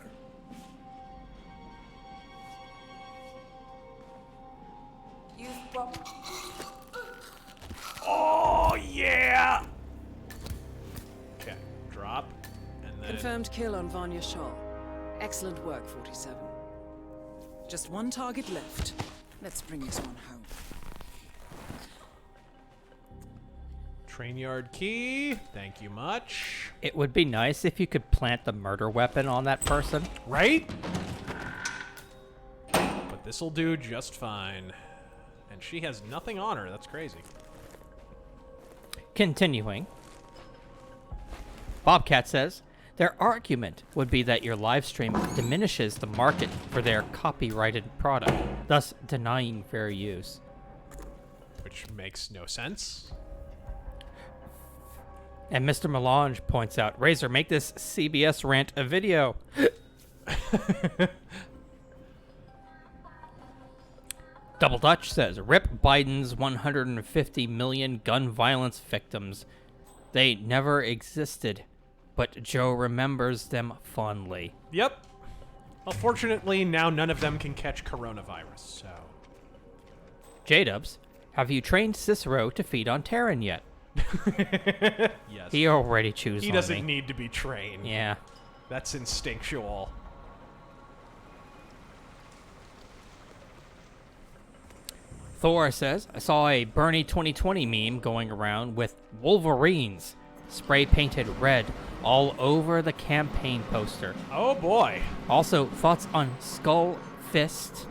You've probably... Oh, yeah! Okay, drop, and then... Confirmed kill on Vanya Shah. Excellent work, 47. Just one target left. Let's bring this one home. Train yard key. Thank you much. It would be nice if you could plant the murder weapon on that person. Right? But this'll do just fine. And she has nothing on her. That's crazy. Continuing. Bobcat says, their argument would be that your live stream diminishes the market for their copyrighted product, thus denying fair use. Which makes no sense. And Mr. Melange points out, Razor, make this CBS rant a video. Double Dutch says, rip Biden's 150 million gun violence victims. They never existed, but Joe remembers them fondly. Yep. Well, fortunately, now none of them can catch coronavirus, so... J-Dubs, have you trained Cicero to feed on Terran yet? Yes. He already chews on me. He doesn't need to be trained. Yeah. That's instinctual. Thor says, I saw a Bernie 2020 meme going around with Wolverines spray painted red all over the campaign poster. Oh boy. Also, thoughts on Skull Fist,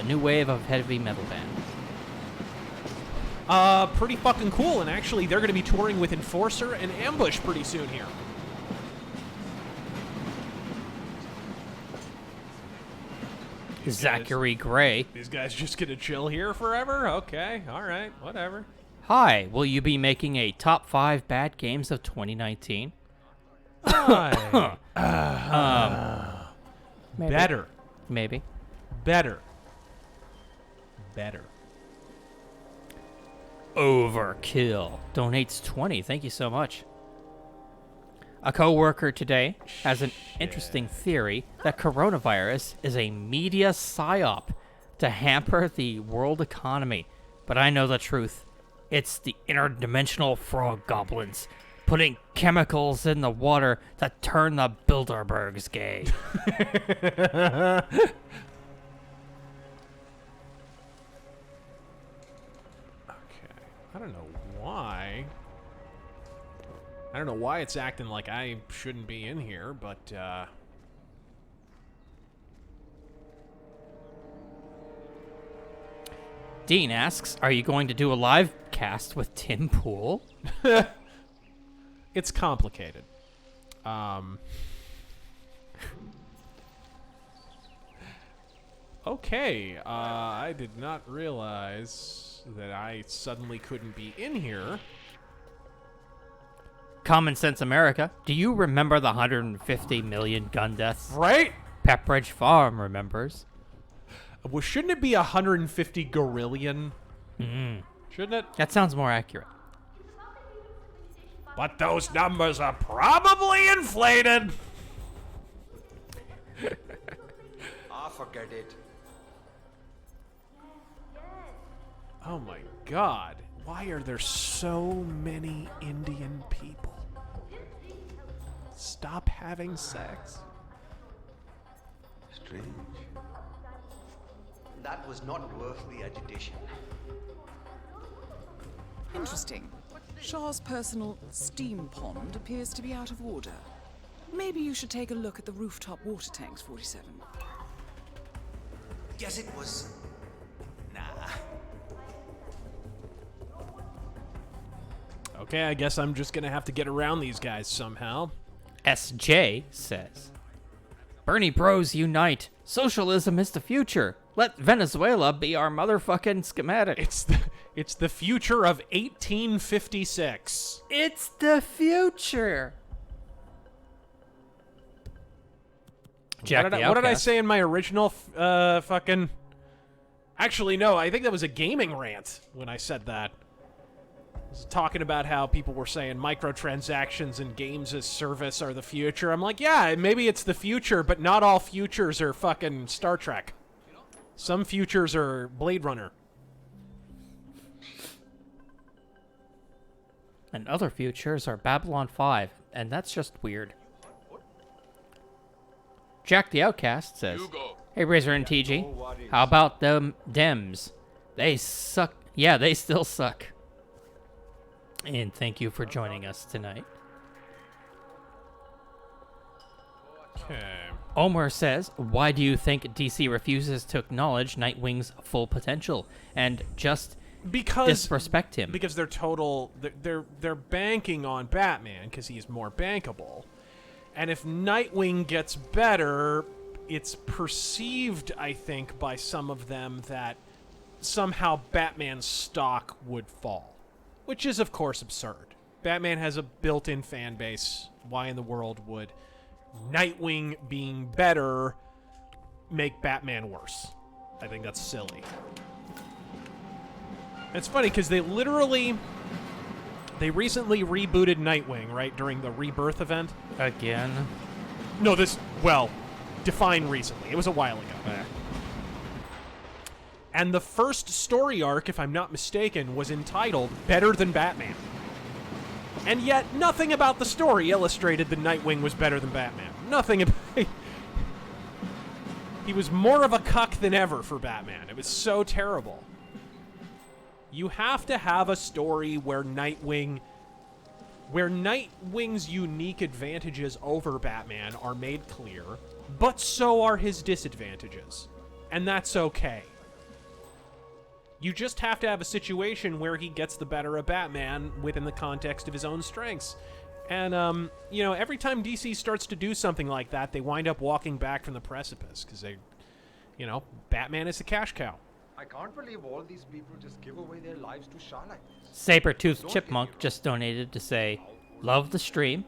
new wave of heavy metal band. Pretty fucking cool, and actually they're going to be touring with Enforcer and Ambush pretty soon here. Zachary Gray. These guys just going to chill here forever? Okay, alright, whatever. Hi, will you be making a top 5 bad games of 2019? Maybe. Better. Maybe. Better. Better. Overkill donates 20. Thank you so much. A co-worker today has an interesting theory that coronavirus is a media psyop to hamper the world economy. But I know the truth. It's the interdimensional frog goblins putting chemicals in the water that turn the Bilderbergs gay. I don't know why. I don't know why it's acting like I shouldn't be in here, but, Dean asks, are you going to do a live cast with Tim Pool? It's complicated. Okay, I did not realize that I suddenly couldn't be in here. Common Sense America, do you remember the 150 million gun deaths? Right? Pepperidge Farm remembers. Well, shouldn't it be 150 gorillion? Shouldn't it? That sounds more accurate. But those numbers are probably inflated. Forget it. Oh my god. Why are there so many Indian people? Stop having sex. Strange. That was not worth the agitation. Interesting. Shah's personal steam pond appears to be out of order. Maybe you should take a look at the rooftop water tanks, 47. Guess it was... Nah. Okay, I guess I'm just gonna have to get around these guys somehow. SJ says, Bernie bros unite. Socialism is the future. Let Venezuela be our motherfucking schematic. It's the future of 1856. It's the future. What did I say in my original fucking... Actually, no, I think that was a gaming rant when I said that. I was talking about how people were saying microtransactions and games as service are the future. I'm like, yeah, maybe it's the future, but not all futures are fucking Star Trek. Some futures are Blade Runner. And other futures are Babylon 5, and that's just weird. Jack the Outcast says, hey, Razor and TG, how about them Dems? They suck. Yeah, they still suck. And thank you for joining us tonight. Okay. Omar says, why do you think DC refuses to acknowledge Nightwing's full potential and just disrespect him? Because they're banking on Batman because he's more bankable. And if Nightwing gets better, it's perceived, I think, by some of them that somehow Batman's stock would fall, which is, of course, absurd. Batman has a built-in fan base. Why in the world would Nightwing being better make Batman worse? I think that's silly. It's funny because they recently rebooted Nightwing, right, during the Rebirth event. Again? No, define recently. It was a while ago. And the first story arc, if I'm not mistaken, was entitled Better Than Batman. And yet, nothing about the story illustrated that Nightwing was better than Batman. Nothing about... He was more of a cuck than ever for Batman. It was so terrible. You have to have a story where Nightwing's unique advantages over Batman are made clear, but so are his disadvantages. And that's okay. You just have to have a situation where he gets the better of Batman within the context of his own strengths. And, every time DC starts to do something like that, they wind up walking back from the precipice because Batman is a cash cow. I can't believe all these people just give away their lives to Shah like this. Saber-toothed Chipmunk just donated to say, love the stream.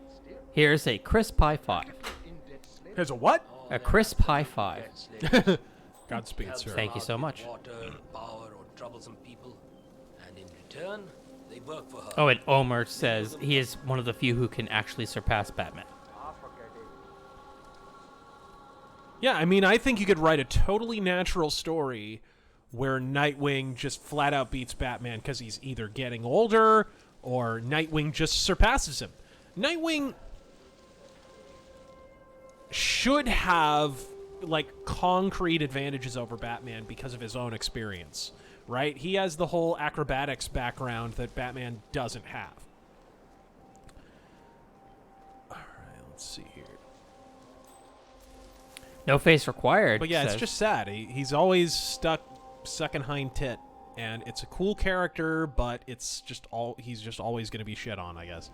Here's a crisp high five. Here's a what? A crisp high five. Godspeed, sir. Thank you so much. Water, power, or troublesome people, and in return, they work for her. Oh, and Omer says he is one of the few who can actually surpass Batman. Yeah, I mean, I think you could write a totally natural story where Nightwing just flat out beats Batman because he's either getting older or Nightwing just surpasses him. Nightwing should have concrete advantages over Batman because of his own experience, right? He has the whole acrobatics background that Batman doesn't have. All right, let's see here. No face required. But yeah, it's just sad. He's always stuck sucking hind tit, and it's a cool character, but he's just always going to be shit on, I guess.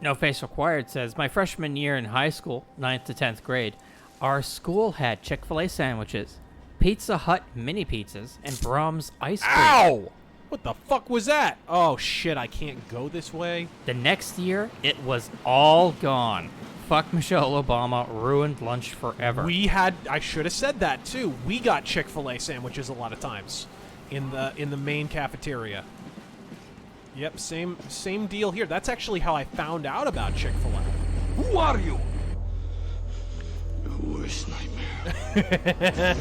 No face required says, my freshman year in high school, 9th to 10th grade, our school had Chick-fil-A sandwiches, Pizza Hut mini pizzas, and Brahms ice cream. Ow! What the fuck was that? Oh shit, I can't go this way. The next year, it was all gone. Fuck Michelle Obama, ruined lunch forever. I should have said that too. We got Chick-fil-A sandwiches a lot of times in the main cafeteria. Yep, same deal here. That's actually how I found out about Chick-fil-A. Who are you? Your worst nightmare.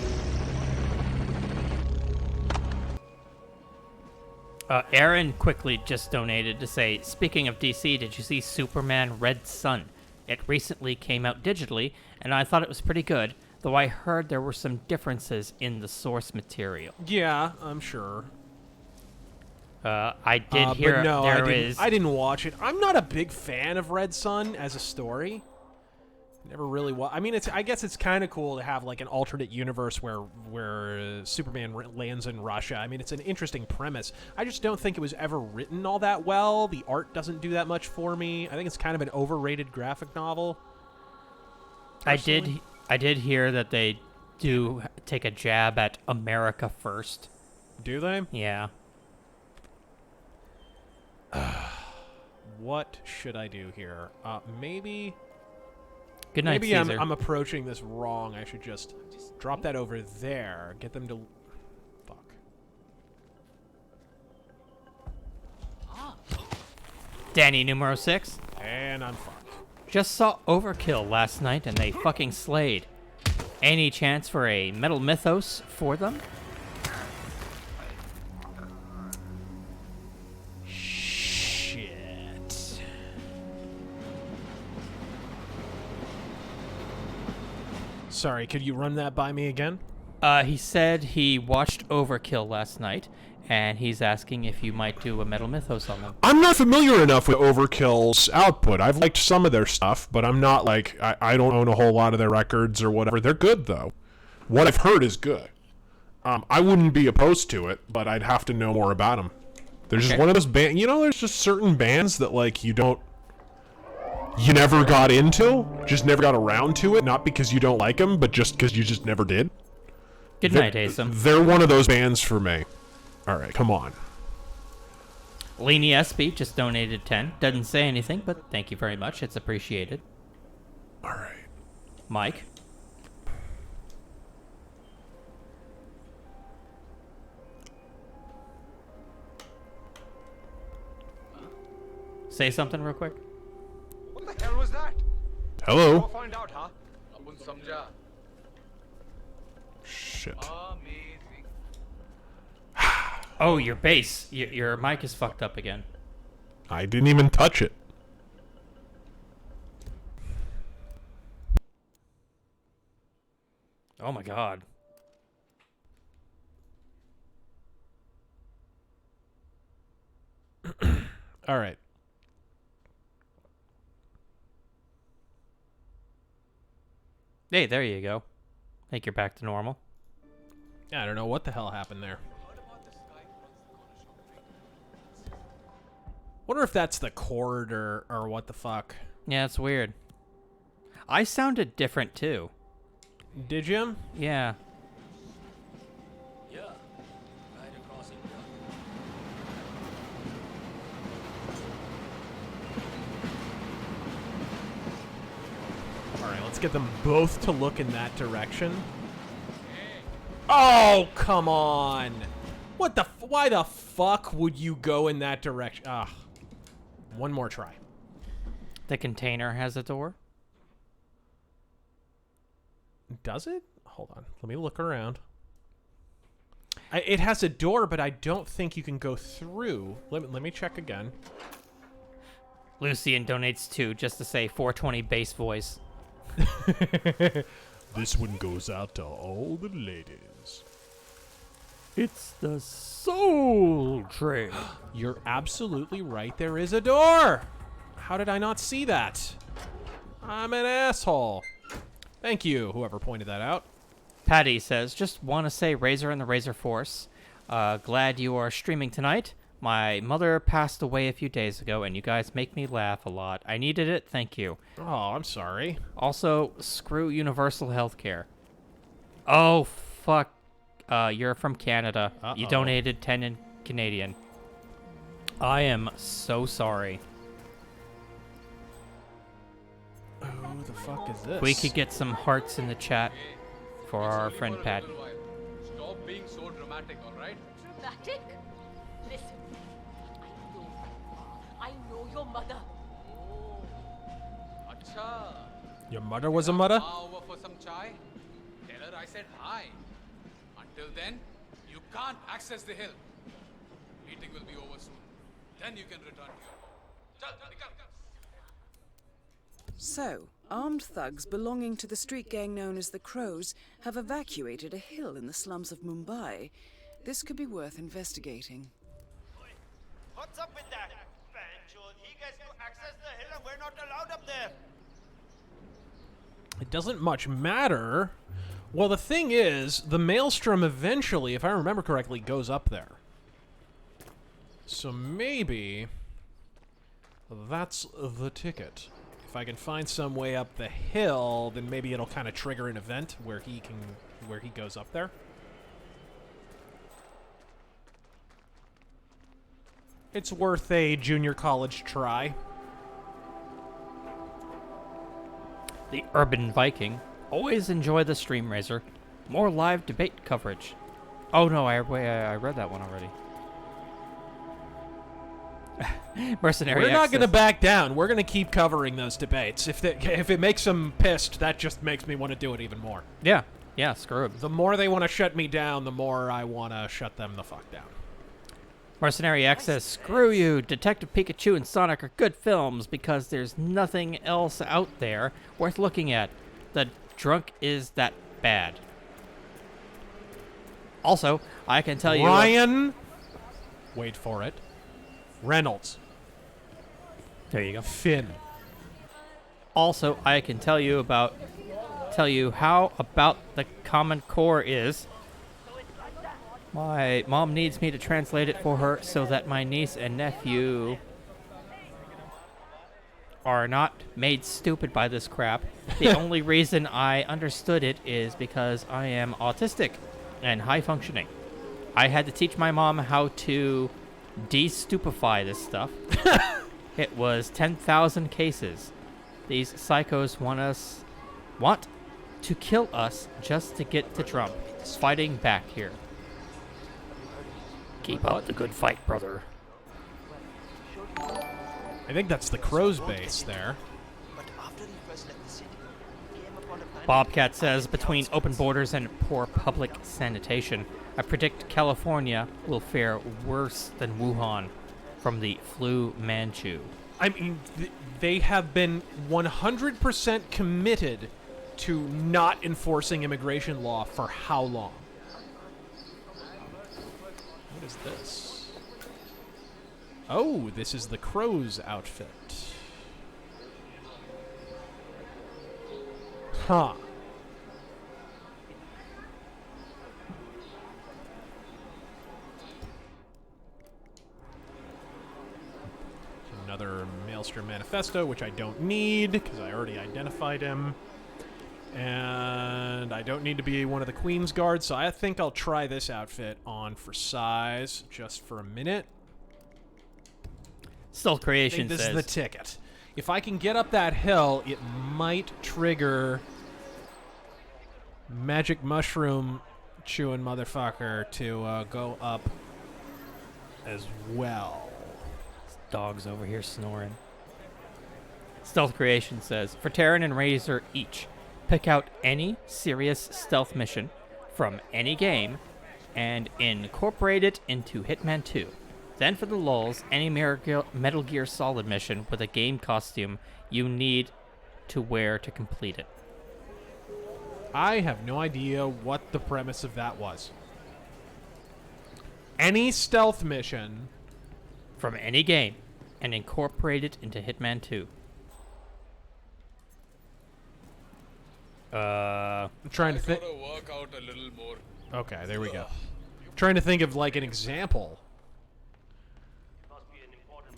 Aaron quickly just donated to say, speaking of DC, did you see Superman Red Sun? It recently came out digitally, and I thought it was pretty good, though I heard there were some differences in the source material. Yeah, I'm sure. I did hear but no, I didn't watch it. I'm not a big fan of Red Sun as a story. Never really I mean, I guess it's kind of cool to have an alternate universe where Superman lands in Russia. I mean, it's an interesting premise. I just don't think it was ever written all that well. The art doesn't do that much for me. I think it's kind of an overrated graphic novel. Personally. I did hear that they do take a jab at America first. Do they? Yeah. What should I do here? Maybe... Good night, Maybe Caesar. I'm approaching this wrong. I should just drop that over there. Get them to... Fuck. Danny, numero 6. And I'm fucked. Just saw Overkill last night, and they fucking slayed. Any chance for a Metal Mythos for them? Shit. Sorry, could you run that by me again? He said he watched Overkill last night, and he's asking if you might do a Metal Mythos on them. I'm not familiar enough with Overkill's output. I've liked some of their stuff, but I'm not like, I don't own a whole lot of their records or whatever. They're good, though. What I've heard is good. I wouldn't be opposed to it, but I'd have to know more about them. There's just one of those bands, there's just certain bands that, like, you never got into, just never got around to it, not because you don't like them, but just because you just never did. Good night, Asim. They're one of those bands for me. All right, come on. Leany SB just donated 10. Doesn't say anything, but thank you very much. It's appreciated. All right. Mike? Say something real quick. What the hell was that? Hello. Go find out, huh? Apun samjha. Shit. Amazing. Oh, your bass. Your mic is fucked up again. I didn't even touch it. Oh my god. All right. Hey, there you go. I think you're back to normal. Yeah, I don't know what the hell happened there. Wonder if that's the cord or what the fuck. Yeah, it's weird. I sounded different too. Did you? Yeah. Yeah. Right across India. Alright, let's get them both to look in that direction. Oh, come on! What the why the fuck would you go in that direction? Ah. One more try. The container has a door? Does it? Hold on. Let me look around. It has a door, but I don't think you can go through. Let me check again. Lucian donates 2 just to say 420 bass voice. This one goes out to all the ladies. It's the Soul Train. You're absolutely right. There is a door. How did I not see that? I'm an asshole. Thank you, whoever pointed that out. Patty says, just want to say Razor and the Razor Force. Glad you are streaming tonight. My mother passed away a few days ago, and you guys make me laugh a lot. I needed it. Thank you. Oh, I'm sorry. Also, screw universal healthcare. Oh, fuck. You're from Canada. Uh-oh. You donated 10 in Canadian. I am so sorry. Who the fuck is this? We could get some hearts in the chat for our friend Patty. Stop being so dramatic, alright? Dramatic? Listen, I know your mother. Oh, acha. Your mother was a mother? Over for some chai? Tell her I said hi. Until then, you can't access the hill. Meeting will be over soon. Then you can return to your home. Chal, nikal. So, armed thugs belonging to the street gang known as the Crows have evacuated a hill in the slums of Mumbai. This could be worth investigating. What's up with that? He gets to access the hill and we're not allowed up there. It doesn't much matter. Well, the thing is, the Maelstrom eventually, if I remember correctly, goes up there. So maybe that's the ticket. If I can find some way up the hill, then maybe it'll kind of trigger an event where he goes up there. It's worth a junior college try. The Urban Viking. Always enjoy the stream, Razor. More live debate coverage. Oh no, I read that one already. Mercenary. We're not going to back down. We're going to keep covering those debates. If it makes them pissed, that just makes me want to do it even more. Yeah. Yeah, screw it. The more they want to shut me down, the more I want to shut them the fuck down. Mercenary X says, screw you. Detective Pikachu and Sonic are good films because there's nothing else out there worth looking at. The drunk is that bad. Also, I can tell you... Ryan, wait for it, Reynolds. There you go. Finn. Also, I can tell you how about the Common Core is. My mom needs me to translate it for her so that my niece and nephew are not made stupid by this crap. The only reason I understood it is because I am autistic and high functioning. I had to teach my mom how to de-stupefy this stuff. It was 10,000 cases. These psychos want to kill us just to get to Trump. Fighting back here. Keep up the good fight, brother. I think that's the crow's base there. Bobcat says, between open borders and poor public sanitation, I predict California will fare worse than Wuhan from the flu Manchu. I mean, they have been 100% committed to not enforcing immigration law for how long? What is this? Oh, this is the crow's outfit. Huh. Another Maelstrom Manifesto, which I don't need, because I already identified him. And I don't need to be one of the Queen's Guard, so I think I'll try this outfit on for size, just for a minute. Stealth Creation This says... is the ticket. If I can get up that hill, it might trigger Magic Mushroom chewing motherfucker to go up as well. Dog's over here snoring. Stealth Creation says, for Terran and Razor each, pick out any serious stealth mission from any game and incorporate it into Hitman 2. Then for the lulz, any Metal Gear Solid mission with a game costume you need to wear to complete it. I have no idea what the premise of that was. Any stealth mission from any game and incorporate it into Hitman 2. I'm trying to think. Work out a little more. Okay, there we go. Trying to think of like an example.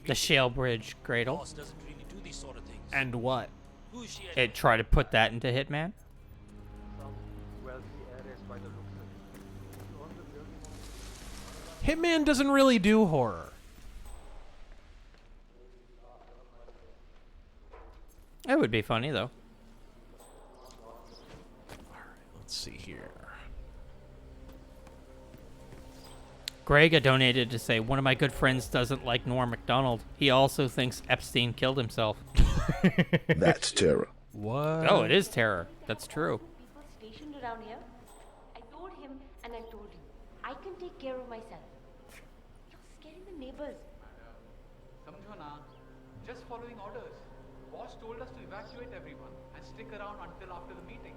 The Shale Bridge Cradle. And what? It tried to put that into Hitman. Hitman doesn't really do horror. It would be funny though. Let's see here. Greg donated to say, one of my good friends doesn't like Norm Macdonald. He also thinks Epstein killed himself. That's terror. What? Oh, it is terror. That's true. People stationed around here. I told him and I told him. I can take care of myself. You're scaring the neighbors. Samjho na, just following orders. Boss told us to evacuate everyone and stick around until after the meeting.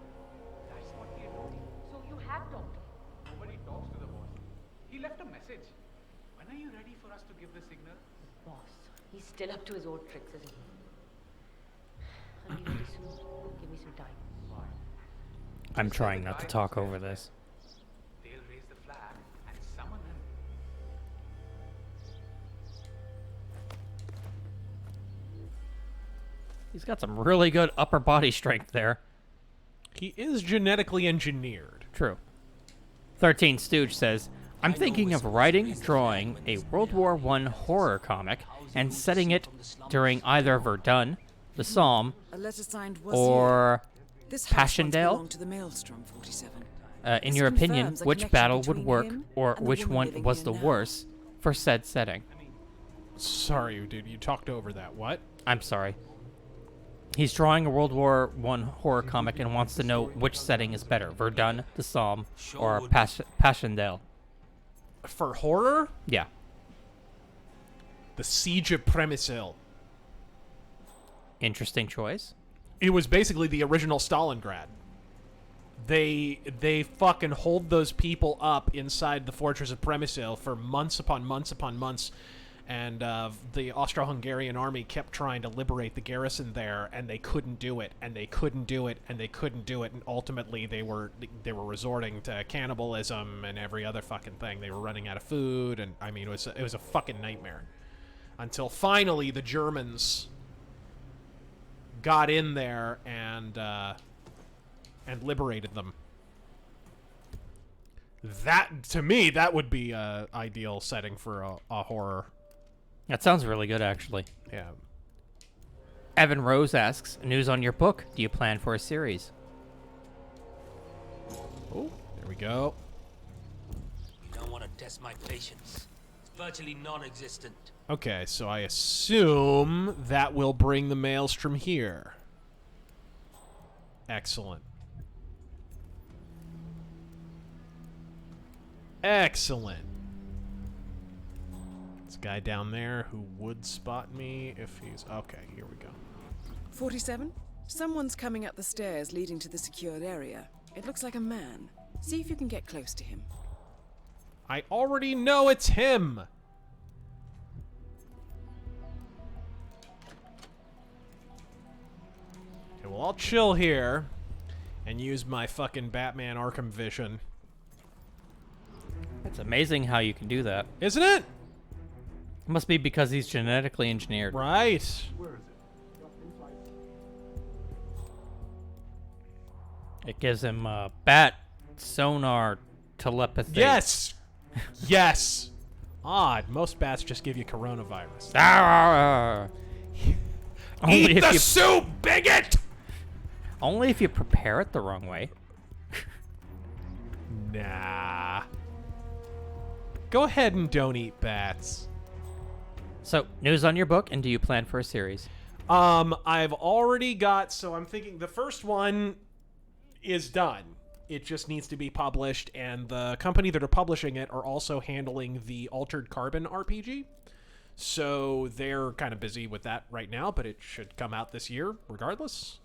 That's what we are doing. So you have talked. Nobody talks to the boss. He left a message. When are you ready for us to give the signal? Boss, he's still up to his old tricks, isn't he? I'll be ready soon. Give me some time. I'm trying not to talk over this. They'll raise the flag and summon him. He's got some really good upper body strength there. He is genetically engineered. True. 13 Stooge says, I'm thinking of writing, drawing a World War I horror comic and setting it during either Verdun, the Somme, or Passchendaele. To the Maelstrom 47. In your opinion, which battle would work, or which one was the worst for said setting? Sorry, dude, you talked over that. What? I'm sorry. He's drawing a World War I horror comic and wants to know which setting is better, Verdun, the Somme, or Passchendaele. For horror? Yeah. The Siege of Przemysl. Interesting choice. It was basically the original Stalingrad. They fucking hold those people up inside the fortress of Premisil for months upon months upon months, and the Austro-Hungarian army kept trying to liberate the garrison there, and they couldn't do it, and they couldn't do it, and they couldn't do it, and ultimately they were resorting to cannibalism and every other fucking thing. They were running out of food, and I mean it was a fucking nightmare. Until finally the Germans got in there and liberated them. That, to me, that would be a ideal setting for a horror. That sounds really good, actually. Yeah. Evan Rose asks, news on your book. Do you plan for a series? Oh, there we go. You don't want to test my patience. It's virtually non-existent. Okay, so I assume that will bring the Maelstrom here. Excellent. Excellent. This guy down there who would spot me if he's... Okay, here we go. 47? Someone's coming up the stairs leading to the secured area. It looks like a man. See if you can get close to him. I already know it's him! Okay, well, I'll chill here and use my fucking Batman Arkham vision. It's amazing how you can do that. Isn't it? It must be because he's genetically engineered. Right. Where is it? It gives him bat sonar telepathy. Yes! Yes! Odd. Most bats just give you coronavirus. Eat the soup, bigot! Only if you prepare it the wrong way. Nah. Go ahead and don't eat bats. So, news on your book, and do you plan for a series? I've already got... So I'm thinking the first one is done. It just needs to be published, and the company that are publishing it are also handling the Altered Carbon RPG. So they're kind of busy with that right now, but it should come out this year regardless.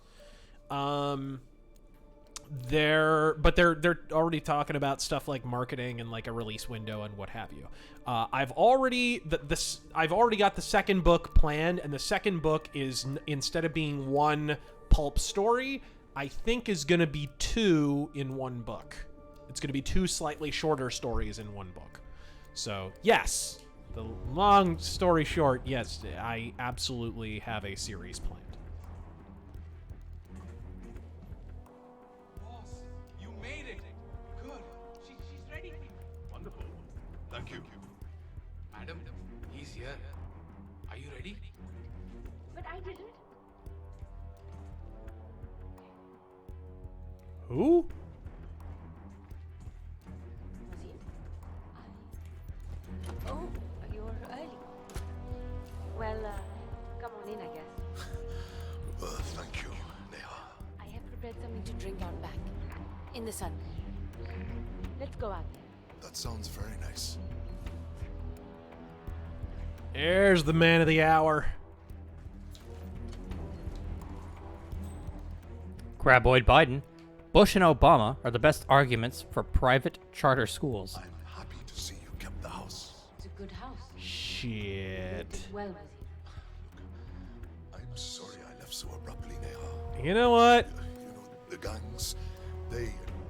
They're already talking about stuff like marketing and like a release window and what have you. I've already got the second book planned, and the second book is instead of being one pulp story, I think is going to be two in one book. It's going to be two slightly shorter stories in one book. So yes, the long story short, yes, I absolutely have a series planned. Made it. Good. She's ready. Wonderful. Thank you. Madam, he's here. Are you ready? But I didn't. Who? Was he? Oh, you're early. Well, come on in, I guess. Thank you, Neha. I have prepared something to drink out back. In the sun. Let's go out there. That sounds very nice. There's the man of the hour. Graboid Biden. Bush and Obama are the best arguments for private charter schools. I'm happy to see you kept the house. It's a good house. Shit. Well, was he? I'm sorry I left so abruptly, Neha. You know what? You know, the gangs,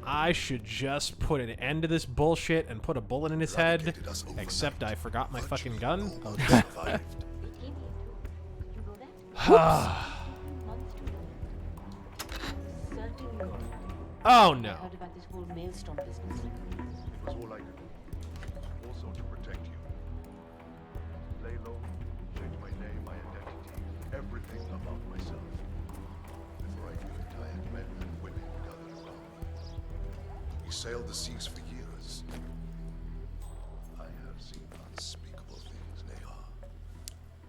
I should just put an end to this bullshit and put a bullet in his head. Except I forgot my fucking gun. Oh, God. Oh no. Heard about this whole maelstrom business. It was all I could do. Also to protect you. Lay low, change my name, my identity, everything about myself. Before I knew it, I had men and women gathered around me. We sailed the seas for years. I have seen unspeakable things, Neha.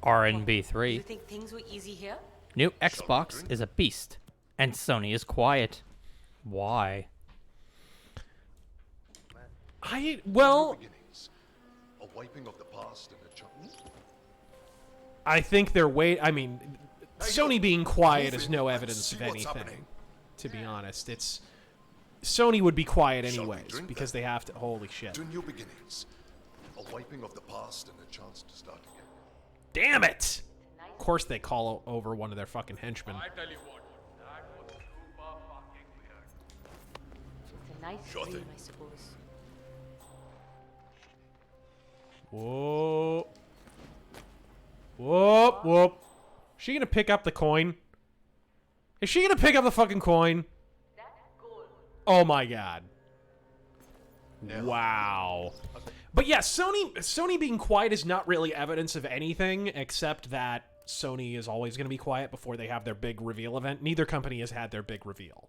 RNB3. You think things were easy here? New Xbox is a beast, and Sony is quiet. Why? Well, a wiping of the past and a chance. I think they're I mean, Sony being quiet is no evidence of anything. To be honest, Sony would be quiet Shall we anyways drink because they have to. Holy shit! To new beginnings. A wiping of the past and a chance to start again. Damn it! Of course they call over one of their fucking henchmen. I tell you what, that was super fucking weird. It's a nice Sure dream, thing. I suppose. Whoa. Whoop, whoop. Is she gonna pick up the coin? Is she gonna pick up the fucking coin? Oh my god. Wow. But yeah, Sony being quiet is not really evidence of anything, except that Sony is always going to be quiet before they have their big reveal event. Neither company has had their big reveal,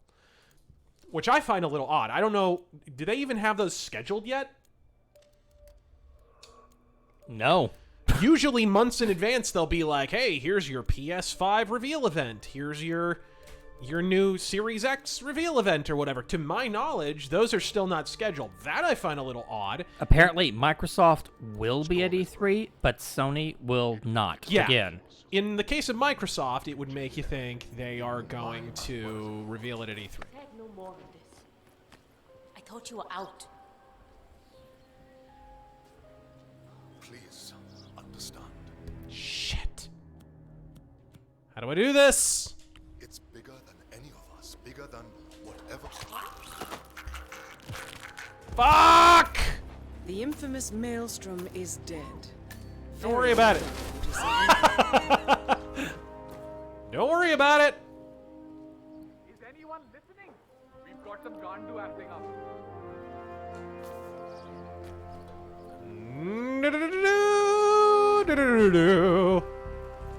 which I find a little odd. I don't know. Do they even have those scheduled yet? No. Usually months in advance, they'll be like, hey, here's your PS5 reveal event. Here's your new Series X reveal event or whatever. To my knowledge, those are still not scheduled. That I find a little odd. Apparently, Microsoft will be at E3, but Sony will not. Yeah. Again. In the case of Microsoft, it would make you think they are going to reveal it at E3. I had no more of this. I thought you were out. Please understand. Shit. How do I do this? It's bigger than any of us. Bigger than whatever. Fuck! The infamous Maelstrom is dead. Don't worry about it. Don't worry about it. Is anyone listening? We've got some Gandu acting up.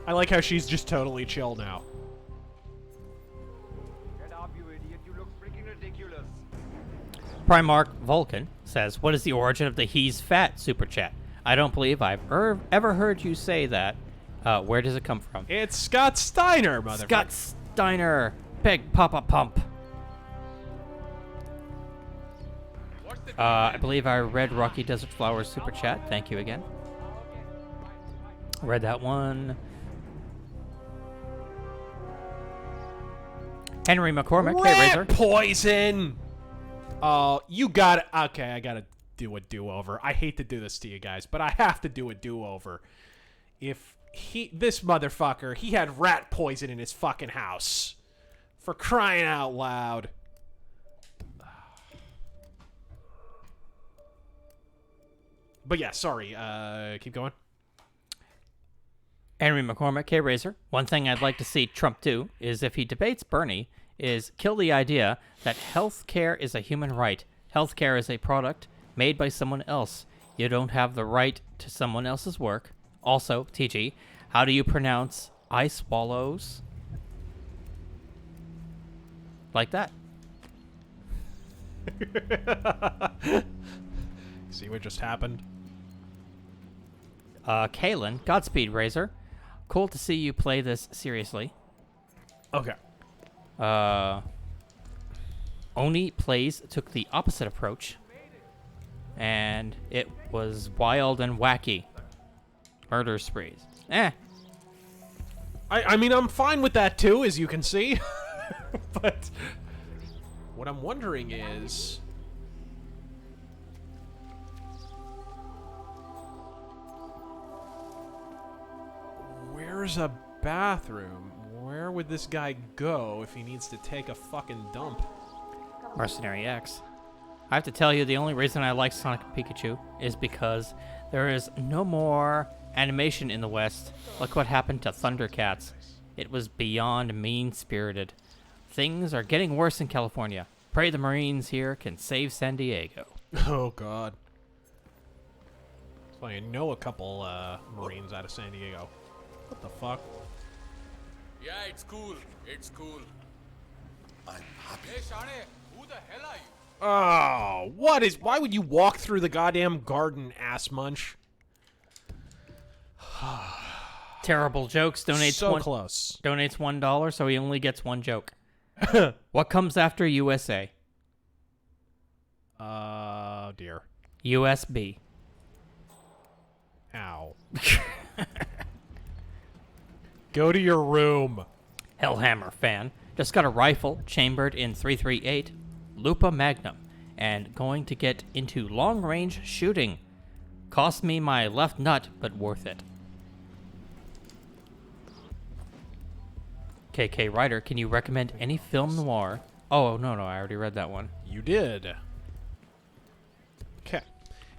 I like how she's just totally chill now. Get up, you idiot. You look freaking ridiculous. Primarch Vulcan says, what is the origin of the he's fat super chat? I don't believe I've ever heard you say that. Where does it come from? It's Scott Steiner, motherfucker. Scott Steiner. Big Papa Pump. I believe I read Rocky Desert Flowers super chat. Thank you again. Read that one. Henry McCormick. Hey, Razor. Poison! Oh, you got it. Okay, I gotta do a do-over. I hate to do this to you guys, but I have to do a do-over. If this motherfucker, he had rat poison in his fucking house. For crying out loud. But yeah, sorry. Keep going. Henry McCormick, K-Razor. One thing I'd like to see Trump do is if he debates Bernie, is kill the idea that health care is a human right. Health care is a product made by someone else. You don't have the right to someone else's work. Also, TG, how do you pronounce I swallows? Like that. See what just happened? Kalen, Godspeed, Razor. Cool to see you play this seriously. Okay. Oni Plays took the opposite approach, and it was wild and wacky. Murder sprees. I mean, I'm fine with that too, as you can see. But what I'm wondering is... where's a bathroom? Where would this guy go if he needs to take a fucking dump? Mercenary X. I have to tell you, the only reason I like Sonic and Pikachu is because there is no more animation in the West like what happened to Thundercats. It was beyond mean-spirited. Things are getting worse in California. Pray the Marines here can save San Diego. Oh, God. So I know a couple Marines out of San Diego. What the fuck? Yeah, it's cool. It's cool. I'm happy. Hey, Shane, who the hell are you? Oh, why would you walk through the goddamn garden, ass munch? Terrible jokes. Donates so close. Donates $1, so he only gets one joke. What comes after USA? Dear. USB. Ow. Go to your room. Hellhammer fan. Just got a rifle chambered in .338. Lupa Magnum and going to get into long-range shooting. Cost me my left nut, but worth it. KK Ryder, can you recommend any film noir? Oh, no, I already read that one. You did. Okay.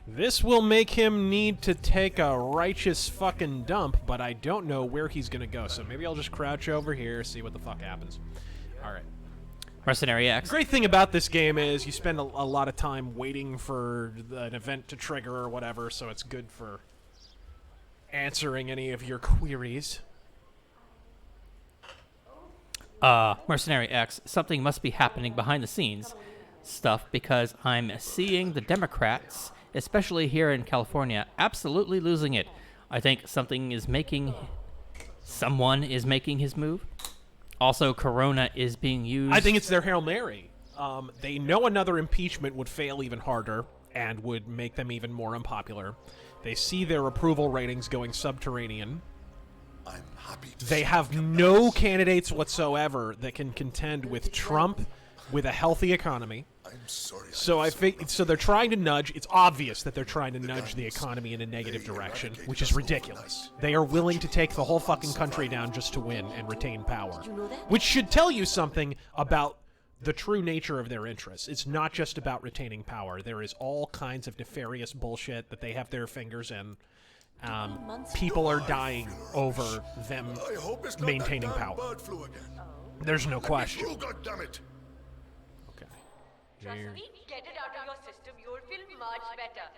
This will make him need to take a righteous fucking dump, but I don't know where he's gonna go, so maybe I'll just crouch over here, see what the fuck happens. Alright. Mercenary X. The great thing about this game is you spend a lot of time waiting for an event to trigger or whatever, so it's good for answering any of your queries. Mercenary X, something must be happening behind the scenes stuff because I'm seeing the Democrats, especially here in California, absolutely losing it. I think someone is making his move. Also, Corona is being used. I think it's their Hail Mary. They know another impeachment would fail even harder and would make them even more unpopular. They see their approval ratings going subterranean. I'm happy to They have no candidates whatsoever that can contend with Trump with a healthy economy. I'm sorry. So they're trying to nudge. It's obvious that they're trying to nudge the economy in a negative direction, which is ridiculous. They are willing to take the whole fucking country down just to win and retain power, which should tell you something about the true nature of their interests. It's not just about retaining power. There is all kinds of nefarious bullshit that they have their fingers in. People are dying over them maintaining power. There's no question. Okay. Here. Get it out of your system, you'll feel much better.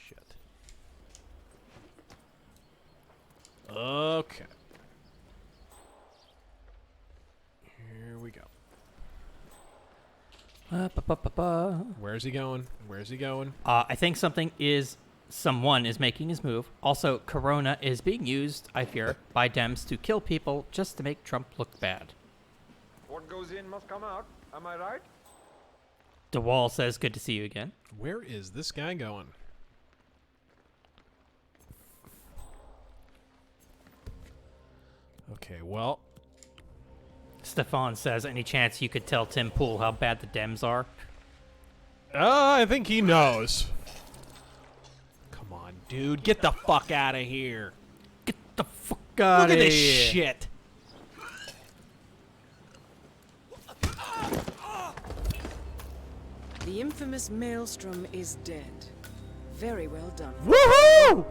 Shit. Okay. Here we go. Where's he going? Where's he going? I think someone is making his move. Also, Corona is being used, I fear, by Dems to kill people just to make Trump look bad. What goes in must come out. Am I right? DeWall says, good to see you again. Where is this guy going? Okay, well. Stefan says, any chance you could tell Tim Pool how bad the Dems are? I think he knows. Come on, dude. Get the fuck out of here. Get the fuck out of here. Look at this shit. The infamous Maelstrom is dead. Very well done. Woohoo!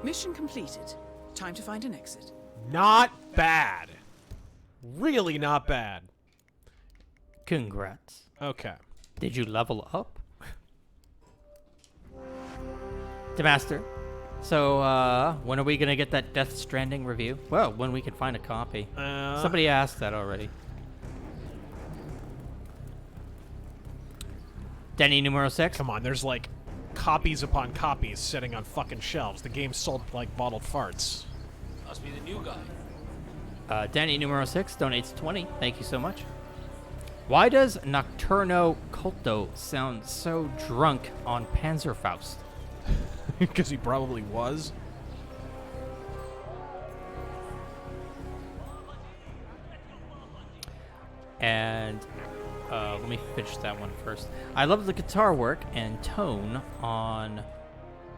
Mission completed. Time to find an exit. Not bad. Really not bad. Congrats. Okay. Did you level up? Demaster. So, when are we going to get that Death Stranding review? Well, when we can find a copy. Somebody asked that already. Denny numero 6. Come on, there's like copies upon copies sitting on fucking shelves. The game's sold like bottled farts. Must be the new guy. Danny numero 6 donates 20. Thank you so much. Why does Nocturno Culto sound so drunk on Panzerfaust? Because he probably was. And let me finish that one first. I love the guitar work and tone on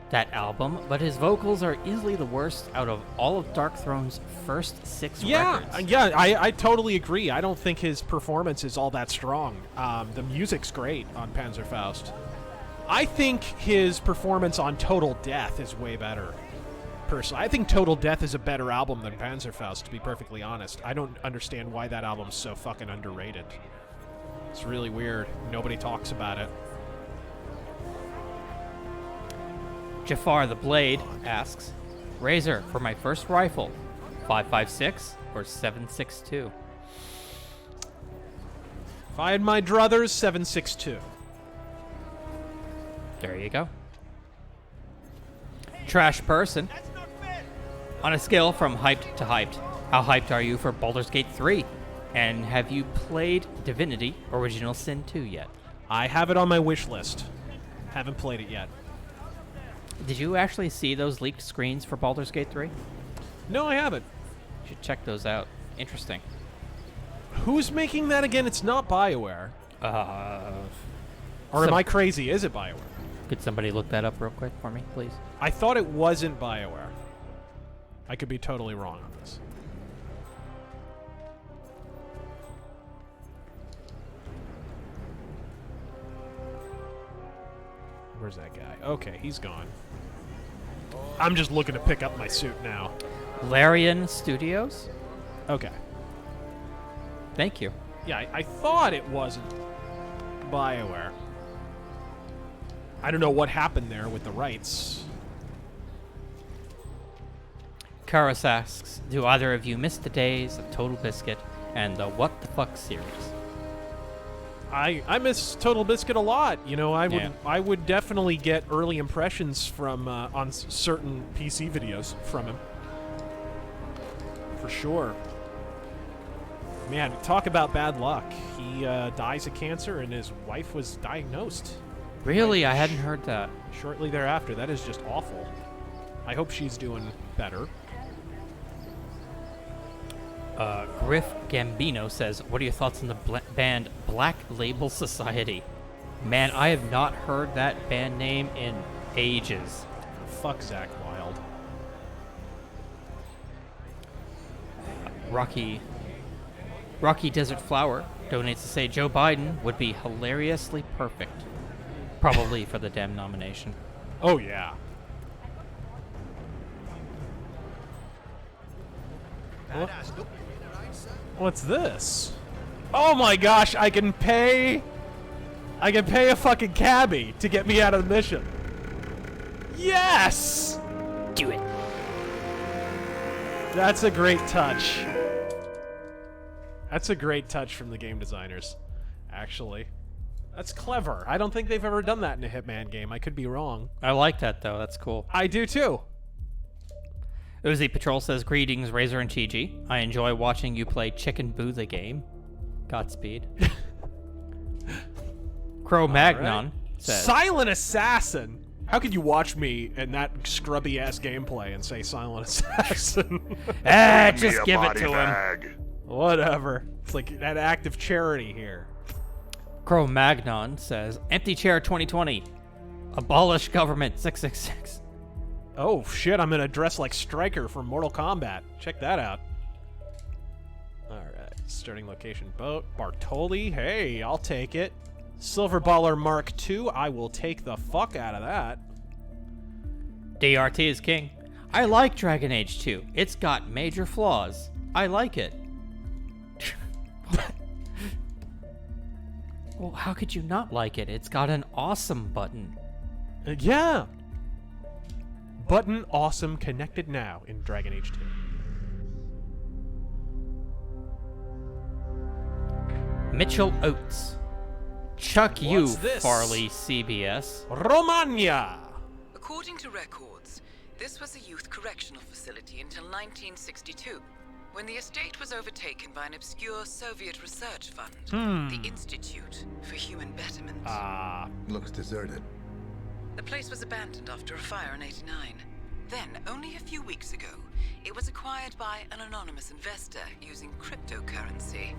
that album, but his vocals are easily the worst out of all of Dark Throne's first 6 records. Yeah, I totally agree. I don't think his performance is all that strong. The music's great on Panzerfaust. I think his performance on Total Death is way better. Personally, I think Total Death is a better album than Panzerfaust, to be perfectly honest. I don't understand why that album's so fucking underrated. It's really weird. Nobody talks about it. Jafar the Blade asks, Razor, for my first rifle, 5.56 or 7.62? If I had my druthers, 7.62. There you go. Trash Person. On a scale from hyped to hyped, how hyped are you for Baldur's Gate 3? And have you played Divinity Original Sin 2 yet? I have it on my wish list. Haven't played it yet. Did you actually see those leaked screens for Baldur's Gate 3? No, I haven't. You should check those out. Interesting. Who's making that again? It's not BioWare. Or am I crazy? Is it BioWare? Could somebody look that up real quick for me, please? I thought it wasn't BioWare. I could be totally wrong on this. Where's that guy? Okay, he's gone. I'm just looking to pick up my suit now. Larian Studios? Okay. Thank you. Yeah, I thought it wasn't BioWare. I don't know what happened there with the rights. Karas asks, do either of you miss the days of Total Biscuit and the What the Fuck series? I miss Total Biscuit a lot. You know, I would definitely get early impressions from on certain PC videos from him. For sure. Man, talk about bad luck. He dies of cancer and his wife was diagnosed. Really? I hadn't heard that. Shortly thereafter. That is just awful. I hope she's doing better. Griff Gambino says, what are your thoughts on the band Black Label Society? Man, I have not heard that band name in ages. Fuck Zach Wilde. Rocky Desert Flower donates to say Joe Biden would be hilariously perfect. Probably for the Dem nomination. Oh, yeah. What's this? Oh my gosh, I can pay a fucking cabbie to get me out of the mission. Yes! Do it. That's a great touch. That's a great touch from the game designers, actually. That's clever. I don't think they've ever done that in a Hitman game. I could be wrong. I like that, though. That's cool. I do, too. Uzi Patrol says, greetings, Razor and Chi-Chi. I enjoy watching you play Chicken Boo the game. Godspeed. Cro-Magnon says... Silent Assassin! How could you watch me in that scrubby-ass gameplay and say Silent Assassin? Just give it to him. Whatever. It's like an act of charity here. Cro-Magnon says, Empty Chair 2020. Abolish government 666. Oh, shit, I'm gonna dress like Stryker from Mortal Kombat. Check that out. Alright, starting location boat. Bartoli, hey, I'll take it. Silver Baller Mark II, I will take the fuck out of that. DRT is king. I like Dragon Age 2. It's got major flaws. I like it. Well, how could you not like it? It's got an awesome button. Yeah. Button awesome connected now in Dragon Age 2. Mitchell Oates. Chuck you, this? Farley CBS. Romagna! According to records, this was a youth correctional facility until 1962, when the estate was overtaken by an obscure Soviet research fund, the Institute for Human Betterment. Looks deserted. The place was abandoned after a fire in '89. Then, only a few weeks ago, it was acquired by an anonymous investor using cryptocurrency.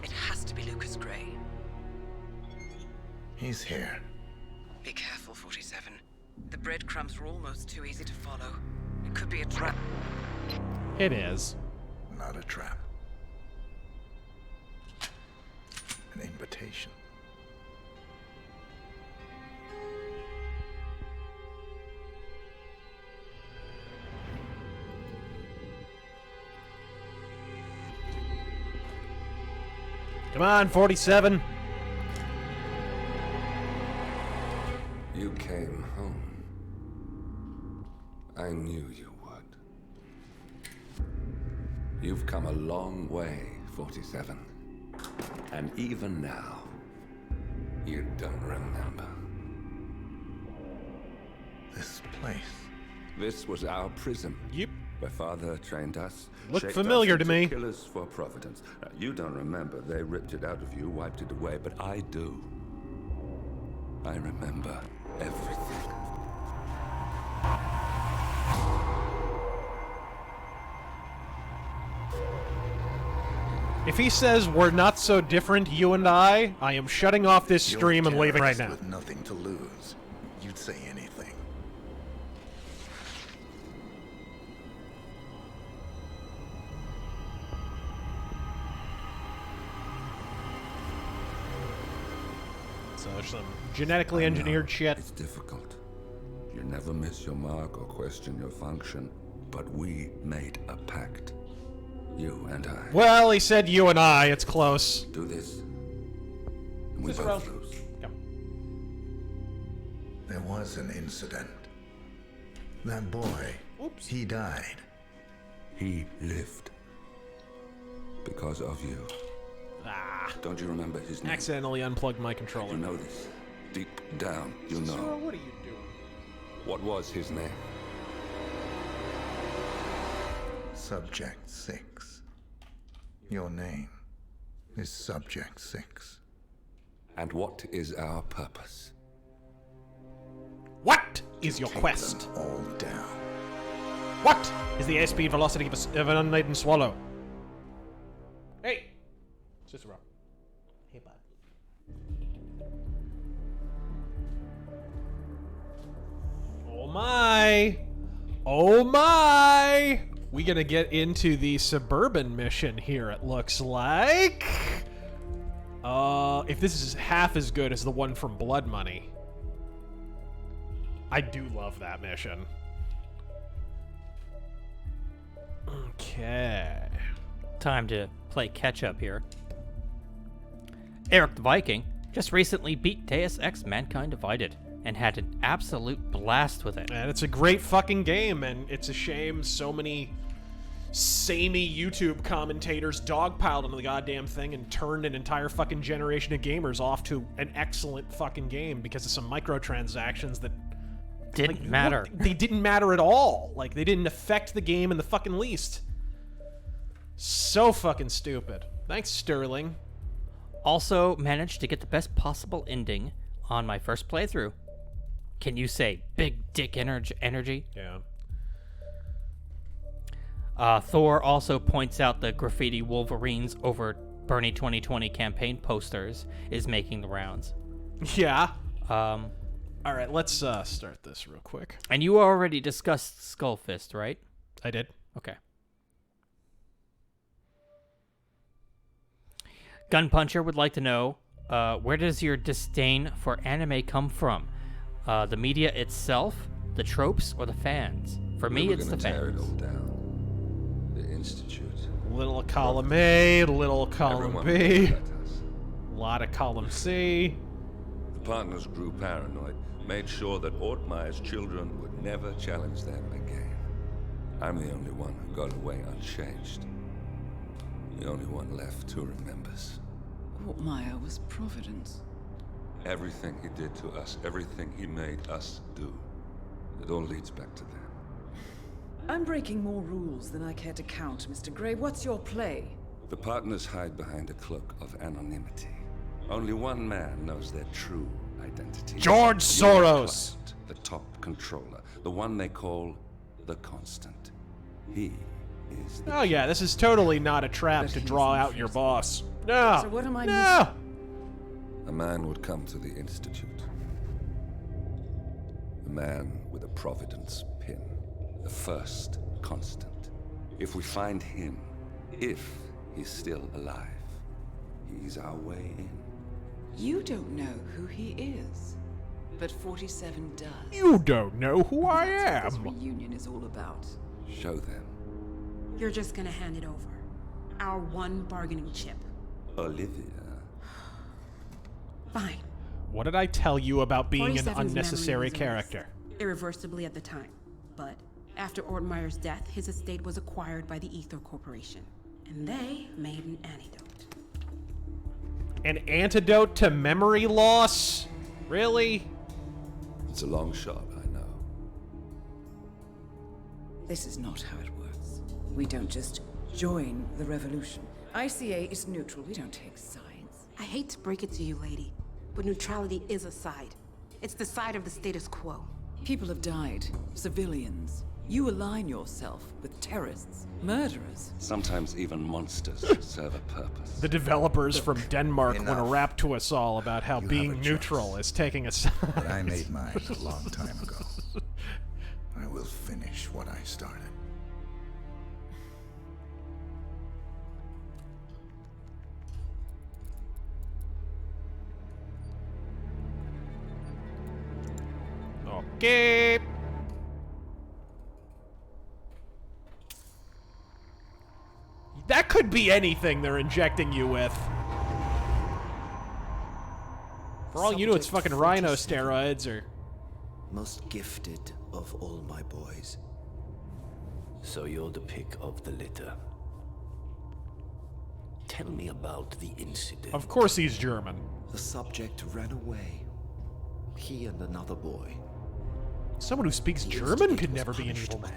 It has to be Lucas Gray. He's here. Be careful, 47. The breadcrumbs were almost too easy to follow. It could be a trap. It is. Not a trap. An invitation. Come on, 47. You came home. I knew you would. You've come a long way, 47. And even now, you don't remember. This place. This was our prison. Yep. Where Father trained us. Looked shaped familiar us to into me. Killers for Providence. You don't remember. They ripped it out of you, wiped it away, but I do. I remember everything. If he says we're not so different, you and I am shutting off this stream and leaving right now. With nothing to lose, you'd say anything. So there's some genetically engineered shit. It's difficult. You never miss your mark or question your function, but we made a pact. You and I. Well, he said you and I. It's close. Do this. And we This both round. lose. Come. There was an incident. That boy, he died. He lived. Because of you. Ah. Don't you remember his name? Accidentally unplugged my controller. You know this. Deep down, you know. Sir, what are you doing? What was his name? Subject 6. Your name is Subject 6. And what is our purpose? What is your quest? All down. What is the airspeed velocity of an unladen swallow? Hey! Cicero. Hey, bud. Oh my! Oh my! We gonna get into the suburban mission here, it looks like. If this is half as good as the one from Blood Money. I do love that mission. Okay. Time to play catch-up here. Eric the Viking just recently beat Deus Ex Mankind Divided and had an absolute blast with it. And it's a great fucking game, and it's a shame so many samey YouTube commentators dogpiled on the goddamn thing and turned an entire fucking generation of gamers off to an excellent fucking game because of some microtransactions that didn't matter. They didn't matter at all. Like, they didn't affect the game in the fucking least. So fucking stupid. Thanks, Sterling. Also managed to get the best possible ending on my first playthrough. Can you say big dick energy? Yeah. Thor also points out the graffiti Wolverines over Bernie 2020 campaign posters is making the rounds. Yeah. All right, let's start this real quick. And you already discussed Skullfist, right? I did. Okay. Gunpuncher would like to know, where does your disdain for anime come from? The media itself, the tropes, or the fans? For me, it's the tear it fans. all down. The Institute. Little column A, little column Everyone B, looked at us. a lot of column C. The partners grew paranoid, made sure that Ortmeyer's children would never challenge them again. I'm the only one who got away unchanged. The only one left who remembers. Ortmeyer was Providence. Everything he did to us, everything he made us do, it all leads back to them. I'm breaking more rules than I care to count, Mr. Gray. What's your play? The partners hide behind a cloak of anonymity. Only one man knows their true identity. George Your Soros! client, the top controller, the one they call the Constant. He is the Oh yeah, this is totally not a trap to draw out your boss. No. So what am I No. A man would come to the Institute. A man with a Providence pin. The first constant. If we find him, if he's still alive, he's our way in. You don't know who he is, but 47 does. You don't know who I That's am. what this reunion is all about. Show them. You're just gonna hand it over. Our one bargaining chip. Olivia. Fine. What did I tell you about being an 47's unnecessary memory was character? Irreversibly at the time. But after Ortmeyer's death, his estate was acquired by the Ether Corporation. And they made an antidote. An antidote to memory loss? Really? It's a long shot, I know. This is not how it works. We don't just join the revolution. ICA is neutral. We don't take sides. I hate to break it to you, lady, but neutrality is a side. It's the side of the status quo. People have died. Civilians. You align yourself with terrorists, murderers. Sometimes even monsters serve a purpose. The developers from Denmark want to enough. rap to us all about how You being have a neutral is taking a side. But I made mine a long time ago. I will finish what I started. Okay. That could be anything they're injecting you with. For all you know, it's fucking rhino steroids or... Most gifted of all my boys. So you're the pick of the litter. Tell me about the incident. Of course he's German. The subject ran away. He and another boy. Someone who speaks German could never be an evil man.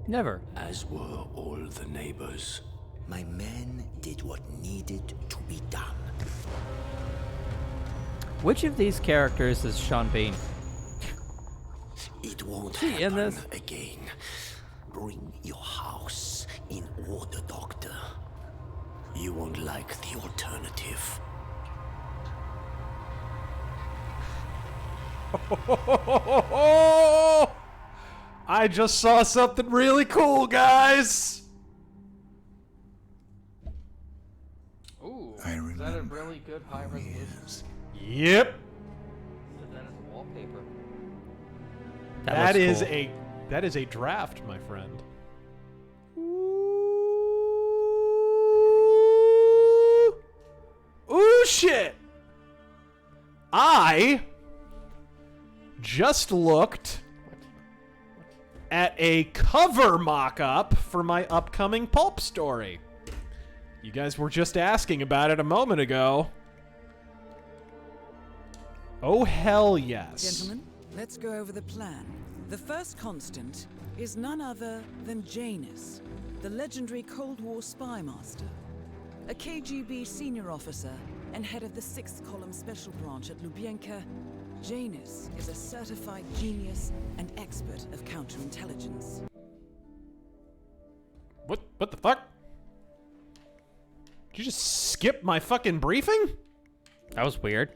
Never. As were all the neighbors. My men did what needed to be done. Which of these characters is Sean Bean? It won't Is he in happen this? again. Bring your house in order, Doctor. You won't like the alternative. I just saw something really cool, guys. Ooh, I is that a really good high resolution? Yep. Is that as wallpaper? That looks is cool. that is a draft, my friend. Ooh, shit. I just looked at a cover mock-up for my upcoming pulp story. You guys were just asking about it a moment ago. Oh, hell yes. Gentlemen, let's go over the plan. The first constant is none other than Janus, the legendary Cold War spy master. A KGB senior officer and head of the 6th Column Special Branch at Lubyanka, Janus is a certified genius and expert of counterintelligence. What the fuck? Did you just skip my fucking briefing? That was weird.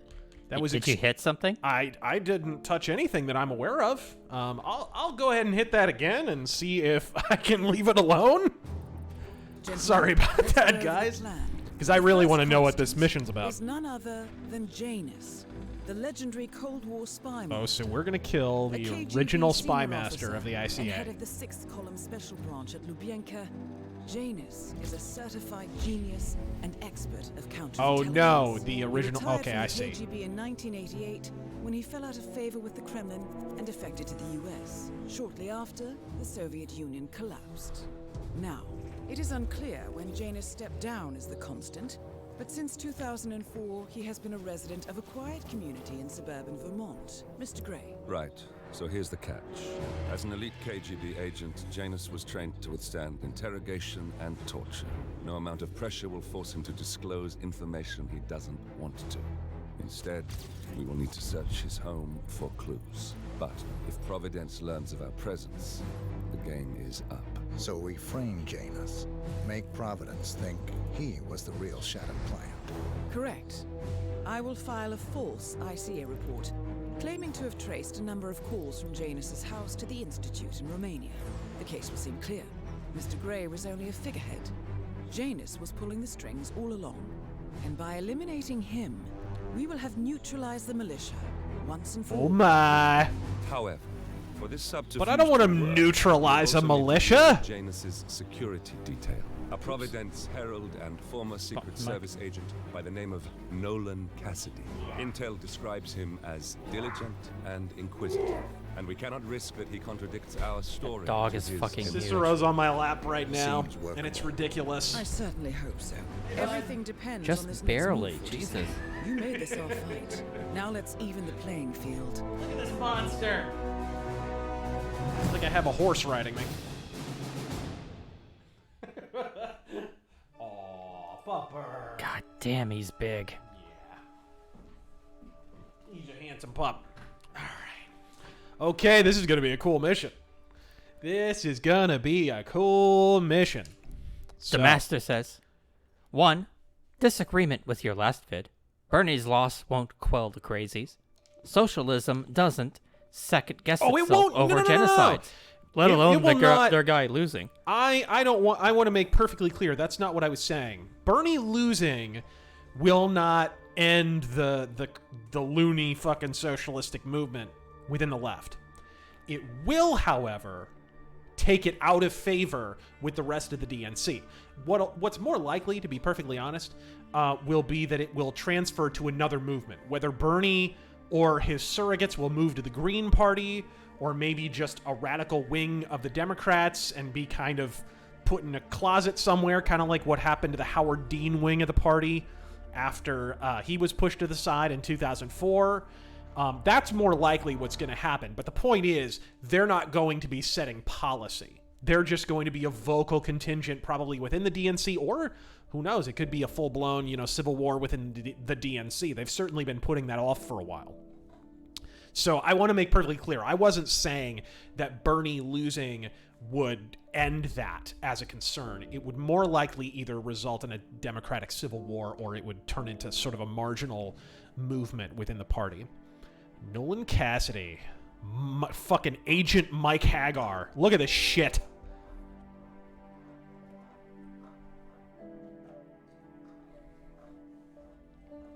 That was Did you hit something? I didn't touch anything that I'm aware of. I'll go ahead and hit that again and see if I can leave it alone. Gentlemen, Sorry about let's go that, over the guys. plan. Because I really want to know what this mission's about. Is none other than Janus, the legendary Cold War spy master. Oh, so we're gonna kill A the KGB original spy senior master officer of the and head ICA. of the 6th Column Special Branch at Lubyanka, Janus is a certified genius and expert of counterintelligence. Oh no, the He original. retired Okay, from I the see. KGB in 1988 when he fell out of favor with the Kremlin and defected to the US. Shortly after, the Soviet Union collapsed. Now, it is unclear when Janus stepped down as the constant, but since 2004, he has been a resident of a quiet community in suburban Vermont. Mr. Gray. Right. So here's the catch. As an elite KGB agent, Janus was trained to withstand interrogation and torture. No amount of pressure will force him to disclose information he doesn't want to. Instead, we will need to search his home for clues. But if Providence learns of our presence, the game is up. So we frame Janus, make Providence think he was the real Shadow Client. Correct. I will file a false ICA report, claiming to have traced a number of calls from Janus's house to the Institute in Romania. The case will seem clear. Mr. Gray was only a figurehead. Janus was pulling the strings all along. And by eliminating him, we will have neutralized the militia once and for all. Oh my. However, for this subterfuge But I don't want to to work, neutralize we a also need to militia. use Janus's security detail. A Providence herald and former Secret Service agent by the name of Nolan Cassidy. Intel describes him as diligent and inquisitive, and we cannot risk that he contradicts our story. dog to is his fucking image. Cicero's on my lap right now, Seems workable. and it's ridiculous. I certainly hope so. Everything depends Just on this barely, next move, Jesus. You made this our fight. Now let's even the playing field. Look at this monster. It's like I have a horse riding me. Aw, pupper. God damn, he's big. He's a handsome pup. Alright. Okay, this is going to be a cool mission. This is gonna be a cool mission. The Master says, 1. Disagreement with your last vid. Bernie's loss won't quell the crazies. Socialism doesn't second-guess itself over genocide. Let alone their guy losing. I want to make perfectly clear that's not what I was saying. Bernie losing will not end the loony fucking socialistic movement within the left. It will, however, take it out of favor with the rest of the DNC. What's more likely, to be perfectly honest, will be that it will transfer to another movement. Whether Bernie or his surrogates will move to the Green Party, or maybe just a radical wing of the Democrats and be kind of put in a closet somewhere, kind of like what happened to the Howard Dean wing of the party after he was pushed to the side in 2004. That's more likely what's going to happen. But the point is, they're not going to be setting policy. They're just going to be a vocal contingent probably within the DNC, or who knows, it could be a full-blown, civil war within the DNC. They've certainly been putting that off for a while. So I want to make perfectly clear, I wasn't saying that Bernie losing would end that as a concern. It would more likely either result in a Democratic civil war, or it would turn into sort of a marginal movement within the party. Nolan Cassidy. Fucking Agent Mike Hagar. Look at this shit.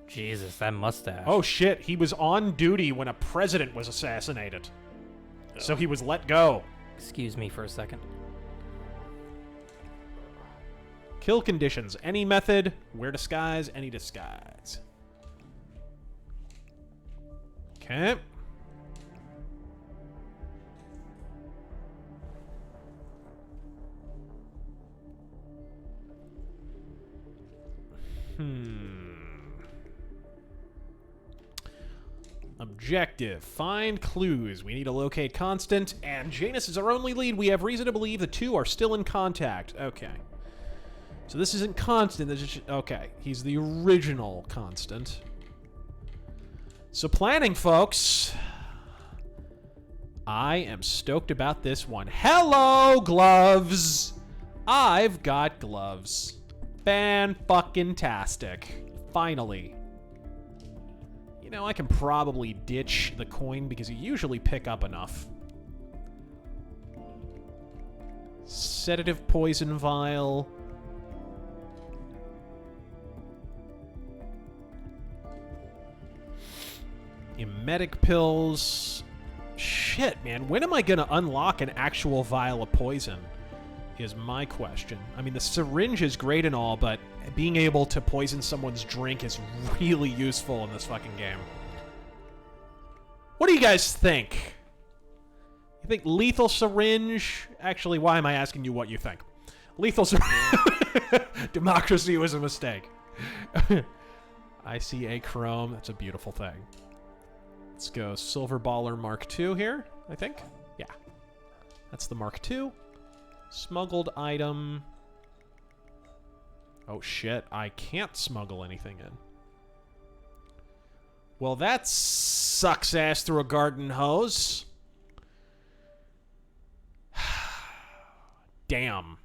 Jesus, that mustache. Oh shit, he was on duty when a president was assassinated. So he was let go. Excuse me for a second. Kill conditions. Any method. Wear disguise. Any disguise. Okay. Objective. Find clues. We need to locate Constant, and Janus is our only lead. We have reason to believe the two are still in contact. Okay. So this isn't Constant. This is okay. He's the original Constant. So planning, folks. I am stoked about this one. Hello, gloves. I've got gloves. Fan-fucking-tastic. Finally. I can probably ditch the coin because you usually pick up enough. Sedative poison vial. Emetic pills. Shit, man. When am I going to unlock an actual vial of poison is my question. I mean, the syringe is great and all, but being able to poison someone's drink is really useful in this fucking game. What do you guys think? You think lethal syringe? Actually, why am I asking you what you think? Lethal syringe. Democracy was a mistake. I see a chrome. That's a beautiful thing. Let's go Silver Baller Mark II here, I think. Yeah. That's the Mark II. Smuggled item. Oh shit, I can't smuggle anything in. Well, that sucks ass through a garden hose. Damn. Are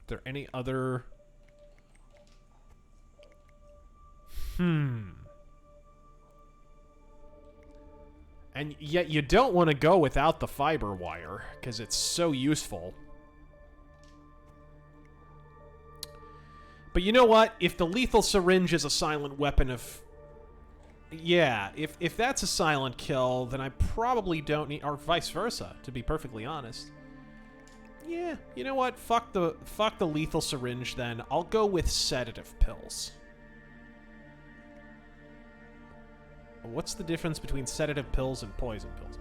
there any other... And yet you don't want to go without the fiber wire, because it's so useful. But you know what? If the lethal syringe is a silent weapon of... Yeah, if that's a silent kill, then I probably don't need... Or vice versa, to be perfectly honest. Yeah, you know what? Fuck the lethal syringe, then. I'll go with sedative pills. What's the difference between sedative pills and poison pills?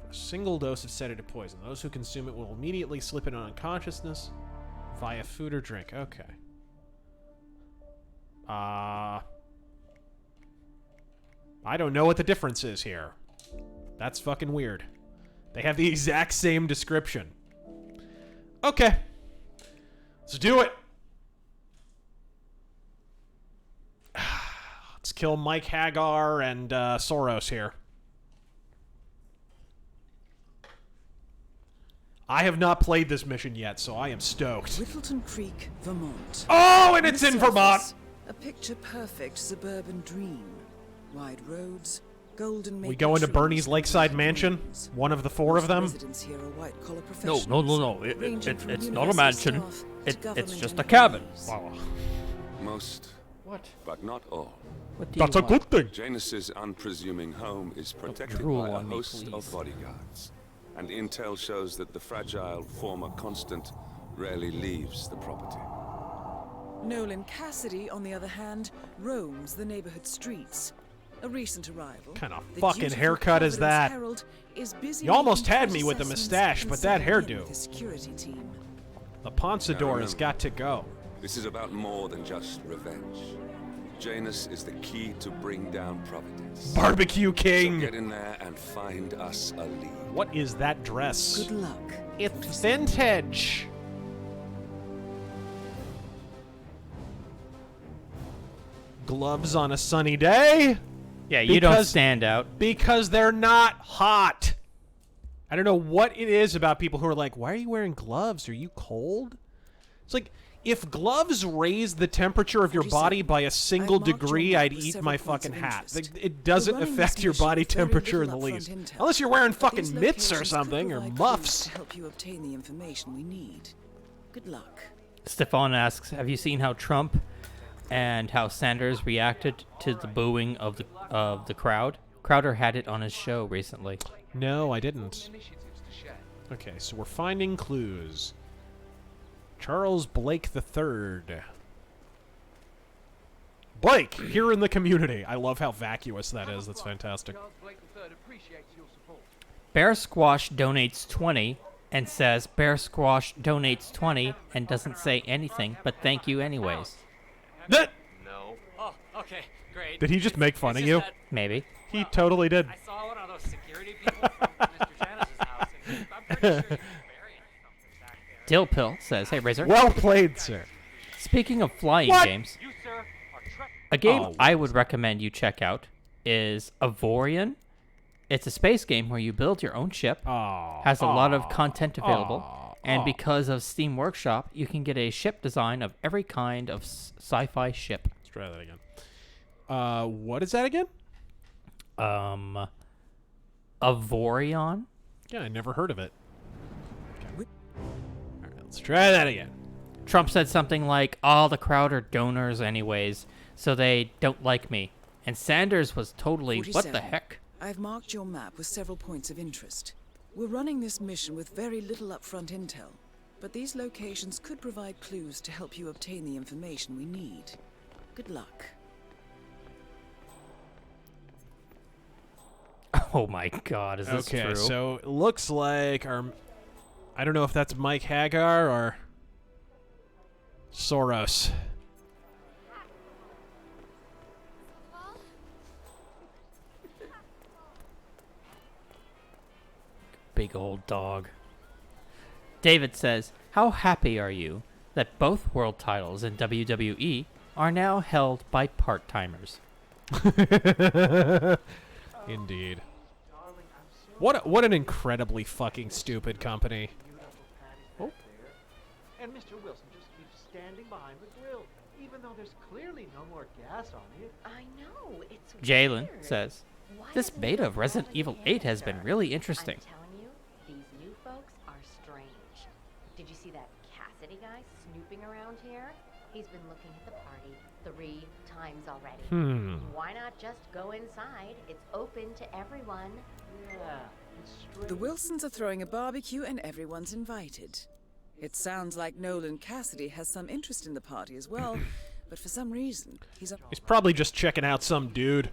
A single dose of sedative poison. Those who consume it will immediately slip into unconsciousness via food or drink. Okay. I don't know what the difference is here. That's fucking weird. They have the exact same description. Okay. Let's do it. Let's kill Mike Hagar and Soros here. I have not played this mission yet, so I am stoked. Whittleton Creek, Vermont. Oh, and On it's the in Vermont! surface, a picture-perfect suburban dream. Wide roads, golden We maple go into trees, Bernie's lakeside mansion, one of the 4 of them. residents here are white-collar No. professionals, ranging from It's not a university mansion. staff to It's government just a cabin. employees. Most, but not all. What do That's you a good thing. Janus's unpresuming home is protected drool by a on me, host of please. bodyguards, and intel shows that the fragile former constant rarely leaves the property. Nolan Cassidy, on the other hand, roams the neighborhood streets. A recent arrival. Kind of the fucking dutiful haircut is Providence that? Herald is busy You almost making had me with the assessments mustache, and but that settling in hairdo. with his security team. The Ponsador has remember, got to go. This is about more than just revenge. Janus is the key to bring down Providence. Barbecue King! So get in there and find us a lead. What is that dress? Good luck. It's vintage! Gloves on a sunny day? Yeah, you don't stand out. Because they're not hot. I don't know what it is about people who are like, why are you wearing gloves? Are you cold? It's like, if gloves raise the temperature of your body by a single degree, I'd eat my fucking hat. It doesn't affect your body temperature in the least. Unless you're wearing fucking mitts or something, or muffs. To help you obtain the information we need. Good luck. Stefan asks, have you seen how Trump and how Sanders reacted to the booing of the crowd? Crowder had it on his show recently. No, I didn't. Okay, so we're finding clues. Charles Blake III. Blake, here in the community. I love how vacuous that is. That's fantastic. Bear Squash donates 20 and says Bear Squash donates 20 and doesn't say anything, but thank you anyways. That. No. Oh, okay, great. Did he just make fun of you? Maybe. He totally did. I saw one of those security people from Mr. Janus's house, and I'm pretty sure he was burying something back there. Dillpill says, hey, Razor. Well played, sir. Speaking of flying games, a game I would recommend you check out is Avorion. It's a space game where you build your own ship. Has a lot of content available. And because of Steam Workshop, you can get a ship design of every kind of sci-fi ship. Let's try that again. What is that again? Avorion? Yeah, I never heard of it. Okay. All right, let's try that again. Trump said something like, all the crowd are donors anyways, so they don't like me. And Sanders was totally, what the 47. heck? I've marked your map with several points of interest. We're running this mission with very little upfront intel, but these locations could provide clues to help you obtain the information we need. Good luck. Oh my god, is this true? Okay, so it looks like our... I don't know if that's Mike Hagar or Soros. Big old dog. David says, how happy are you that both world titles in WWE are now held by part-timers? Indeed. What an incredibly fucking stupid company. Oh. And Mr. Wilson just keeps standing behind the grill, even though there's clearly no more gas on it. I know, it's Jalen weird. says, this beta of Resident Evil 8 has been really interesting. I'm telling you, these new folks are strange. Did you see that Cassidy guy snooping around here? He's been looking at the party 3 times already. Why not just go inside? It's open to everyone. Yeah, it's strange. The Wilsons are throwing a barbecue and everyone's invited. It sounds like Nolan Cassidy has some interest in the party as well, but for some reason, he's probably just checking out some dude.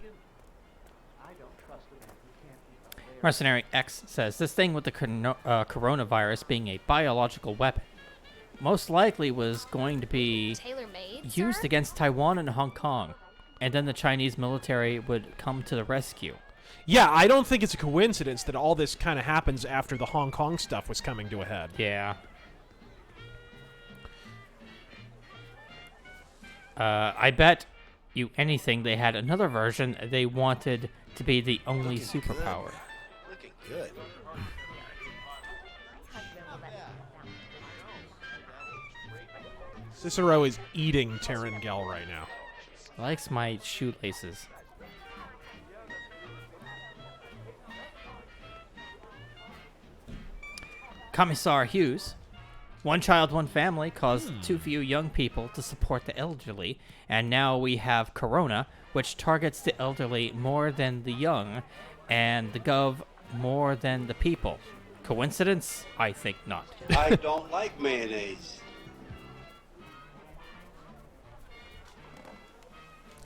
Mercenary X says, this thing with the coronavirus being a biological weapon most likely was going to be used against Taiwan and Hong Kong, and then the Chinese military would come to the rescue. Yeah, I don't think it's a coincidence that all this kind of happens after the Hong Kong stuff was coming to a head. Yeah. I bet you anything they had another version they wanted to be the only superpower. Looking good. Cicero is eating Terengel right now. Likes my shoelaces. Commissar Hughes. One child, one family caused too few young people to support the elderly, and now we have Corona, which targets the elderly more than the young, and the Gov more than the people. Coincidence? I think not. I don't like mayonnaise.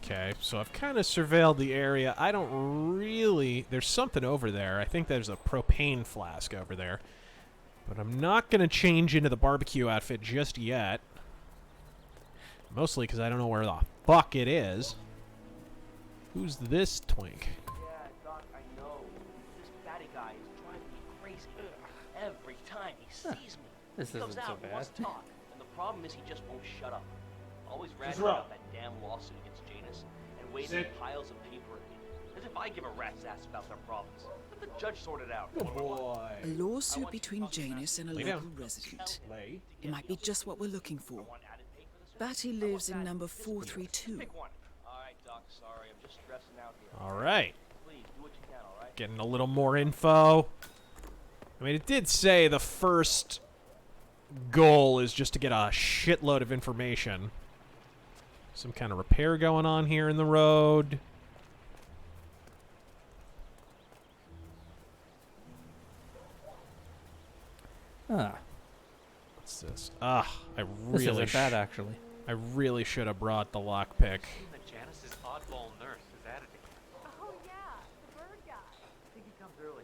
Okay, so I've kind of surveilled the area. I don't really... There's something over there. I think there's a propane flask over there. But I'm not going to change into the barbecue outfit just yet. Mostly because I don't know where the fuck it is. Who's this twink? Yeah, Doc, I know. This batty guy is driving me crazy. Every time he sees me, This he comes isn't so out and wants bad. to talk. And the problem is he just won't shut up. Always ranting Cicero. about that damn lawsuit against Janus and waving piles of paper at me. As if I give a rat's ass about their problems. Let the judge sort it out. Good boy. A lawsuit between Janus and a Lay local down. resident. Lay. It might be just what we're looking for. Batty lives in number 432. Pick one. All right, Doc, sorry. I'm just stressing out here. All right. Please, do what you can, all right? Getting a little more info. I mean, it did say the first goal is just to get a shitload of information. Some kind of repair going on here in the road. What's this? I This really isn't bad, actually. I really should have brought the lockpick. Janice's oddball nurse is at it again. Oh yeah, the bird guy. I think he comes early.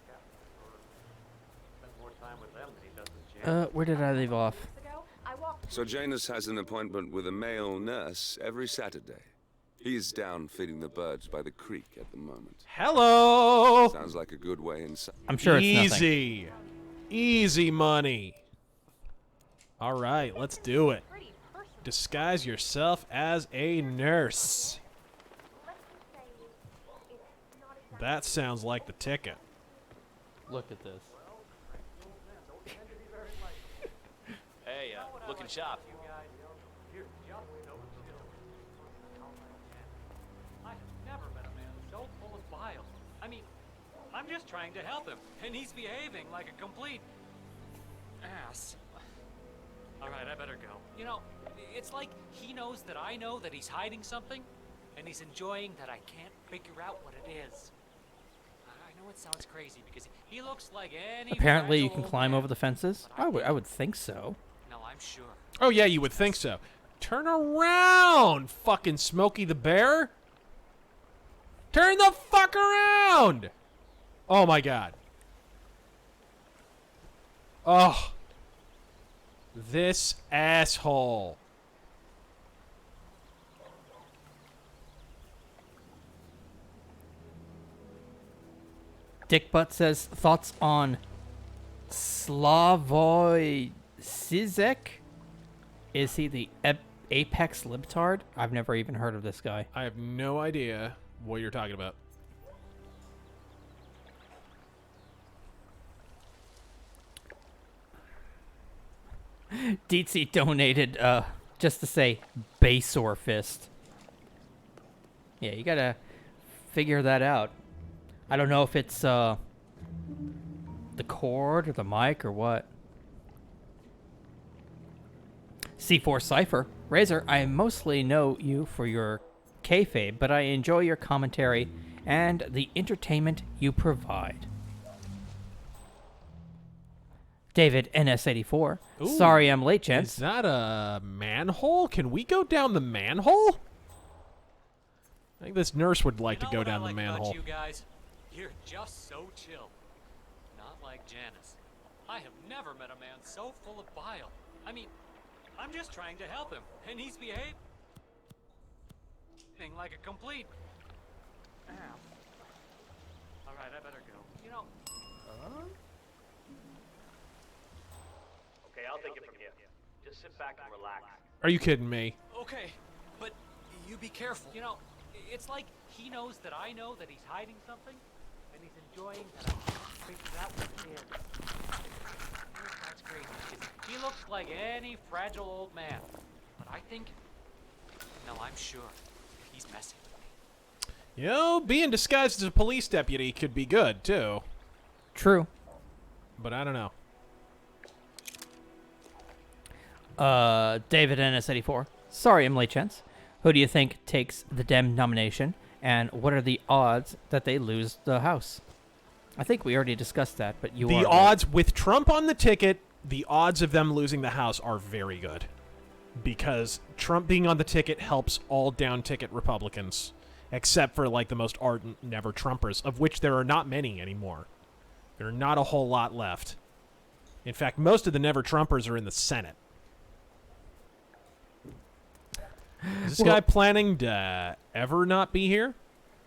Yeah, or spends more time with them than he does with Jan. Where did I leave off? So Janus has an appointment with a male nurse every Saturday. He's down feeding the birds by the creek at the moment. Hello! Sounds like a good way inside. I'm sure it's nothing. Easy. Easy money. All right, let's do it. Disguise yourself as a nurse. That sounds like the ticket. Look at this. Hey, looking sharp. I have never met a man so full of bile. I mean, I'm just trying to help him, and he's behaving like a complete ass. All right, I better go. You know, it's like he knows that I know that he's hiding something, and he's enjoying that I can't figure out what it is. I know it sounds crazy because he looks like any. Apparently, you fragile can old climb man, over the fences. I would think so. No, I'm sure. Oh, yeah, you would think so. Turn around, fucking Smokey the Bear. Turn the fuck around. Oh, my God. Oh. This asshole. Dick Butt says, thoughts on Slavoj Zizek? Is he the apex libtard? I've never even heard of this guy. I have no idea what you're talking about. Deetsy donated, just to say, RazörFist. Yeah, you gotta figure that out. I don't know if it's, the cord or the mic or what. C4 Cypher. Razor, I mostly know you for your kayfabe, but I enjoy your commentary and the entertainment you provide. David NS84. Ooh, Sorry I'm late, gents. Is that a manhole? Can we go down the manhole? I think this nurse would like to go down the manhole. You guys, you're just so chill. Not like Janus. I have never met a man so full of bile. I mean, I'm just trying to help him, and he's behaving like a complete ass. All right, I better go. You know. Okay, I'll take it from here. Just sit back and relax. Are you kidding me? Okay, but you be careful. You know, it's like he knows that I know that he's hiding something, and he's enjoying that I can't figure out what it is. Sounds crazy because he looks like any fragile old man. But I think, no, I'm sure he's messing with me. You know, being disguised as a police deputy could be good, too. True. But I don't know. David NS84. Sorry, I'm late, Chance. Who do you think takes the Dem nomination, and what are the odds that they lose the House? I think we already discussed that, but you are... The odds, with Trump on the ticket, the odds of them losing the House are very good. Because Trump being on the ticket helps all down-ticket Republicans, except for, like, the most ardent never-Trumpers, of which there are not many anymore. There are not a whole lot left. In fact, most of the never-Trumpers are in the Senate. Is this guy planning to ever not be here?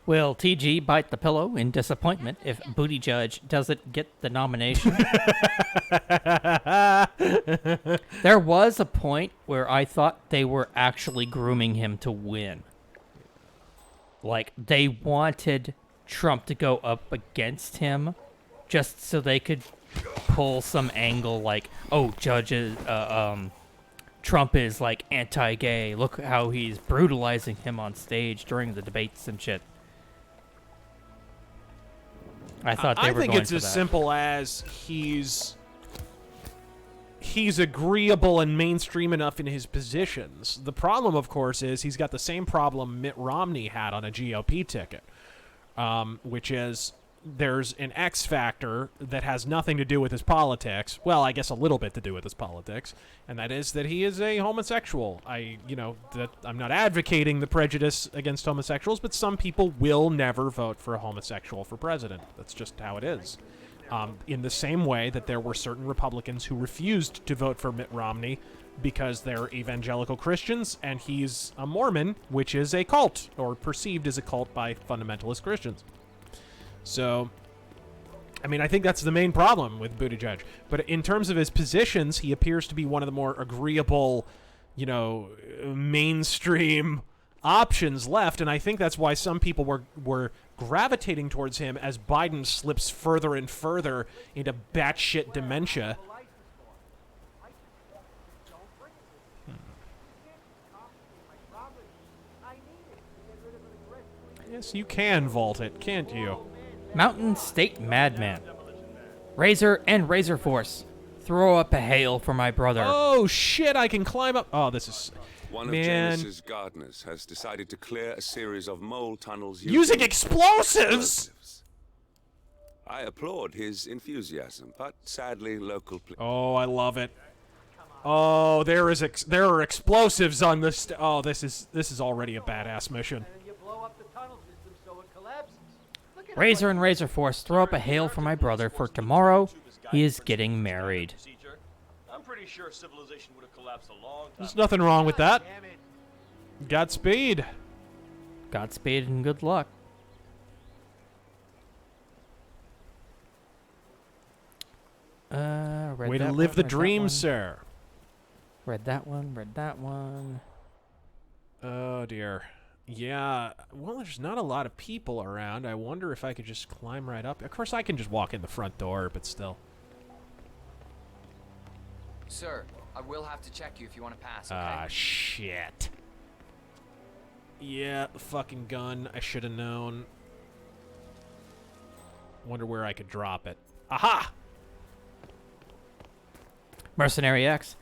Will TG bite the pillow in disappointment if Buttigieg doesn't get the nomination? There was a point where I thought they were actually grooming him to win. Like, they wanted Trump to go up against him just so they could pull some angle like, oh, Trump is, like, anti-gay. Look how he's brutalizing him on stage during the debates and shit. I thought they were going for that. I think it's as simple as he's agreeable and mainstream enough in his positions. The problem, of course, is he's got the same problem Mitt Romney had on a GOP ticket, which is there's an X factor that has nothing to do with his politics. Well, I guess a little bit to do with his politics, and that is that he is a homosexual. I'm not advocating the prejudice against homosexuals, but some people will never vote for a homosexual for president. That's just how it is. In the same way that there were certain Republicans who refused to vote for Mitt Romney because they're evangelical Christians, and he's a Mormon, which is a cult, or perceived as a cult by fundamentalist Christians. So, I mean, I think that's the main problem with Buttigieg. But in terms of his positions, he appears to be one of the more agreeable, mainstream options left. And I think that's why some people were gravitating towards him as Biden slips further and further into batshit dementia. Yes, you can vault it, can't you? Mountain State Madman. Razor and Razor Force. Throw up a hail for my brother. Oh, shit, I can climb up. Oh, this is... One of Janus's gardeners has decided to clear a series of mole tunnels using explosives! I applaud his enthusiasm, but sadly local... Oh, I love it. Oh, there are explosives on this... Oh, this is already a badass mission. Razor and Razor Force, throw up a hail for my brother, for tomorrow he is getting married. I'm pretty sure civilization would have collapsed a long time. There's nothing wrong with that. Godspeed. Godspeed and good luck. Way to live the dream, sir. Read that one. Oh, dear. Yeah, well, there's not a lot of people around. I wonder if I could just climb right up. Of course, I can just walk in the front door, but still. Sir, I will have to check you if you want to pass, okay? Ah, shit. Yeah, the fucking gun. I should have known. Wonder where I could drop it. Aha! Mercenary X,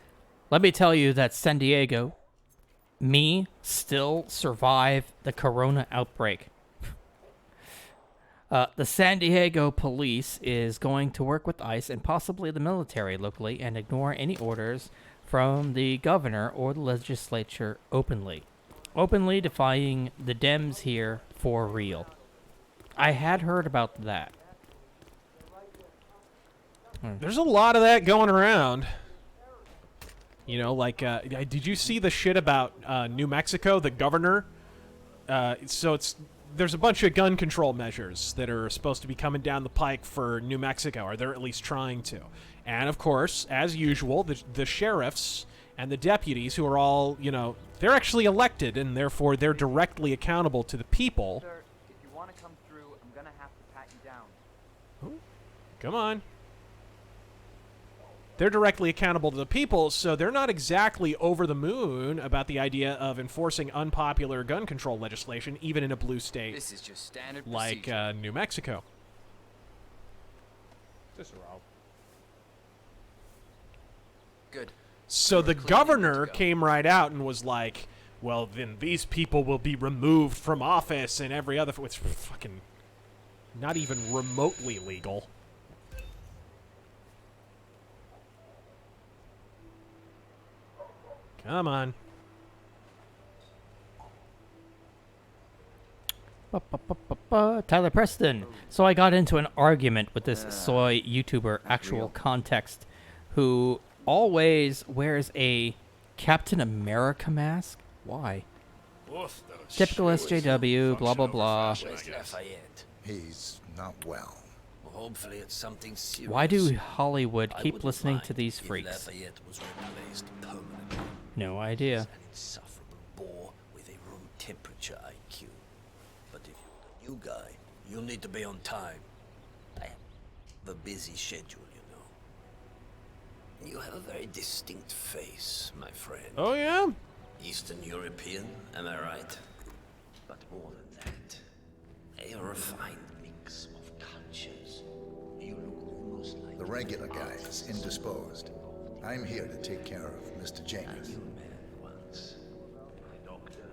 let me tell you that San Diego... me still survive the corona outbreak. The San Diego police is going to work with ICE and possibly the military locally and ignore any orders from the governor or the legislature openly defying the Dems here for real. I had heard about that. There's a lot of that going around. You know, like, did you see the shit about New Mexico, the governor? There's a bunch of gun control measures that are supposed to be coming down the pike for New Mexico, or they're at least trying to. And, of course, as usual, the sheriffs and the deputies, who are all, they're actually elected, and therefore they're directly accountable to the people. Sir, if you want to come through, I'm going to have to pat you down. Ooh, come on. they're directly accountable to the people, so they're not exactly over the moon about the idea of enforcing unpopular gun control legislation, even in a blue state This is just standard like procedure. New Mexico. Cicero. Good. So the governor came right out and was like, well, then these people will be removed from office and every other... It's fucking not even remotely legal. Come on. Tyler Preston. So I got into an argument with this soy YouTuber, actual context, who always wears a Captain America mask. Why? Typical SJW, blah, blah, blah. Where's Lafayette? He's not well. Well, hopefully it's something serious. Why do Hollywood I keep wouldn't listening mind to these if freaks? Lafayette was replaced permanently. No idea. An insufferable bore with a room temperature IQ. But if you're the new guy, you'll need to be on time. I have a busy schedule, you know. You have a very distinct face, my friend. Oh, yeah? Eastern European, am I right? But more than that, a refined mix of cultures. You look almost like... The regular guy is indisposed. I'm here to take care of Mr. Janus. Once, my doctor,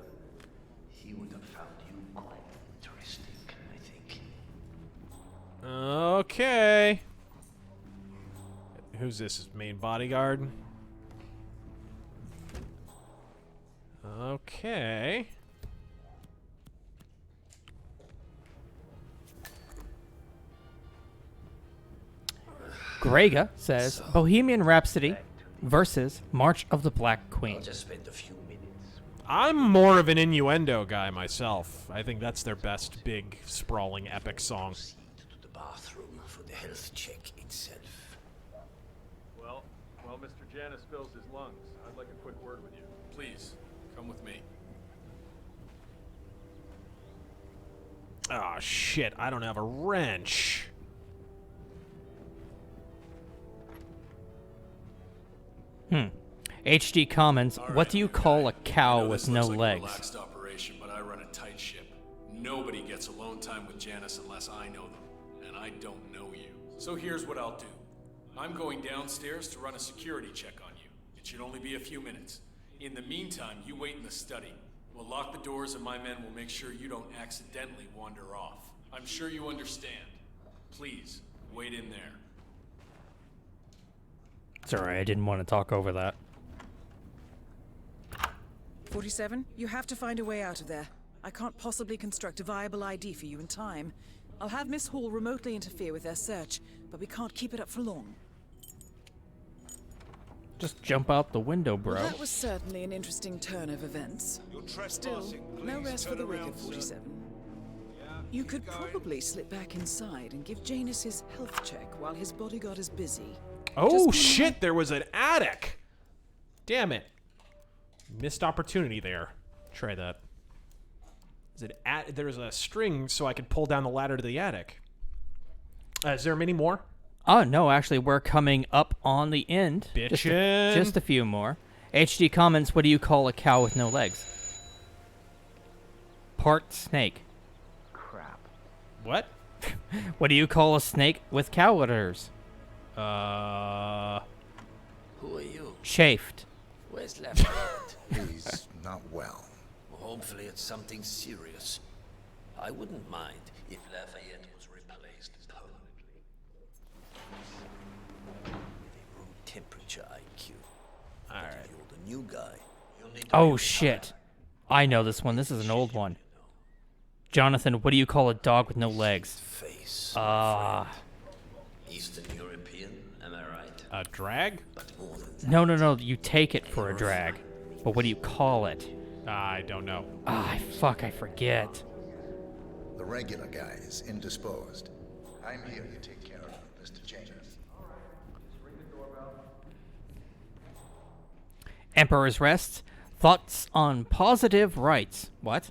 he would have found you quite interesting, I think. Okay. Who's this? His main bodyguard? Okay. Grega says Bohemian Rhapsody versus March of the Black Queen. I'll just spend a few minutes. I'm more of an innuendo guy myself. I think that's their best big, sprawling, epic song. To the bathroom for the health check itself. Well, while Mr. Janus fills his lungs, I'd like a quick word with you. Please, come with me. Oh, shit. I don't have a wrench. HD comments, what do you call a cow with no Looks like a legs? relaxed operation, but I run a tight ship. Nobody gets alone time with Janus unless I know them, and I don't know you. So here's what I'll do. I'm going downstairs to run a security check on you. It should only be a few minutes. In the meantime, you wait in the study. We'll lock the doors and my men will make sure you don't accidentally wander off. I'm sure you understand. Please, wait in there. It's alright, I didn't want to talk over that. 47, you have to find a way out of there. I can't possibly construct a viable ID for you in time. I'll have Miss Hall remotely interfere with their search, but we can't keep it up for long. Just jump out the window, bro. Well, that was certainly an interesting turn of events. Still, no rest for the wicked, 47. You could probably slip back inside and give Janus his health check while his bodyguard is busy. Oh, shit, there was an attic. Damn it. Missed opportunity there. Try that. There's a string so I could pull down the ladder to the attic. Is there many more? Oh, no, actually, we're coming up on the end. Bitchin'. Just a few more. HD comments, what do you call a cow with no legs? Part snake. Crap. What? What do you call a snake with cow udders? Who are you? Chafed. Where's Lafayette? He's not well. Well, hopefully it's something serious. I wouldn't mind if Lafayette was replaced permanently. With a room temperature IQ. Alright. If you're the new guy, you'll need to Oh, shit. I know this one. This is an old one. Jonathan, what do you call a dog with no legs? Face. Eastern European, am I right? A drag? But more than that. No. You take it for a drag. But what do you call it? I don't know. I forget. The regular guy is indisposed. I'm here to take care of Mr. Janus. Emperor's Rest. Thoughts on positive rights. What?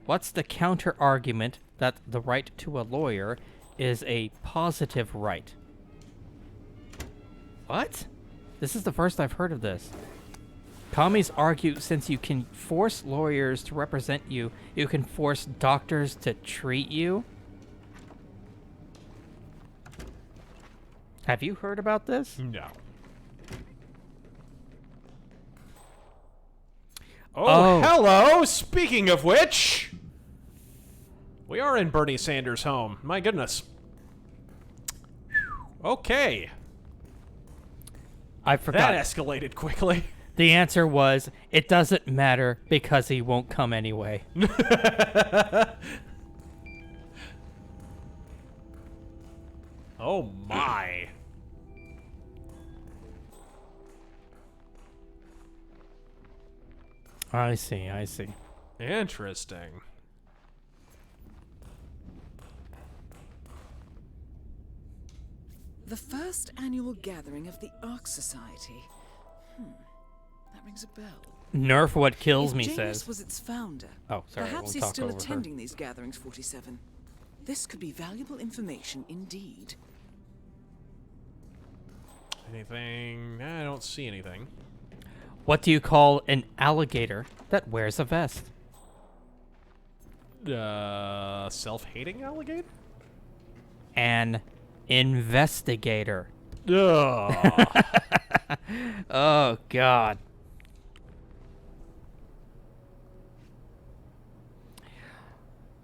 What's the counter argument that the right to a lawyer is a positive right? What? This is the first I've heard of this. Commies argue since you can force lawyers to represent you, you can force doctors to treat you. Have you heard about this? No. Oh, hello! Speaking of which, we are in Bernie Sanders' home. My goodness. Okay. I forgot. That escalated quickly. The answer was, it doesn't matter because he won't come anyway. Oh my. I see, I see. Interesting. The first annual gathering of the Ark Society. That rings a bell. Nerf what kills If me Janus says. was its founder. Oh, sorry, I Perhaps won't he's talk still over her. attending these gatherings, 47. This could be valuable information indeed. Anything? I don't see anything. What do you call an alligator that wears a vest? Self-hating alligator? An investigator. Ugh. Oh, God.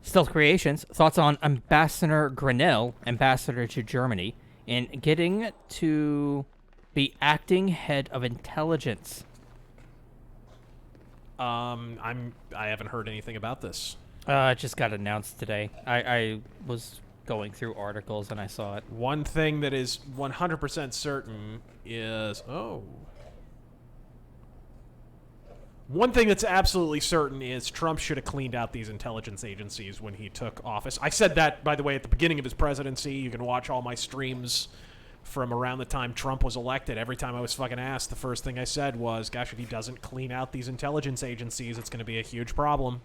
Stealth Creations, thoughts on Ambassador Grinnell, ambassador to Germany, in getting to be acting head of intelligence. I haven't heard anything about this. It just got announced today. I was going through articles and I saw it. One thing that is 100% certain is... Oh. One thing that's absolutely certain is Trump should have cleaned out these intelligence agencies when he took office. I said that, by the way, at the beginning of his presidency. You can watch all my streams from around the time Trump was elected. Every time I was fucking asked, the first thing I said was, gosh, if he doesn't clean out these intelligence agencies, it's going to be a huge problem.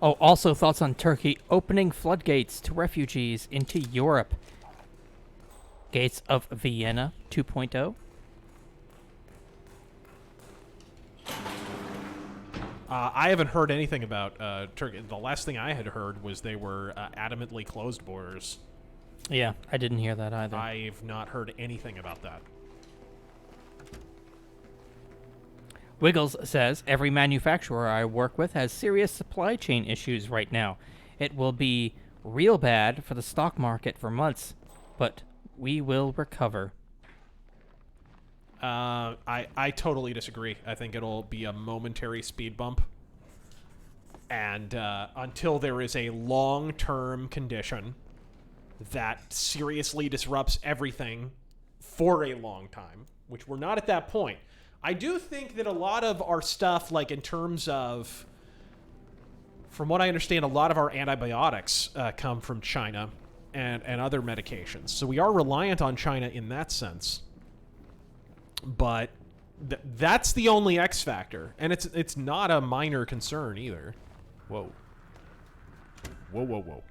Oh, also thoughts on Turkey opening floodgates to refugees into Europe. Gates of Vienna 2.0. I haven't heard anything about Turkey. The last thing I had heard was they were adamantly closed borders. Yeah, I didn't hear that either. I've not heard anything about that. Wiggles says, every manufacturer I work with has serious supply chain issues right now. It will be real bad for the stock market for months, but we will recover. I totally disagree. I think it'll be a momentary speed bump. And until there is a long-term condition that seriously disrupts everything for a long time, which we're not at that point. I do think that a lot of our stuff, like in terms of, from what I understand, a lot of our antibiotics come from China and other medications. So we are reliant on China in that sense. But that's the only X factor. And it's not a minor concern either. Whoa. Whoa, whoa, whoa.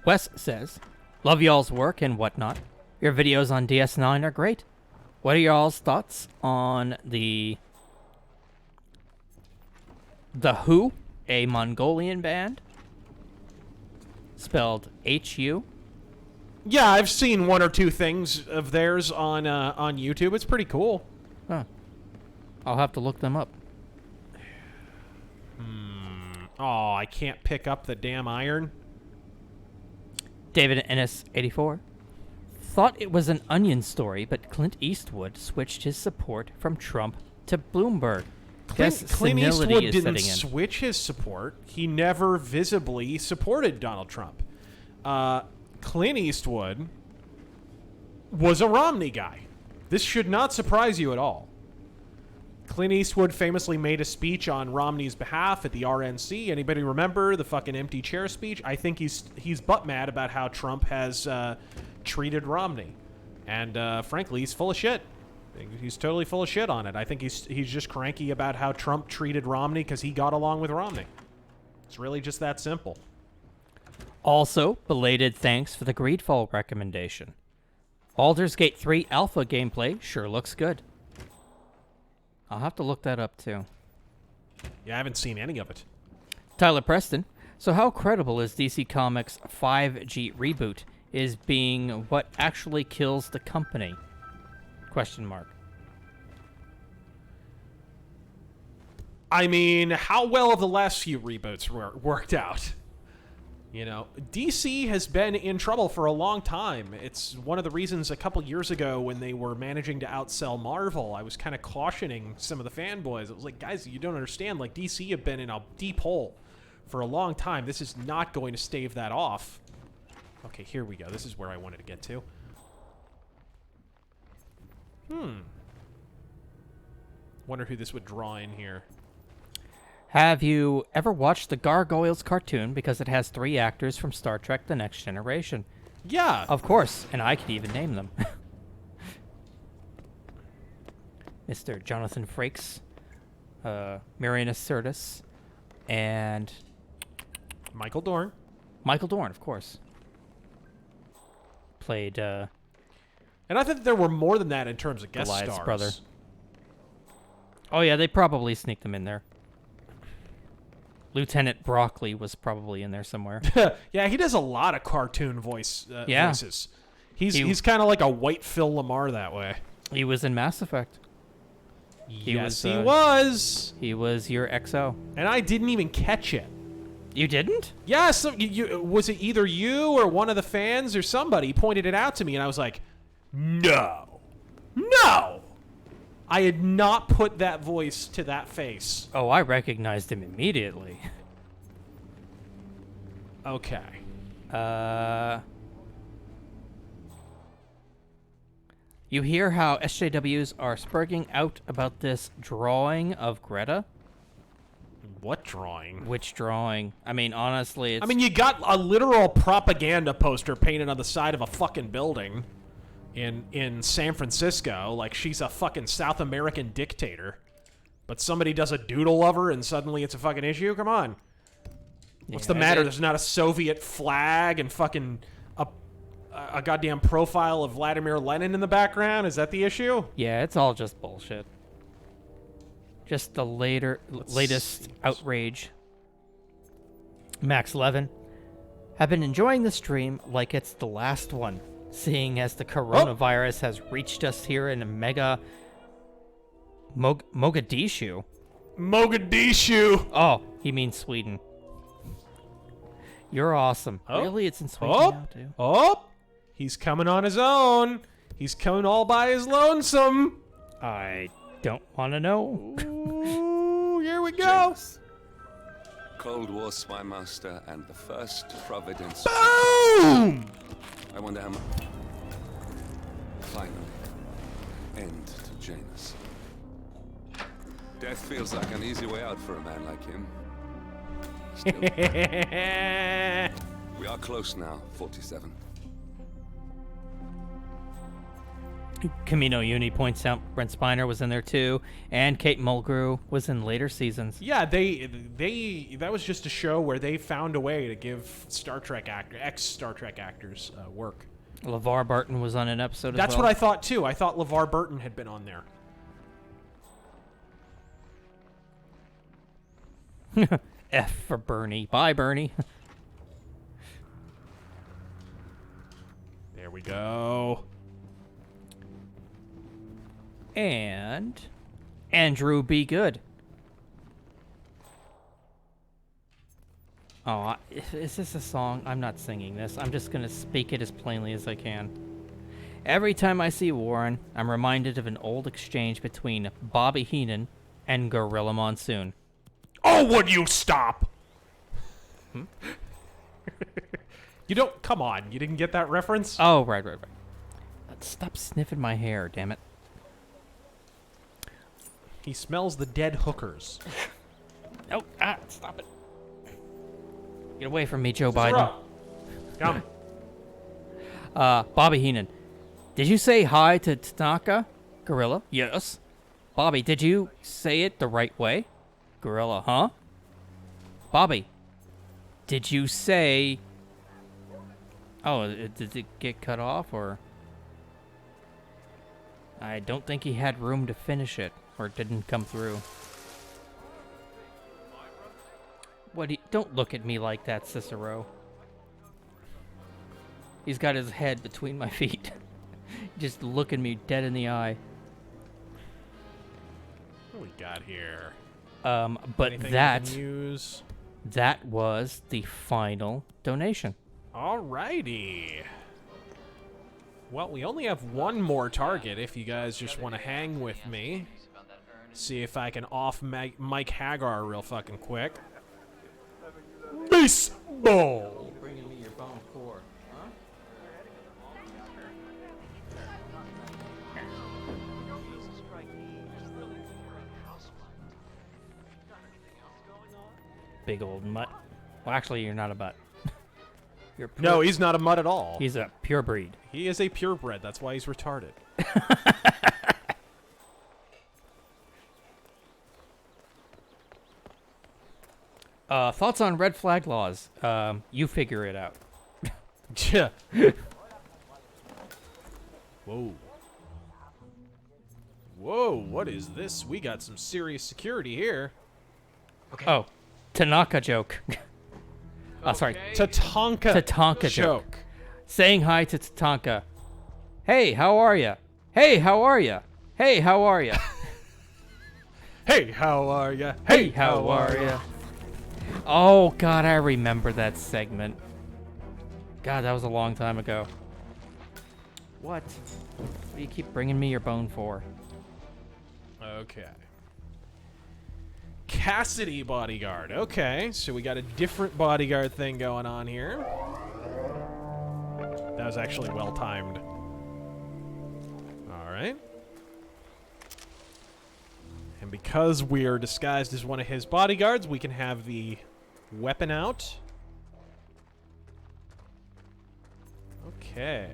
Wes says, love y'all's work and whatnot. Your videos on DS9 are great. What are y'all's thoughts on the Who, a Mongolian band? Spelled H-U. Yeah, I've seen one or two things of theirs on YouTube. It's pretty cool. Huh. I'll have to look them up. Oh, I can't pick up the damn iron. David Ennis, 84. Thought it was an Onion story, but Clint Eastwood switched his support from Trump to Bloomberg. Clint Eastwood didn't switch his support. He never visibly supported Donald Trump. Clint Eastwood was a Romney guy. This should not surprise you at all. Clint Eastwood famously made a speech on Romney's behalf at the RNC. Anybody remember the fucking empty chair speech? I think he's butt mad about how Trump has treated Romney. And frankly, he's full of shit. He's totally full of shit on it. I think he's just cranky about how Trump treated Romney because he got along with Romney. It's really just that simple. Also, belated thanks for the Greedfall recommendation. Baldur's Gate 3 alpha gameplay sure looks good. I'll have to look that up too. Yeah, I haven't seen any of it. Tyler Preston. So how credible is DC Comics' 5G reboot is being what actually kills the company? Question mark. I mean, how well have the last few reboots worked out? You know, DC has been in trouble for a long time. It's one of the reasons a couple years ago when they were managing to outsell Marvel, I was kind of cautioning some of the fanboys. It was like, guys, you don't understand. Like, DC have been in a deep hole for a long time. This is not going to stave that off. Okay, here we go. This is where I wanted to get to. Wonder who this would draw in here. Have you ever watched the Gargoyles cartoon because it has 3 actors from Star Trek The Next Generation? Yeah. Of course, and I could even name them. Mr. Jonathan Frakes, Mariana Sirtis, and... Michael Dorn. Michael Dorn, of course. Played, And I think there were more than that in terms of guest Goliath's stars. brother. Oh yeah, they probably sneaked them in there. Lieutenant Broccoli was probably in there somewhere. Yeah, he does a lot of cartoon voices. He's kind of like a white Phil Lamar that way. He was in Mass Effect. He was. He was your XO. And I didn't even catch it. You didn't? Yeah, so was it either you or one of the fans or somebody pointed it out to me, and I was like, no. I had not put that voice to that face. Oh, I recognized him immediately. Okay. You hear how SJWs are spurging out about this drawing of Greta? What drawing? Which drawing? I mean, honestly, it's... I mean, you got a literal propaganda poster painted on the side of a fucking building in San Francisco, like she's a fucking South American dictator. But somebody does a doodle of her and suddenly it's a fucking issue? Come on. What's the matter? There's not a Soviet flag and fucking a goddamn profile of Vladimir Lenin in the background? Is that the issue? Yeah, it's all just bullshit. Just the latest outrage. Max Levin. Have been enjoying the stream like it's the last one, seeing as the coronavirus has reached us here in a mega Mogadishu. Mogadishu! Oh, he means Sweden. You're awesome. Really? It's in Sweden now, too? He's coming on his own. He's coming all by his lonesome. I don't want to know. Ooh, here we go. Cold War spy master and the first Providence. Boom! I wonder how much. Finally, end to Janus. Death feels like an easy way out for a man like him. Still, we are close now, 47. Camino Uni points out Brent Spiner was in there too, and Kate Mulgrew was in later seasons. Yeah, that was just a show where they found a way to give ex-Star Trek actors work. LeVar Burton was on an episode as well. That's what I thought too. I thought LeVar Burton had been on there. F for Bernie. Bye, Bernie. There we go. And Andrew Be Good. Oh, is this a song? I'm not singing this. I'm just going to speak it as plainly as I can. Every time I see Warren, I'm reminded of an old exchange between Bobby Heenan and Gorilla Monsoon. Oh, would you stop? You don't... Come on. You didn't get that reference? Oh, right. Stop sniffing my hair, damn it. He smells the dead hookers. Oh, stop it. Get away from me, Joe Biden. Come. Bobby Heenan. Did you say hi to Tanaka? Gorilla. Yes. Bobby, did you say it the right way? Gorilla, huh? Bobby, Did you say... Oh, did it get cut off, or... I don't think he had room to finish it, or it didn't come through. Don't look at me like that, Cicero. He's got his head between my feet. Just looking me dead in the eye. What we got here? But Anything that... we can use? That was the final donation. Alrighty. Well, we only have one more target if you guys just want to hang with me. See if I can off Mike Hagar real fucking quick. Baseball! Bringing me your bone core, huh? Big old mutt. Well, actually, you're not a mutt. No, he's not a mutt at all. He's a pure breed. He is a purebred. That's why he's retarded. Thoughts on red flag laws? You figure it out. Yeah. Whoa. Whoa, what is this? We got some serious security here. Okay. Oh, Tanaka joke. Sorry. Tatanka joke. Saying hi to Tatanka. Hey, how are ya? Hey, how are ya? Hey, how are ya? Hey, how are ya? Hey, how are ya? Oh, God, I remember that segment. God, that was a long time ago. What? What do you keep bringing me your bone for? Okay. Cassidy bodyguard. Okay, so we got a different bodyguard thing going on here. That was actually well timed. All right. And because we're disguised as one of his bodyguards, we can have the weapon out. Okay.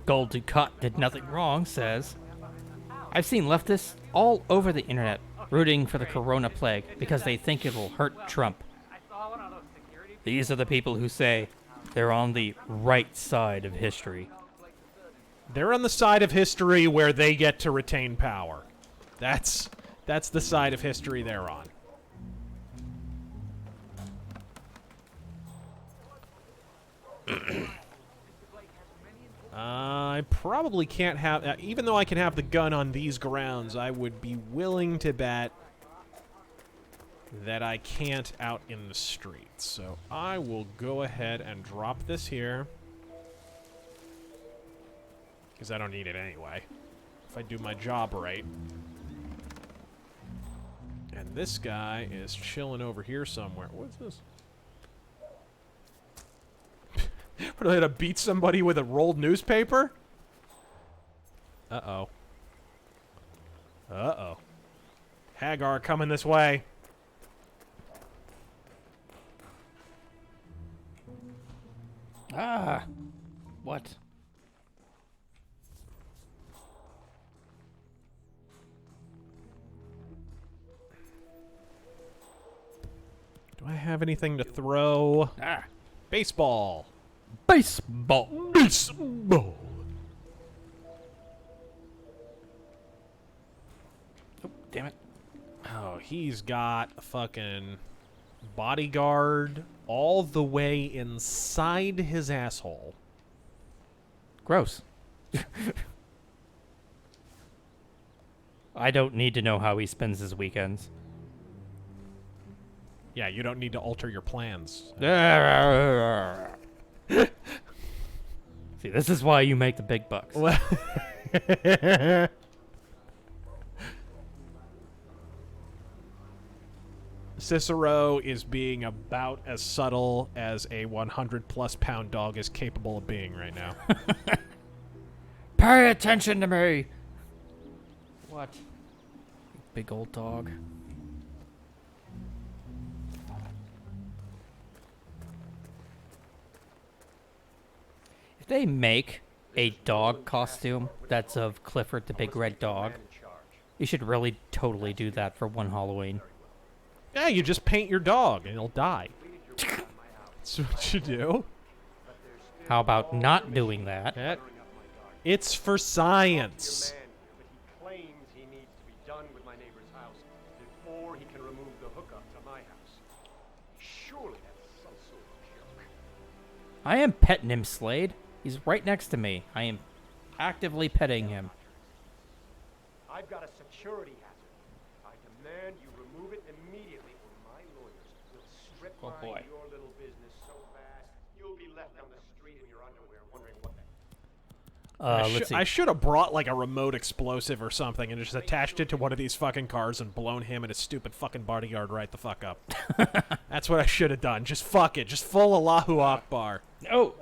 Gold Ducat did nothing wrong, says. I've seen leftists all over the internet rooting for the corona plague because they think it will hurt Trump. These are the people who say they're on the right side of history. They're on the side of history where they get to retain power. That's the side of history they're on. I probably can't have... even though I can have the gun on these grounds, I would be willing to bet that I can't out in the streets. So I will go ahead and drop this here. Because I don't need it anyway. If I do my job right. And this guy is chilling over here somewhere. What's this? What, are they gonna beat somebody with a rolled newspaper? Uh-oh. Uh-oh. Hagar coming this way. Ah. What? Do I have anything to throw? Ah. Baseball. Baseball. Baseball. Oh, damn it. Oh, he's got a fucking bodyguard all the way inside his asshole. Gross. I don't need to know how he spends his weekends. Yeah, you don't need to alter your plans. See, this is why you make the big bucks. Cicero is being about as subtle as a 100+ pound dog is capable of being right now. Pay attention to me! What? Big old dog. If they make a dog costume that's of Clifford the Big Red Dog, you should really totally do that for one Halloween. Yeah, you just paint your dog and he'll die. That's what you do. How about not doing that? It's for science. But he claims he needs to be done with my neighbor's house before he can remove the hookup to my house. Surely that's some sort of joke. I am petting him, Slade. He's right next to me. I am actively petting him. I've got a security hazard. I demand you remove it immediately, or my lawyers will strip mine your little business so fast you'll be left on the street in your underwear wondering what the... Let's see. I should have brought like a remote explosive or something and just attached it to one of these fucking cars and blown him and his stupid fucking bodyguard right the fuck up. That's what I should have done. Just fuck it. Just full Allahu Akbar. Oh,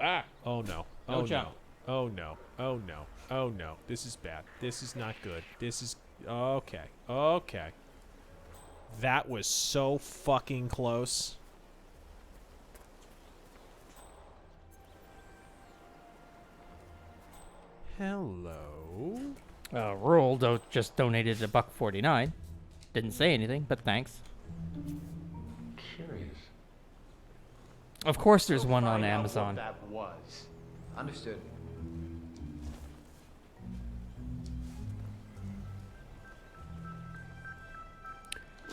Oh no. No Oh jump. no. Oh no. Oh no. Oh no. This is bad. This is not good. This is... Okay. Okay. That was so fucking close. Hello. Rural just donated $1.49. Didn't say anything, but thanks. Curious. Of course, there's one on Find out Amazon. What that was. Understood.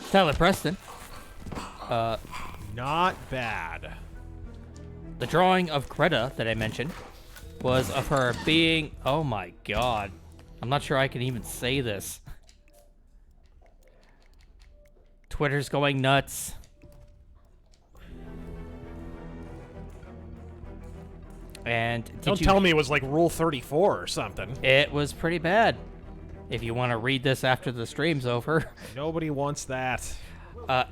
Tyler Preston. Not bad. The drawing of Greta that I mentioned was of her being... Oh my god. I'm not sure I can even say this. Twitter's going nuts. And Don't tell me it was like Rule 34 or something. It was pretty bad. If you want to read this after the stream's over. Nobody wants that.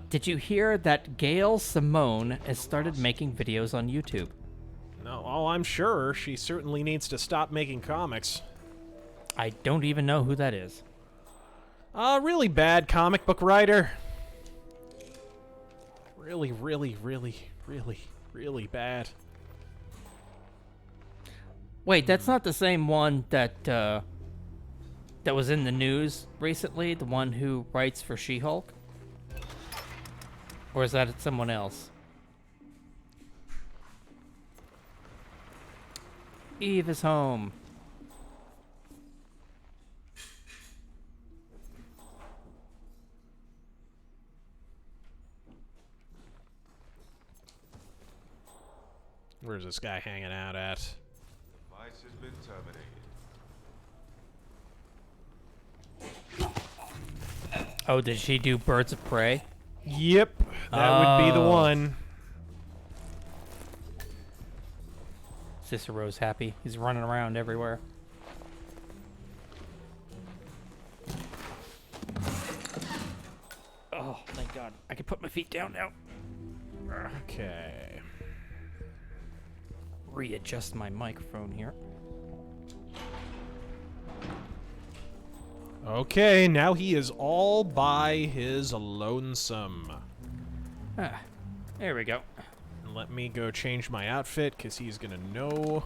Did you hear that Gail Simone has started making videos on YouTube? No, oh, I'm sure. She certainly needs to stop making comics. I don't even know who that is. Really bad comic book writer. Really, really, really, really, really bad. Wait, that's not the same one that that was in the news recently? The one who writes for She-Hulk? Or is that someone else? Eve is home. Where's this guy hanging out at? Device has been terminated. Oh, did she do Birds of Prey? Yep, that would be the one. Cicero's happy. He's running around everywhere. Oh, thank God. I can put my feet down now. Okay. Readjust my microphone here. Okay, now he is all by his lonesome. Ah, there we go. Let me go change my outfit, because he's going to know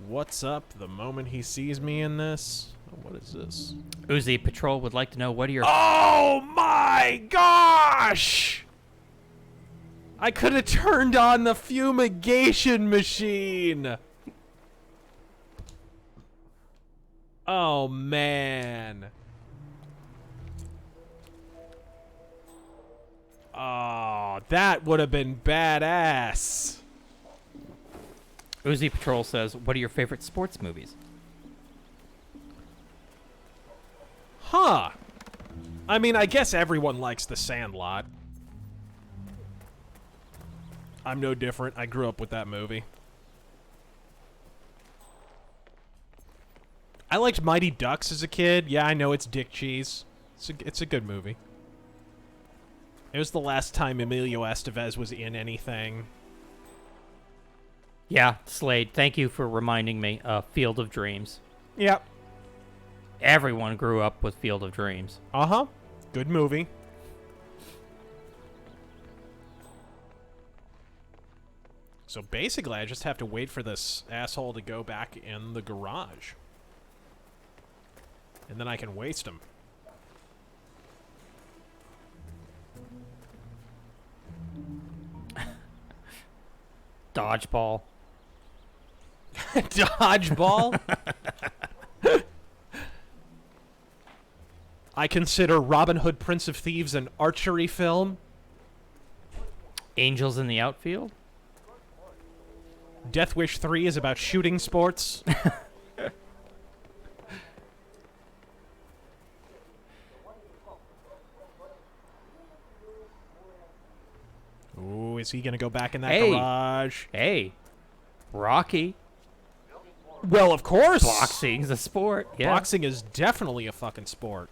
what's up the moment he sees me in this. Oh, what is this? Uzi Patrol would like to know what are your... Oh my gosh! I could have turned on the fumigation machine! Oh, man. Oh, that would have been badass. Uzi Patrol says, what are your favorite sports movies? Huh. I mean, I guess everyone likes The Sandlot. I'm no different. I grew up with that movie. I liked Mighty Ducks as a kid. Yeah, I know it's dick cheese. It's a good movie. It was the last time Emilio Estevez was in anything. Yeah, Slade, thank you for reminding me. Field of Dreams. Yep. Everyone grew up with Field of Dreams. Uh-huh. Good movie. So basically, I just have to wait for this asshole to go back in the garage. And then I can waste him. Dodgeball. Dodgeball? I consider Robin Hood, Prince of Thieves an archery film. Angels in the Outfield. Death Wish 3 is about shooting sports. Ooh, is he going to go back in that garage? Hey, Rocky. Well, of course. Boxing's a sport. Yeah. Boxing is definitely a fucking sport.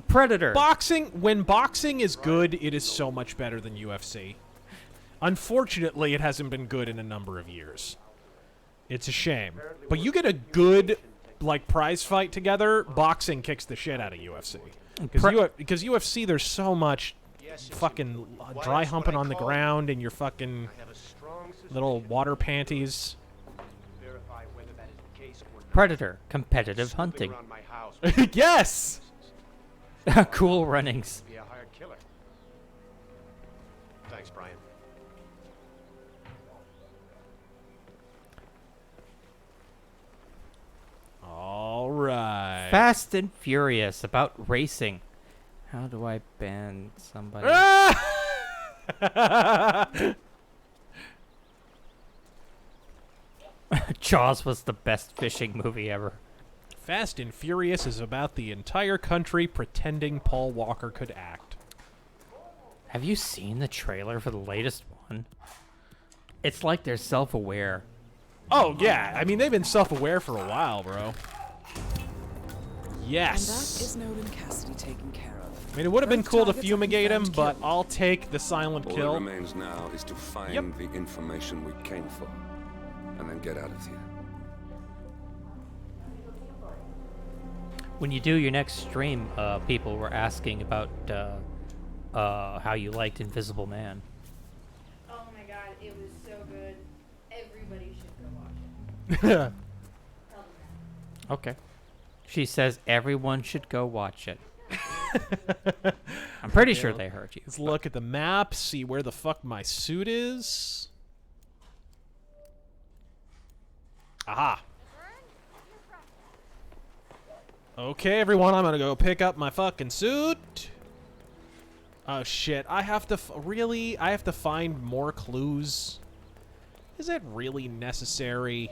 Predator. When boxing is good, it is so much better than UFC. Unfortunately, it hasn't been good in a number of years. It's a shame. But you get a good, like, prize fight together, boxing kicks the shit out of UFC. Because UFC, there's so much fucking dry humping on the ground and your fucking little water panties. Predator. Competitive hunting. Yes! Cool runnings. Be a hired killer. Thanks, Brian. All right. Fast and Furious about racing. How do I ban somebody? Jaws was the best fishing movie ever. Fast and Furious is about the entire country pretending Paul Walker could act. Have you seen the trailer for the latest one? It's like they're self-aware. Oh, yeah. I mean, they've been self-aware for a while, bro. Yes. And that is Nolan Cassidy taken care of. I mean, it would have been Both cool to targets fumigate have him, been but found I'll take the silent All kill. that remains now is to find the information we came for, and then get out of here. When you do your next stream, people were asking about how you liked Invisible Man. Oh my god, it was so good. Everybody should go watch it. Okay. She says everyone should go watch it. I'm pretty sure they heard you. Let's look at the map, see where the fuck my suit is. Aha. Okay, everyone, I'm gonna go pick up my fucking suit. Oh shit, I have to I have to find more clues. Is that really necessary?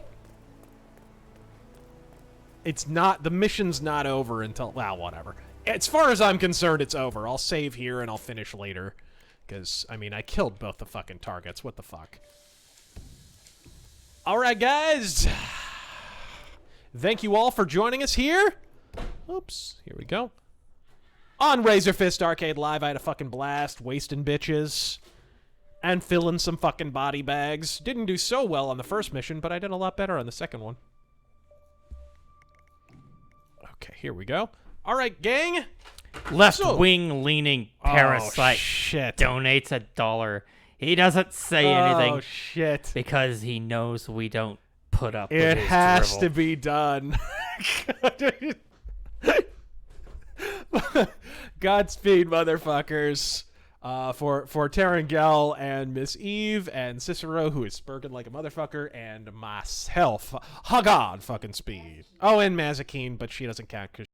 It's not, the mission's not over until, well, whatever. As far as I'm concerned, it's over. I'll save here and I'll finish later. Because, I mean, I killed both the fucking targets. What the fuck? Alright, guys. Thank you all for joining us here. Oops, here we go. On RazörFist Arcade Live, I had a fucking blast wasting bitches and filling some fucking body bags. Didn't do so well on the first mission, but I did a lot better on the second one. Okay, here we go. All right, gang. Left-wing leaning parasite donates $1. He doesn't say anything. Oh, shit. Because he knows we don't put up with It his has drivel. to be done. Godspeed, motherfuckers. For Terengel and Miss Eve and Cicero, who is spurging like a motherfucker, and myself. Haggard fucking speed. Oh, and Mazikeen, but she doesn't count because